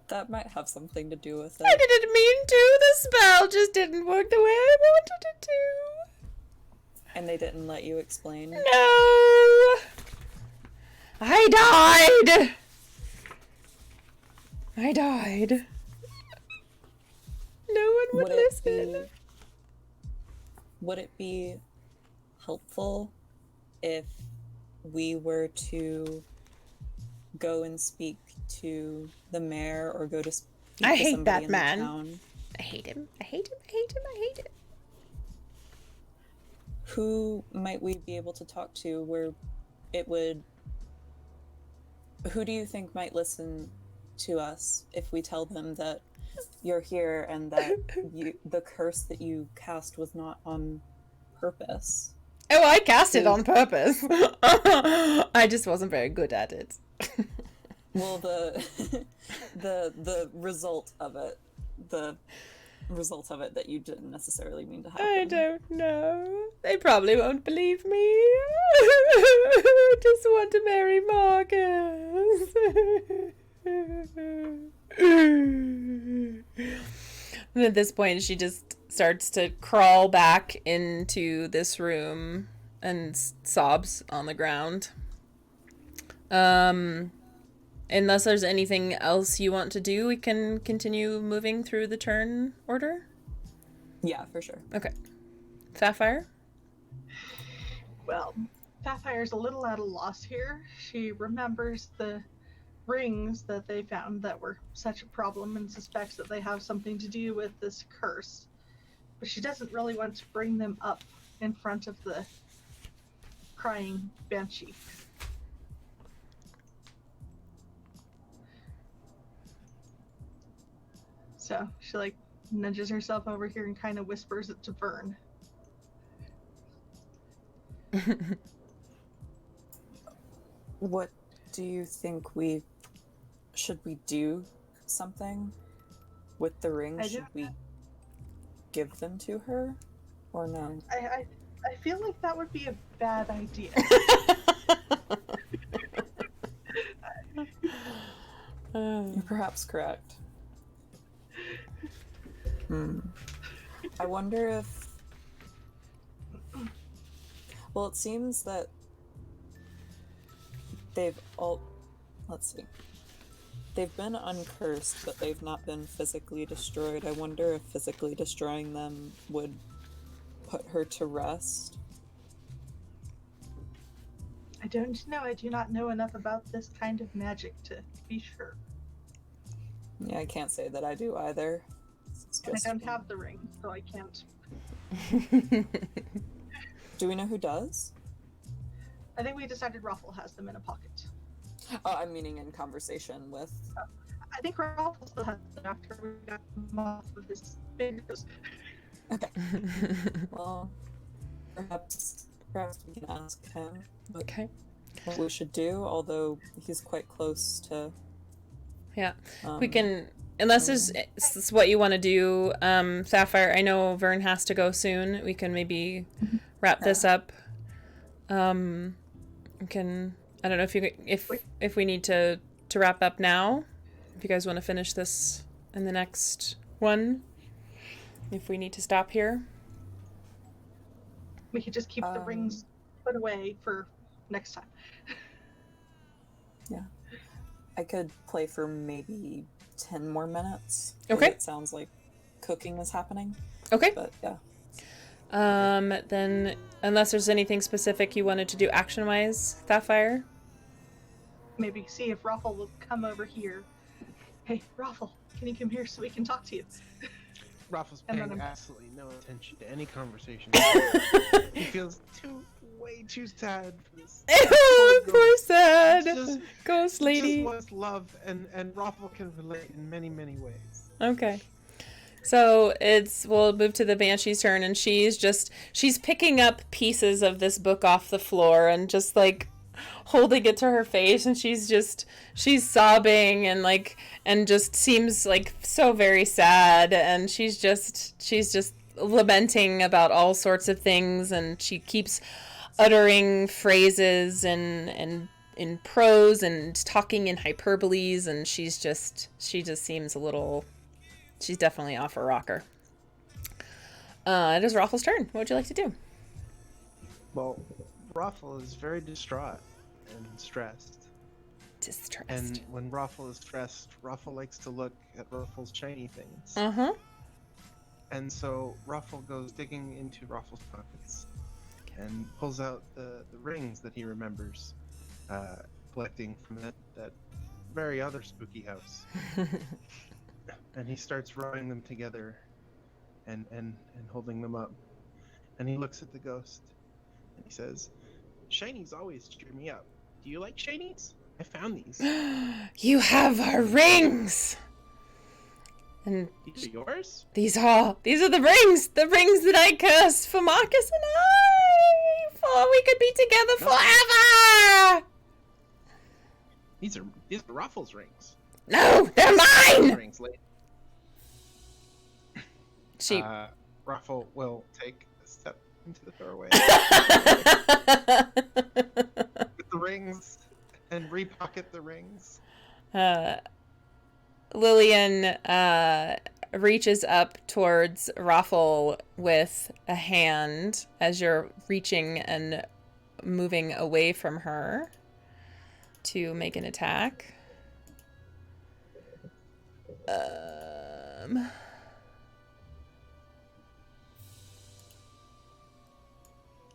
That might have something to do with I it. didn't mean to. The spell just didn't work the way I wanted it to. And they didn't let you explain? No. I died. I died. No one would listen. Would it be helpful if we were to go and speak to the mayor or go to speak I to hate somebody that in man. the town? I hate him. I hate him. I hate him. I hate him. Who might we be able to talk to where it would... Who do you think might listen to us if we tell them that you're here and that the curse that you cast was not on purpose? Oh, I cast it on purpose. I just wasn't very good at it. Well, the result of it, that you didn't necessarily mean to happen. I don't know. They probably won't believe me. I just want to marry Marcus. And at this point, she just starts to crawl back into this room and sobs on the ground. Unless there's anything else you want to do, we can continue moving through the turn order. Yeah, for sure. Okay. Sapphire? Well, Sapphire's a little at a loss here. She remembers the rings that they found that were such a problem and suspects that they have something to do with this curse. But she doesn't really want to bring them up in front of the crying banshee. So she nudges herself over here and kind of whispers it to Vern. What do you think should we do something with the rings? Should we give them to her or no? I feel like that would be a bad idea. You're perhaps correct. I wonder if... Well, it seems that they've all... Let's see. They've been uncursed, but they've not been physically destroyed. I wonder if physically destroying them would put her to rest. I don't know. I do not know enough about this kind of magic to be sure. Yeah, I can't say that I do either. And I don't have the ring, so I can't. Do we know who does? I think we decided Ruffle has them in a pocket. Oh, I'm meaning in conversation with... I think Ruffle still has them after we got him off of his fingers. Okay. Well, perhaps we can ask him what we should do, although he's quite close to... Yeah, we can... Unless it's what you want to do, Sapphire, I know Vern has to go soon. We can maybe wrap this up. We can... I don't know if we need to wrap up now. If you guys want to finish this in the next one. If we need to stop here. We could just keep the rings put away for next time. Yeah. I could play for maybe 10 more minutes. Okay. It sounds like cooking is happening. Okay. But yeah. Then, unless there's anything specific you wanted to do action-wise, Sapphire? Maybe see if Ruffle will come over here. Hey, Ruffle, can you come here so we can talk to you? Ruffle's And paying then absolutely no attention to any conversation. He feels way too sad for this. Poor sad Just- ghost lady. Just wants love, and Ruffle can relate in many, many ways. Okay. So we'll move to the Banshee's turn, and she's picking up pieces of this book off the floor and just like holding it to her face, and she's sobbing and just seems like so very sad, and she's just lamenting about all sorts of things, and she keeps uttering phrases and in prose and talking in hyperboles, and she just seems a little. She's definitely off her rocker. It is Raffle's turn. What would you like to do? Well, Raffle is very distraught and stressed. Distressed. And when Raffle is stressed, Raffle likes to look at Raffle's shiny things. Uh-huh. And so Raffle goes digging into Raffle's pockets and pulls out the rings that he remembers collecting from that very other spooky house. And he starts rubbing them together and holding them up. And he looks at the ghost and he says, "Shinies always cheer me up. Do you like shinies? I found these." You have our rings! And "These are yours?" these are the rings that I cursed for Marcus and I, for we could be together forever! These are Raffle's rings. No, they're mine! Rings, lady. She Raffle will take a step into the doorway. Get the rings and repocket the rings. Lillian reaches up towards Raffle with a hand as you're reaching and moving away from her to make an attack.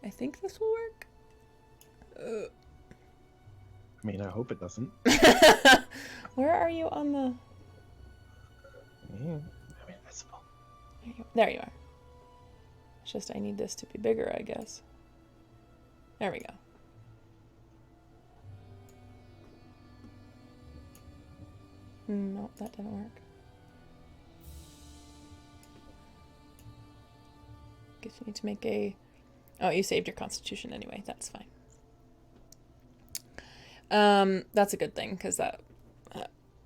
I think this will work. I mean, I hope it doesn't. Where are you on the... Yeah, I'm invisible. There you are. It's just I need this to be bigger, I guess. There we go. Nope, that didn't work. Guess you need to make a... Oh, you saved your constitution anyway. That's fine. That's a good thing, because that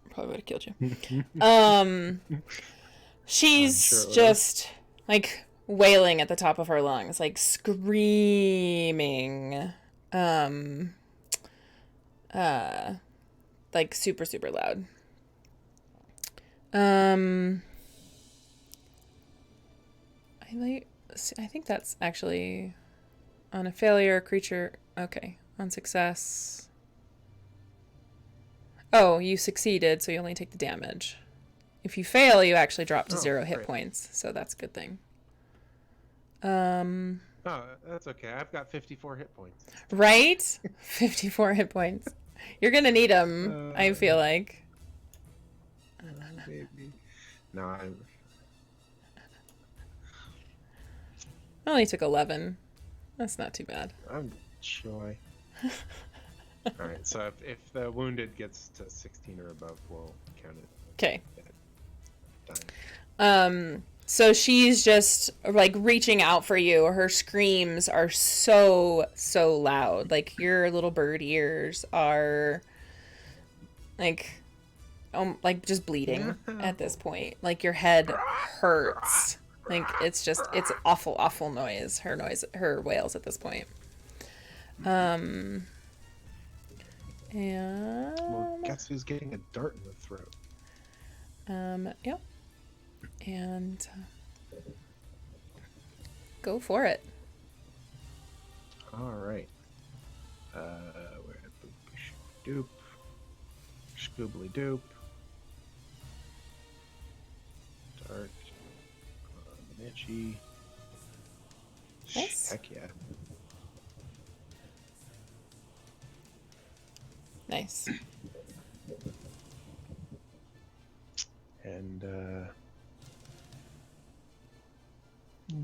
probably would have killed you. She's sure just, like, wailing at the top of her lungs, like, screaming. Like, super, super loud. I think that's actually on a failure, creature. Okay, on success. Oh, you succeeded, so you only take the damage. If you fail, you actually drop to 0 hit great. points, so that's a good thing. Oh, that's okay. I've got 54 hit points. Right? 54 hit points. You're gonna need them, I feel like. Maybe. No, I only took 11. That's not too bad. I'm shy. Alright, so if the wounded gets to 16 or above, we'll count it. Okay. Done. So she's just, like, reaching out for you. Her screams are so, so loud. Like, your little bird ears are, like just bleeding at this point. Like, your head hurts. Like, it's awful, awful noise. Her wails at this point. And... Well, guess who's getting a dart in the throat? Yep. And go for it. Alright. Where doop. Scoobly doop. Dart. Banshee. Nice. Heck yeah. Nice. And,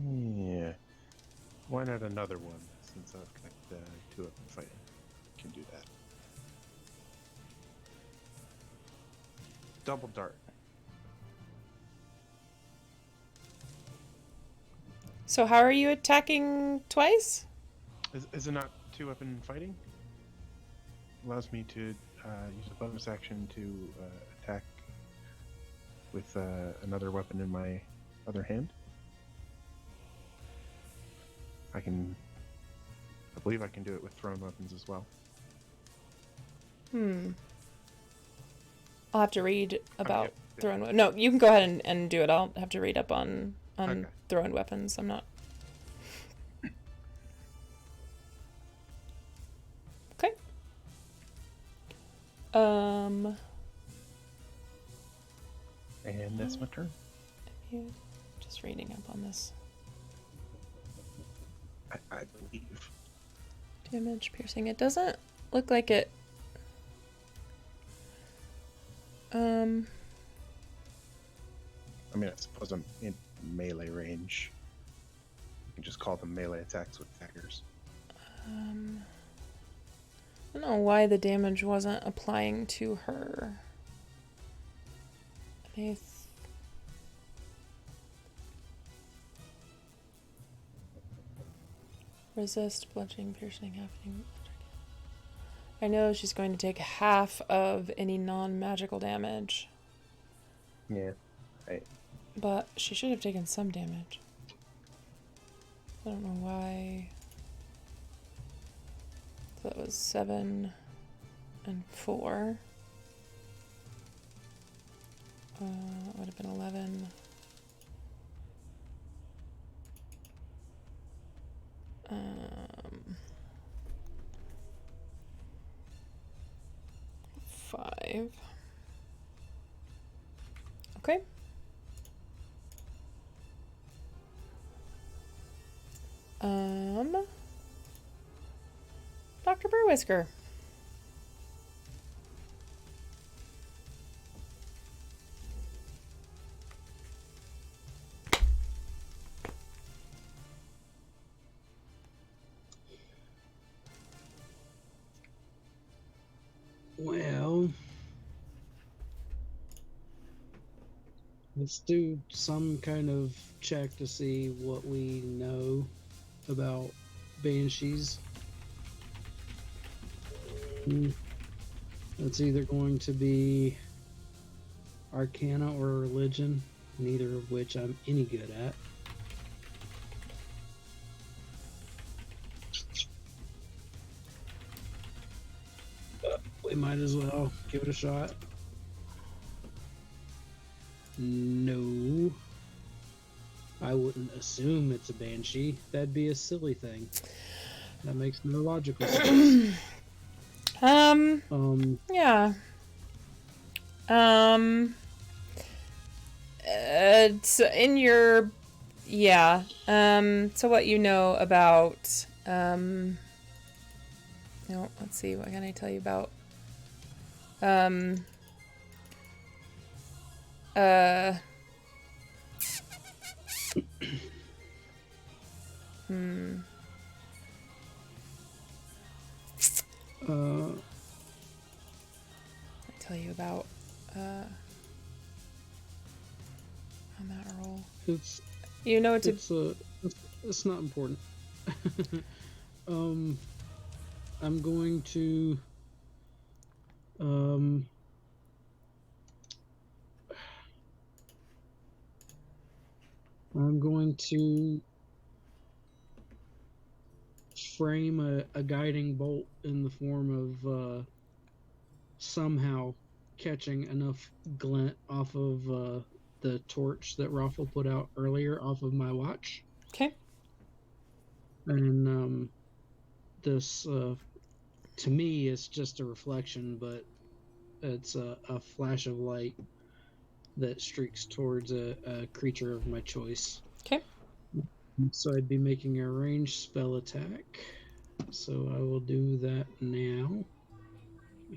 yeah. Why not another one, since I've got two of them fighting? Can do that. Double dart. So how are you attacking twice? Is it not two-weapon fighting? Allows me to use a bonus action to attack with another weapon in my other hand. I believe I can do it with thrown weapons as well. I'll have to read about yep. thrown. No, you can go ahead and do it. I'll have to read up on Okay. thrown weapons. I'm not. Okay. And that's my turn. Just reading up on this. I believe. Damage, piercing. It doesn't look like it. I mean, I suppose I'm in melee range. You can just call them melee attacks with daggers. I don't know why the damage wasn't applying to her. Resist, bludgeoning, piercing, happening. I know she's going to take half of any non-magical damage. Yeah. But she should have taken some damage. I don't know why. So that was 7 and 4. It would have been 11. 5. Okay. Dr. Burwhisker. Well, let's do some kind of check to see what we know about banshees. It's either going to be Arcana or Religion, neither of which I'm any good at. But we might as well give it a shot. No. I wouldn't assume it's a banshee. That'd be a silly thing. That makes no logical sense. Yeah. It's in your, yeah. So what you know about, no, let's see, what can I tell you about, tell you about on that roll. It's You know what to. it's not important. I'm going to frame a guiding bolt in the form of somehow catching enough glint off of the torch that Raffle put out earlier off of my watch. Okay. And this, to me, is just a reflection, but it's a flash of light that streaks towards a creature of my choice. Okay. So I'd be making a ranged spell attack. So I will do that now.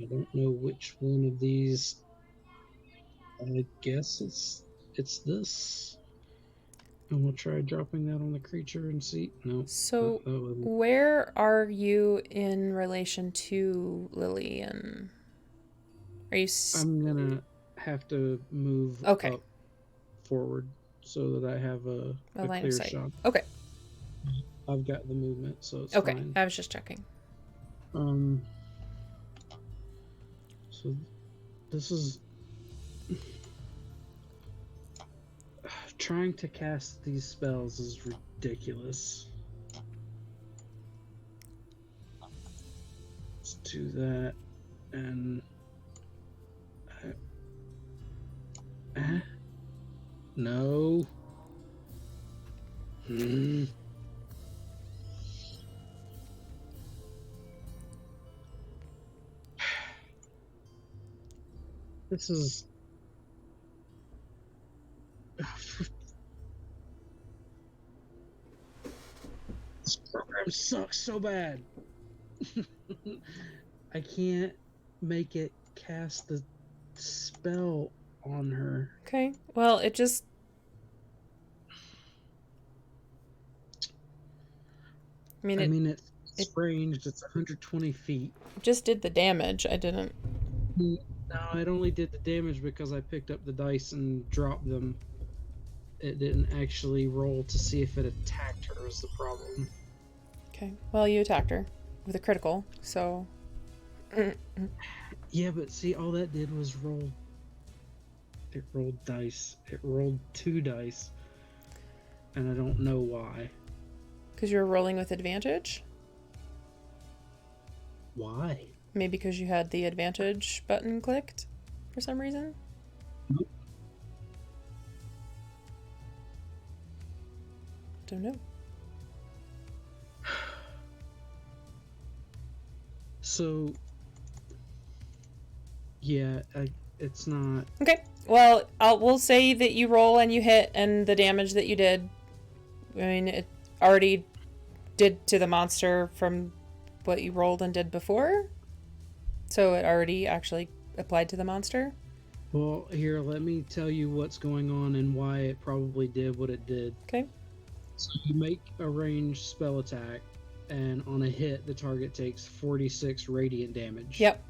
I don't know which one of these. I guess it's this. And we'll try dropping that on the creature and see. No. So where are you in relation to Lillian? Are you? I'm gonna have to move okay. up forward so that I have a line clear of sight. shot. Okay. I've got the movement, so it's Okay, fine. I was just checking. So this is trying to cast these spells is ridiculous. Let's do that, and no. This is this program sucks so bad. I can't make it cast the spell on her. Okay, well, it just... I mean, It's ranged. It's 120 feet. just did the damage. I didn't... No, it only did the damage because I picked up the dice and dropped them. It didn't actually roll to see if it attacked her is the problem. Okay, well, you attacked her with a critical, so... Yeah, but see, all that did was roll. It rolled dice. It rolled 2 dice. And I don't know why. Because you're rolling with advantage? Why? Maybe because you had the advantage button clicked for some reason? Nope. Don't know. So, yeah, it's not... Okay, well, we'll say that you roll and you hit, and the damage that you did, I mean, it already did to the monster from what you rolled and did before. So it already actually applied to the monster. Well, here, let me tell you what's going on and why it probably did what it did. Okay. So you make a ranged spell attack, and on a hit, the target takes 46 radiant damage. Yep.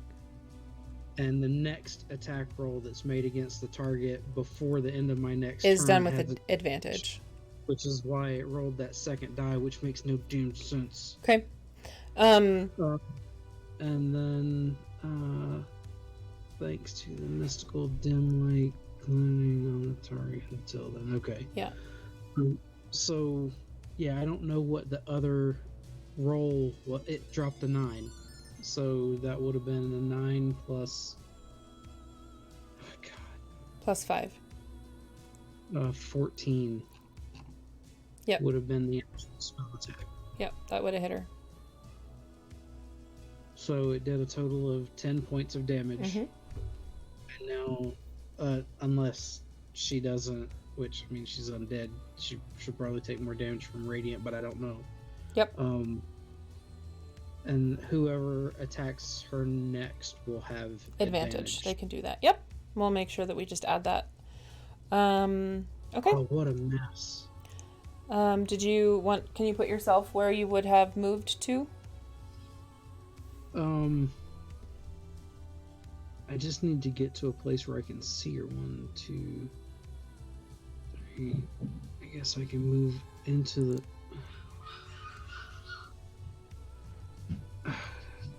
And the next attack roll that's made against the target before the end of my next Is turn done with has advantage. which is why it rolled that second die, which makes no damn sense. Okay. And then, thanks to the mystical dim light gleaming on the target until then. Okay. Yeah. So, yeah, I don't know what the other roll. Well, it dropped a 9, so that would have been a 9 plus. Oh God. Plus 5. 14. Yep. Would have been the actual spell attack. Yep, that would have hit her. So it did a total of 10 points of damage. Mm-hmm. And now, unless she doesn't, which, I mean, she's undead, she should probably take more damage from Radiant, but I don't know. Yep. And whoever attacks her next will have advantage. They can do that. Yep. We'll make sure that we just add that. Okay. Oh, what a mess. Can you put yourself where you would have moved to? I just need to get to a place where I can see her. 1, 2, 3. I guess I can move into the...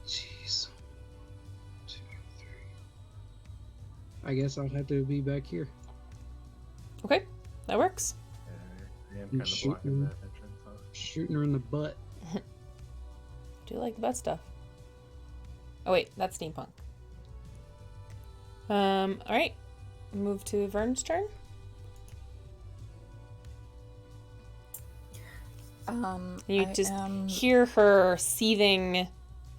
Jeez. 2, 3. I guess I'll have to be back here. Okay, that works. I am kind of blocking that entrance, huh? Shooting her in the butt. Do you like the butt stuff? Oh wait, that's steampunk. Alright. Move to Vern's turn. You just hear her seething,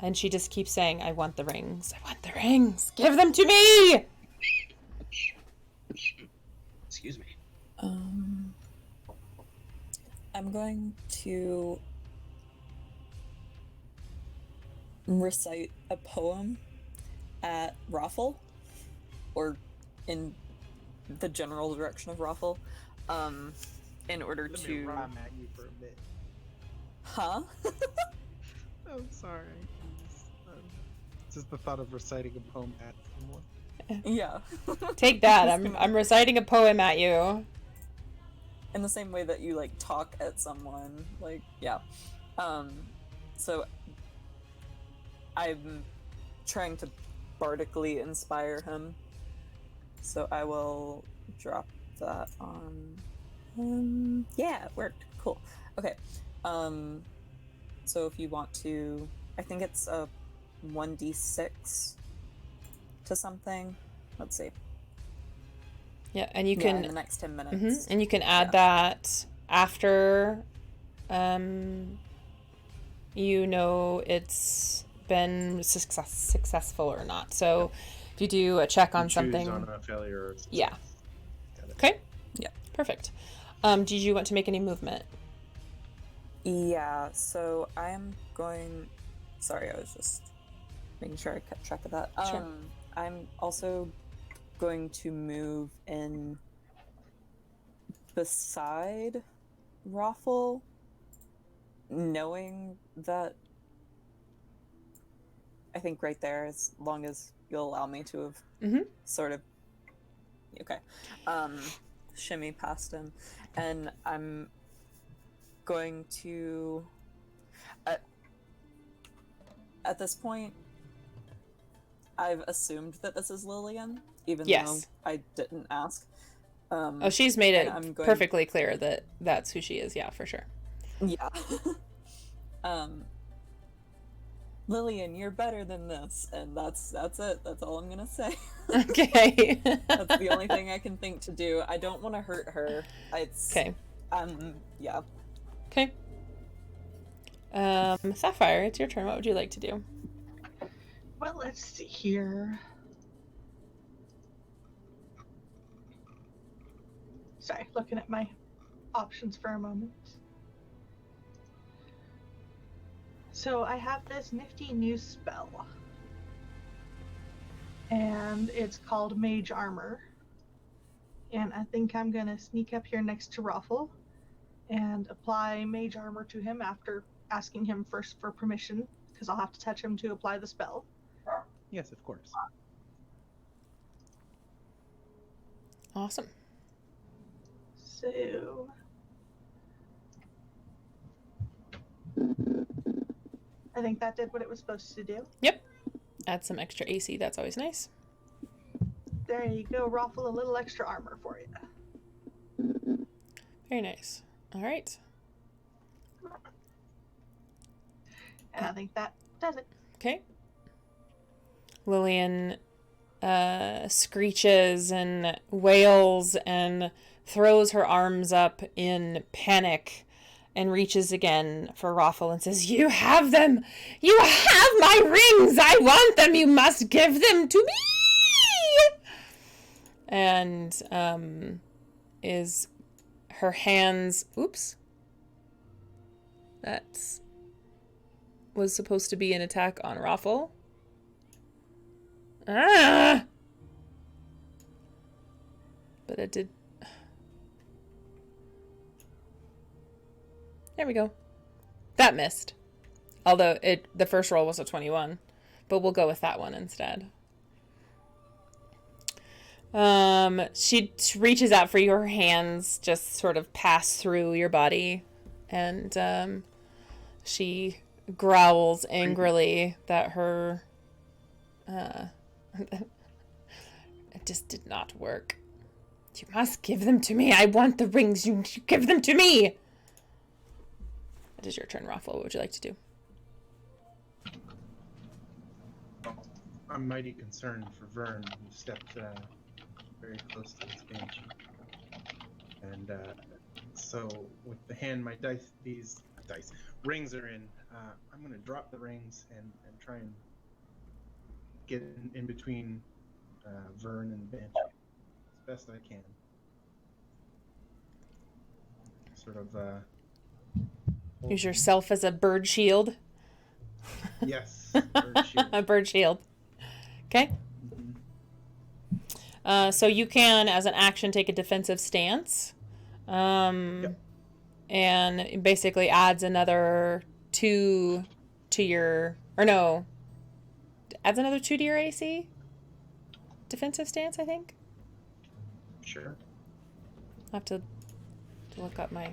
and she just keeps saying, I want the rings. I want the rings. Give them to me! Excuse me. I'm going to recite a poem at Raffle, or in the general direction of Raffle, in order Let me to... rhyme at you for a bit. Huh? I'm sorry. Just the thought of reciting a poem at someone. Yeah. Take that. I'm reciting a poem at you. in the same way that you like talk at someone, like yeah. So I'm trying to bardically inspire him. So I will drop that on him. Yeah, it worked. Cool. Okay. So if you want to, I think it's a 1d6 to something. Let's see. Yeah, and you Yeah, can in the next 10 minutes. and you can add that after you know it's been successful or not. So if you do a check on choose something, on a failure or success. yeah. Got it. Okay. Yeah. Perfect. Did you want to make any movement? Yeah, so I'm going... Sorry, I was just making sure I kept track of that. Sure. I'm also going to move in beside Raffle, knowing that I think right there, as long as you'll allow me to have sort of... Okay. Shimmy past him. And I'm going to... At this point, I've assumed that this is Lillian, even though I didn't ask. Oh, she's made it I'm going... perfectly clear that that's who she is. Yeah, for sure. Yeah. Lillian, you're better than this, and that's it. That's all I'm gonna say. Okay. That's the only thing I can think to do. I don't want to hurt her. Okay. Yeah. Okay. Sapphire, it's your turn. What would you like to do? Well, let's see here. Sorry, looking at my options for a moment. So I have this nifty new spell. And it's called Mage Armor. And I think I'm going to sneak up here next to Ruffle and apply Mage Armor to him after asking him first for permission, because I'll have to touch him to apply the spell. Yes, of course. Awesome. So... I think that did what it was supposed to do. Yep. Add some extra AC. That's always nice. There you go, Ruffle, a little extra armor for you. Very nice. All right. And I think that does it. Okay. Lillian screeches and wails and throws her arms up in panic and reaches again for Raffle and says, "You have them! You have my rings! I want them! You must give them to me!" And is her hands... Oops. That's... was supposed to be an attack on Raffle. Ah! But it did... There we go. That missed. Although the first roll was a 21. But we'll go with that one instead. She reaches out for you. Her hands just sort of pass through your body. And she growls angrily that her... it just did not work. You must give them to me. I want the rings. You give them to me. It is your turn, Raffle. What would you like to do? I'm mighty concerned for Vern, who stepped very close to this banshee. And so, with the hand these rings are in, I'm going to drop the rings and try and get in between Vern and the banshee as best I can. Sort of. Use yourself as a bird shield. Yes. Bird shield. A bird shield. Okay. Mm-hmm. So you can, as an action, take a defensive stance. Yep. And it basically adds another 2 to your... Or no. Adds another 2 to your AC? Defensive stance, I think? Sure. I'll have to to look up my...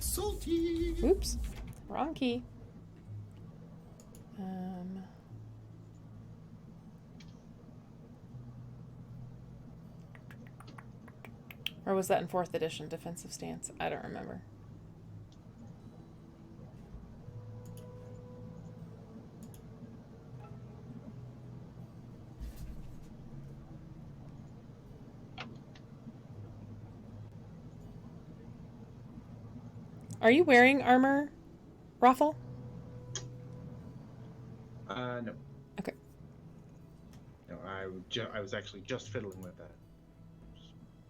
Salty. Oops. Wrong key. Or was that in 4th edition, defensive stance? I don't remember. Are you wearing armor, Raffle? No. Okay. No, I was actually just fiddling with that.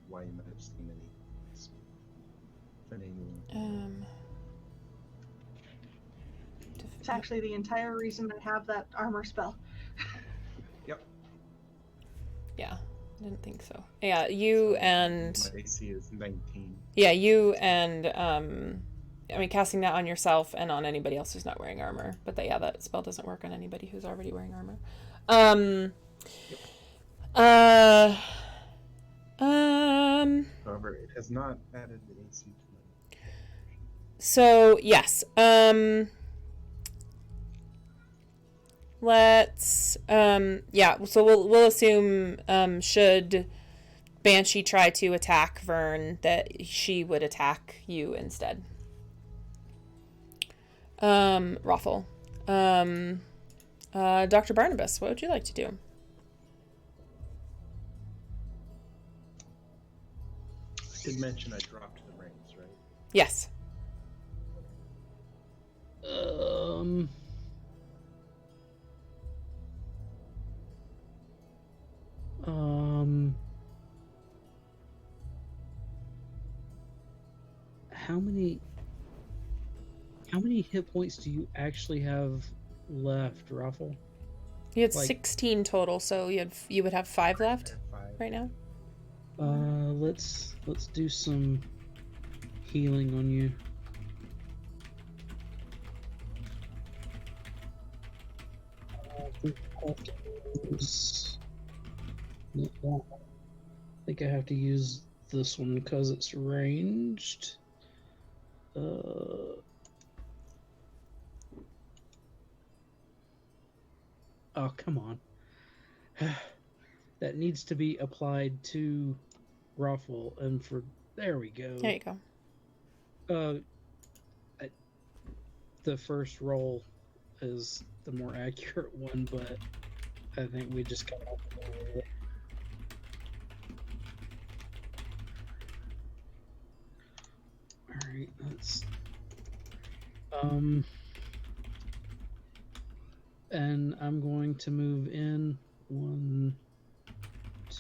Why you might have seen any finagling. It's actually the entire reason I have that armor spell. Yep. Yeah, I didn't think so. Yeah, you and... My AC is 19. Yeah, you and, I mean, casting that on yourself and on anybody else who's not wearing armor. But yeah, that spell doesn't work on anybody who's already wearing armor. However, it has not added the AC to my... So, yes. Let's, yeah, so we'll assume, should Banshee try to attack Vern, that she would attack you instead. Raffle. Dr. Barnabas, what would you like to do? I did mention I dropped the rings, right? Yes. How many hit points do you actually have left, Raffle? You had Like- 16 total, so you would have 5 left I have 5. right now. Let's do some healing on you. I think I have to use this one because it's ranged. Oh, come on. That needs to be applied to Raffle, and there we go. There you go. The first roll is the more accurate one, but I think we just kind of... Alright, that's... And I'm going to move in 1,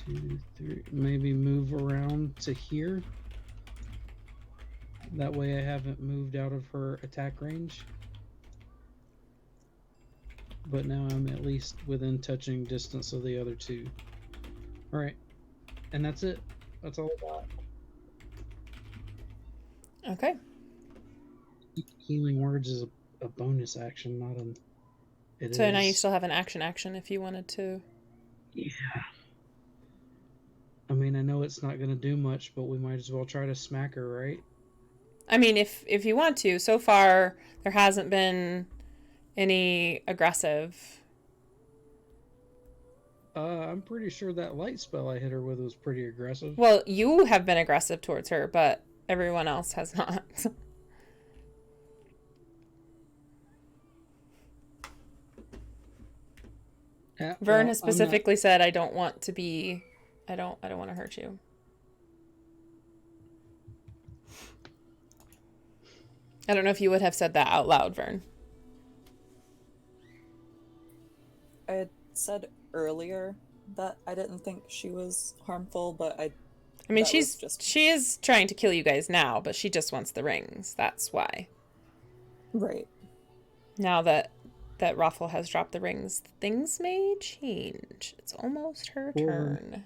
2, 3, maybe move around to here. That way I haven't moved out of her attack range. But now I'm at least within touching distance of the other two. Alright. And that's it. That's all I got. Okay. Healing words is a bonus action, not an... So now you still have an action if you wanted to. Yeah. I mean, I know it's not going to do much, but we might as well try to smack her, right? I mean, if you want to. So far, there hasn't been any aggressive. I'm pretty sure that light spell I hit her with was pretty aggressive. Well, you have been aggressive towards her, but everyone else has not. Vern has specifically said, "I don't want to be. I don't want to hurt you." I don't know if you would have said that out loud, Vern. I had said earlier that I didn't think she was harmful, but I mean, that she was just is trying to kill you guys now, but she just wants the rings. That's why. right. Now that Raffle has dropped the rings, things may change. It's almost her turn.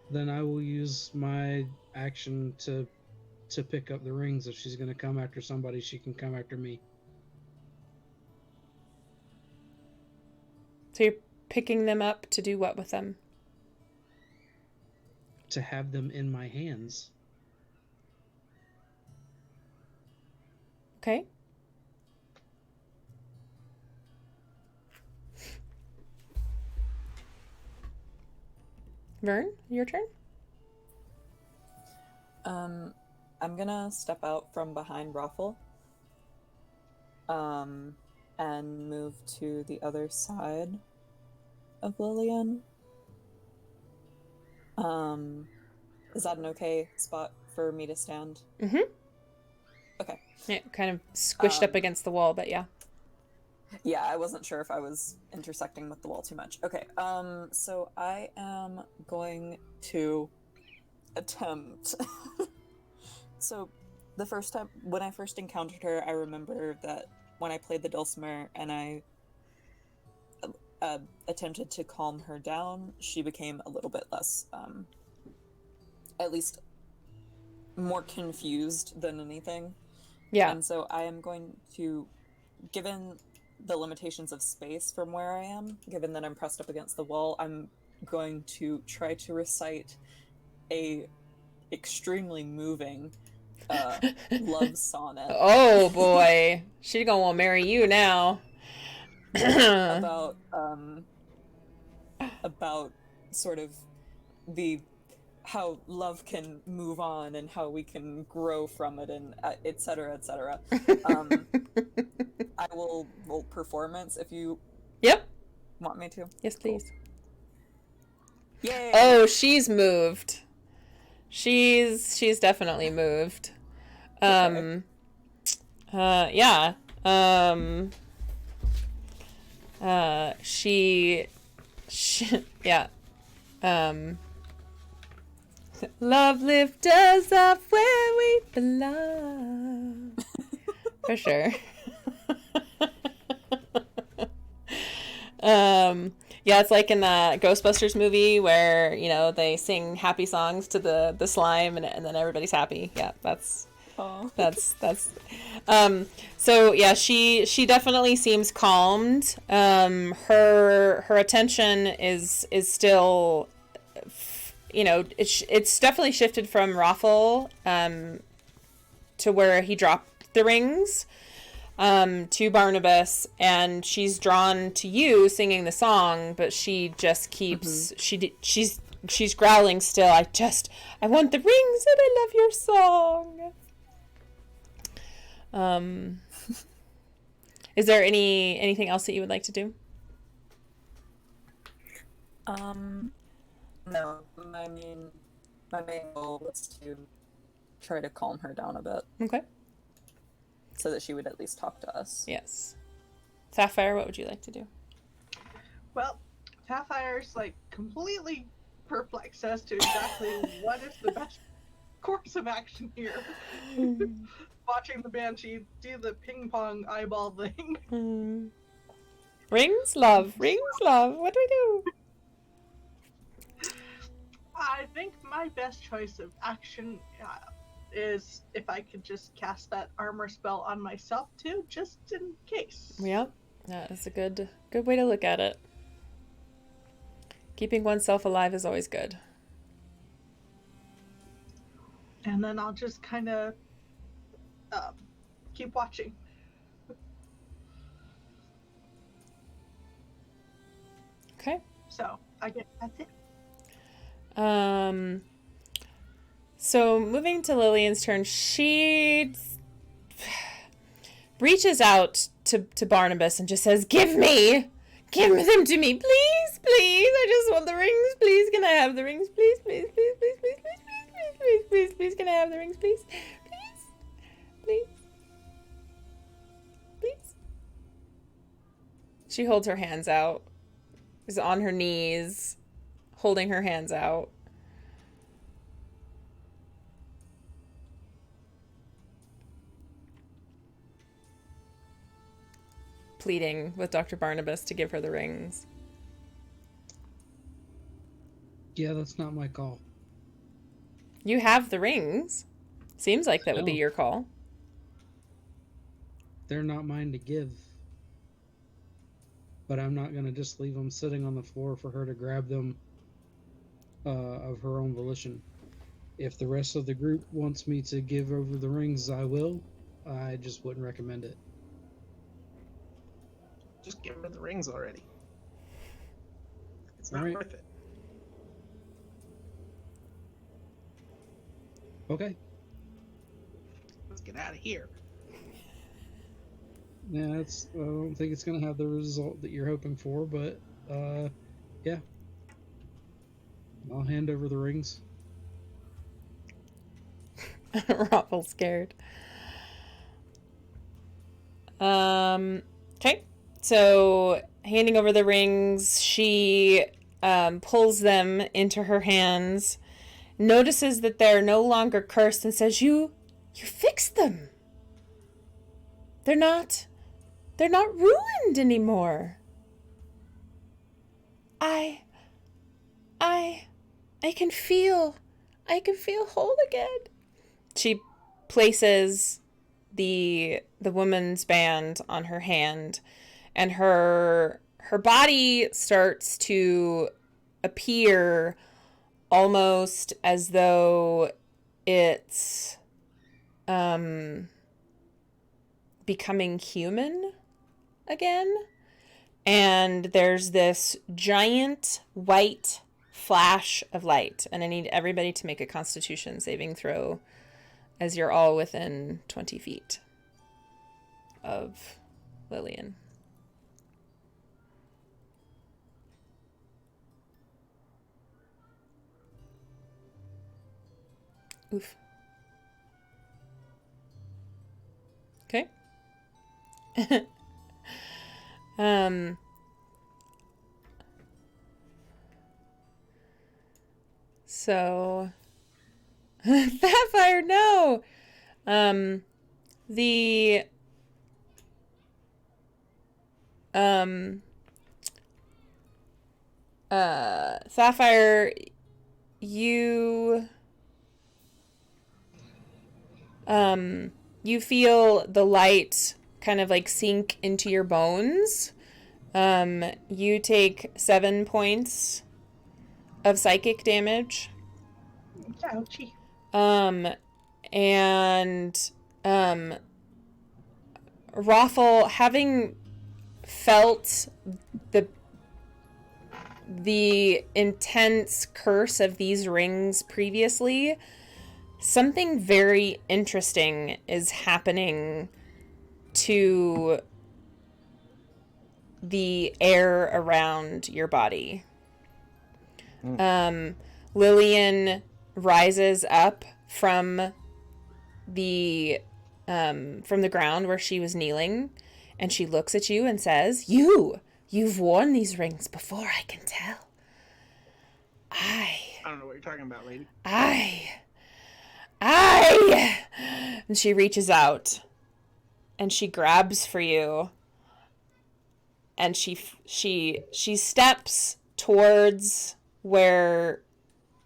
Then I will use my action to pick up the rings. If she's going to come after somebody, she can come after me. So you're picking them up to do what with them? to have them in my hands. Okay. Vern, your turn. I'm gonna step out from behind Raffle. And move to the other side of Lillian. Is that an okay spot for me to stand? Mm-hmm. Okay. Yeah, kind of squished up against the wall, but yeah. Yeah, I wasn't sure if I was intersecting with the wall too much. Okay, so I am going to attempt. So, the first time, when I first encountered her, I remember that when I played the dulcimer and I attempted to calm her down, she became a little bit less, at least more confused than anything. Yeah. And so I am going to, given the limitations of space from where I am, given that I'm pressed up against the wall, I'm going to try to recite a extremely moving love sonnet. Oh boy, she gonna want to marry you now. about sort of the how love can move on and how we can grow from it, and et cetera, et cetera. I will roll performance if you Yep. want me to. Yes, please. Cool. Yay! Oh, she's moved. She's definitely moved. Okay. Yeah. She yeah. Love lift us up where we belong. For sure. Yeah, it's like in the Ghostbusters movie where, you know, they sing happy songs to the slime and then everybody's happy. Yeah, that's so yeah, she definitely seems calmed. Her attention is still, you know, it's definitely shifted from Raffle to where he dropped the rings, to Barnabas, and she's drawn to you singing the song, but she just keeps she's growling still. I want the rings and I love your song. Is there anything else that you would like to do? No, my main goal was to try to calm her down a bit. Okay. So that she would at least talk to us. Yes. Sapphire, what would you like to do? Well, Sapphire's like completely perplexed as to exactly what is the best course of action here. Watching the Banshee do the ping pong eyeball thing. Rings, love. Rings, love. What do we do? I think my best choice of action is if I could just cast that armor spell on myself too, just in case. Yep, that is a good way to look at it. Keeping oneself alive is always good. And then I'll just kind of keep watching. Okay. So that's it. So moving to Lillian's turn, she reaches out to Barnabas and just says, give them to me, please, please. I just want the rings, please. Can I have the rings, please, please, please, please, please, please, please, please, please, please. Can I have the rings, please, please, please, please. She holds her hands out, is on her knees, holding her hands out. Pleading with Dr. Barnabas to give her the rings. Yeah, that's not my call. You have the rings. Seems like that would be No. your call. They're not mine to give. But I'm not going to just leave them sitting on the floor for her to grab them of her own volition. If the rest of the group wants me to give over the rings, I will. I just wouldn't recommend it. Just give her the rings already. It's All not right. worth it. Okay. Let's get out of here. Yeah, I don't think it's going to have the result that you're hoping for, but yeah. I'll hand over the rings. Raffle's scared. Okay. So, handing over the rings, she pulls them into her hands, notices that they're no longer cursed, and says, You fixed them. They're not ruined anymore. I can feel whole again. She places the woman's band on her hand, and her body starts to appear almost as though it's becoming human again. And there's this giant white flash of light, and I need everybody to make a Constitution saving throw as you're all within 20 feet of Lillian. Oof. Okay. So Sapphire, no. The Sapphire, you feel the light kind of like sink into your bones. You take 7 points of psychic damage. Ouchie. And Raffle, having felt the intense curse of these rings previously, something very interesting is happening to the air around your body. Lillian rises up from the ground where she was kneeling, and she looks at you and says, You've worn these rings before, I can tell. I don't know what you're talking about, lady. And she reaches out and she grabs for you, and she steps towards where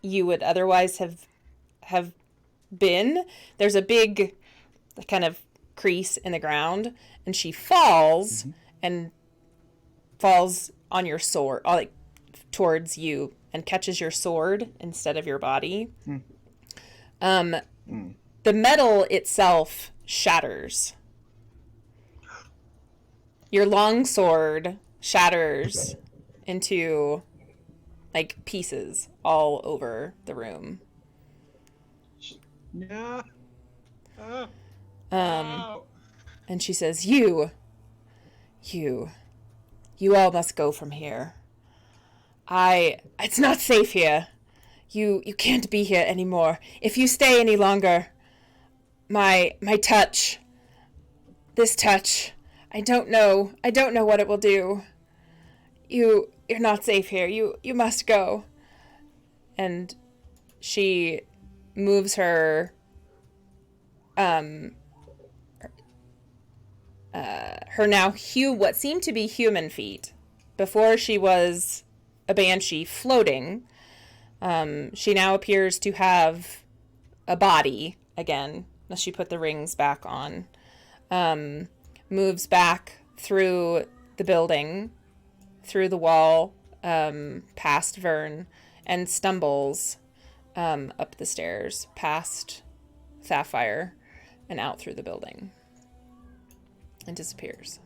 you would otherwise have been. There's a big kind of crease in the ground, and she falls and falls on your sword, like towards you, and catches your sword instead of your body. The metal itself shatters. Your long sword shatters into like pieces all over the room. No. And she says, You all must go from here. It's not safe here. You can't be here anymore. If you stay any longer, my touch, this touch, I don't know what it will do. You're not safe here. You must go. And she moves her now what seemed to be human feet. Before she was a banshee floating, she now appears to have a body again, as she put the rings back on. Moves back through the building, through the wall, past Vern, and stumbles up the stairs past Sapphire and out through the building and disappears.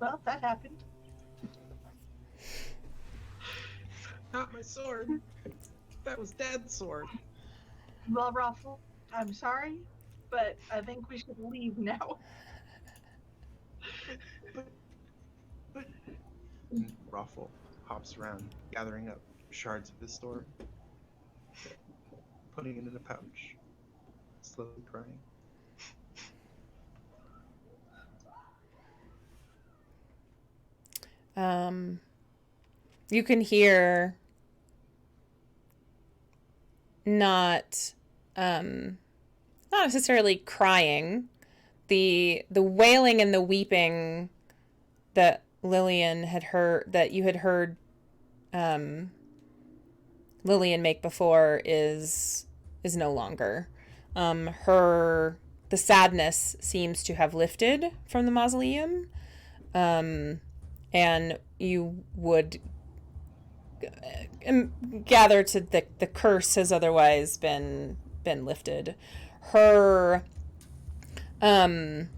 Well, that happened. Not my sword. That was Dad's sword. Well, Raffle, I'm sorry, but I think we should leave now. But and Ruffle hops around, gathering up shards of his sword, putting it in a pouch, slowly crying. You can hear not necessarily crying, the wailing and the weeping that Lillian had heard, that you had heard Lillian make before is no longer. The sadness seems to have lifted from the mausoleum, and you would gather to the curse has otherwise been lifted. Her the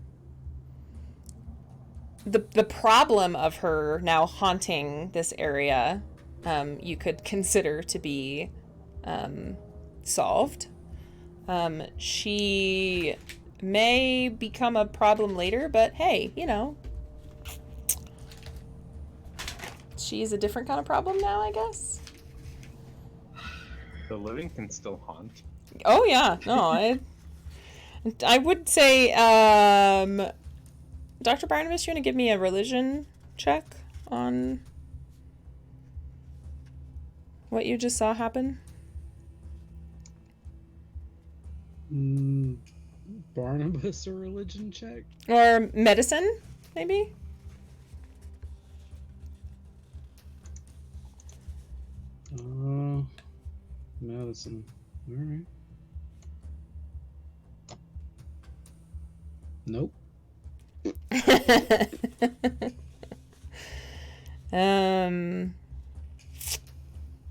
problem of her now haunting this area, you could consider to be solved. She may become a problem later, but hey, you know, she's a different kind of problem now, I guess. The living can still haunt. Oh yeah, no, I would say, Dr. Barnabas, you want to give me a religion check on what you just saw happen? Barnabas, a religion check? Or medicine, maybe? Medicine. Alright. Nope.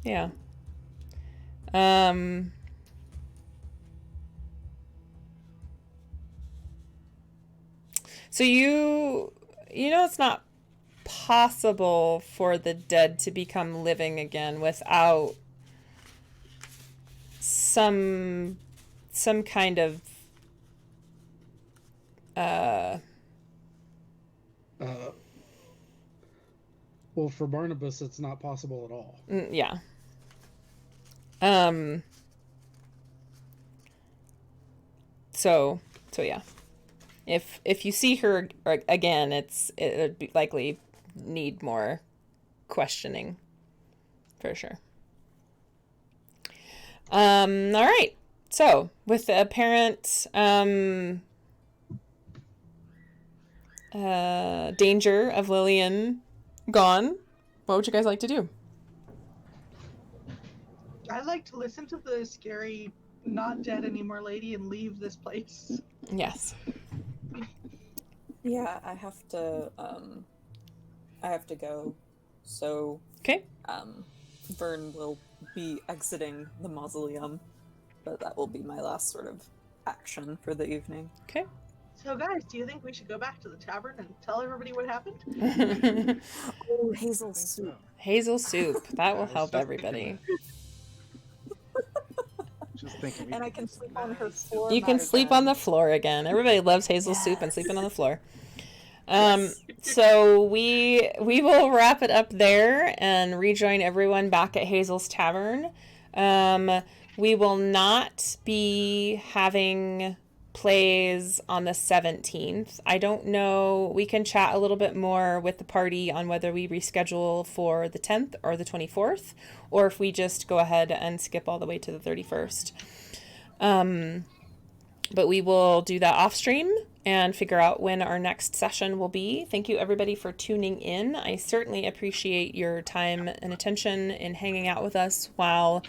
Yeah. So you know it's not possible for the dead to become living again without some kind of well, for Barnabas, it's not possible at all. yeah. So yeah. If you see her again, it would be likely need more questioning, for sure. All right. So with the apparent danger of Lillian gone, what would you guys like to do? I'd like to listen to the scary, not dead anymore lady and leave this place. Yes. Yeah, I have to go. So Okay. Vern will be exiting the mausoleum, but that will be my last sort of action for the evening. Okay. So guys, do you think we should go back to the tavern and tell everybody what happened? Oh, hazel soup. Hazel soup. That will help everybody. Just thinking. And I can sleep on her floor. You can sleep on the floor again. Everybody loves hazel soup and sleeping on the floor. So we will wrap it up there and rejoin everyone back at Hazel's Tavern. We will not be having plays on the 17th. I don't know. We can chat a little bit more with the party on whether we reschedule for the 10th or the 24th, or if we just go ahead and skip all the way to the 31st. But we will do that off stream and figure out when our next session will be. Thank you everybody for tuning in. I certainly appreciate your time and attention in hanging out with us while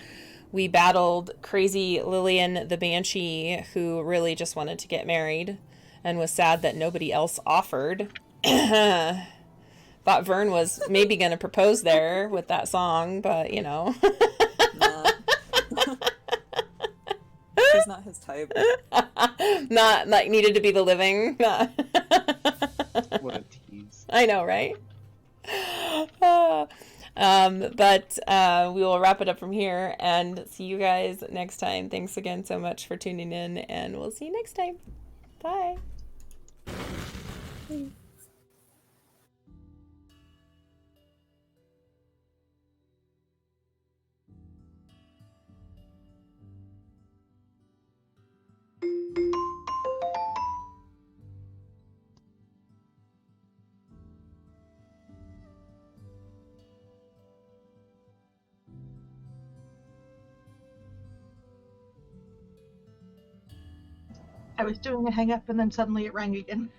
we battled crazy Lillian the Banshee, who really just wanted to get married and was sad that nobody else offered. Thought Vern was maybe going to propose there with that song, but you know. Nah. She's not his type. Not like needed to be the living. What a tease. I know, right? But we will wrap it up from here and see you guys next time. Thanks again so much for tuning in, and we'll see you next time. Bye. I was doing a hang up and then suddenly it rang again.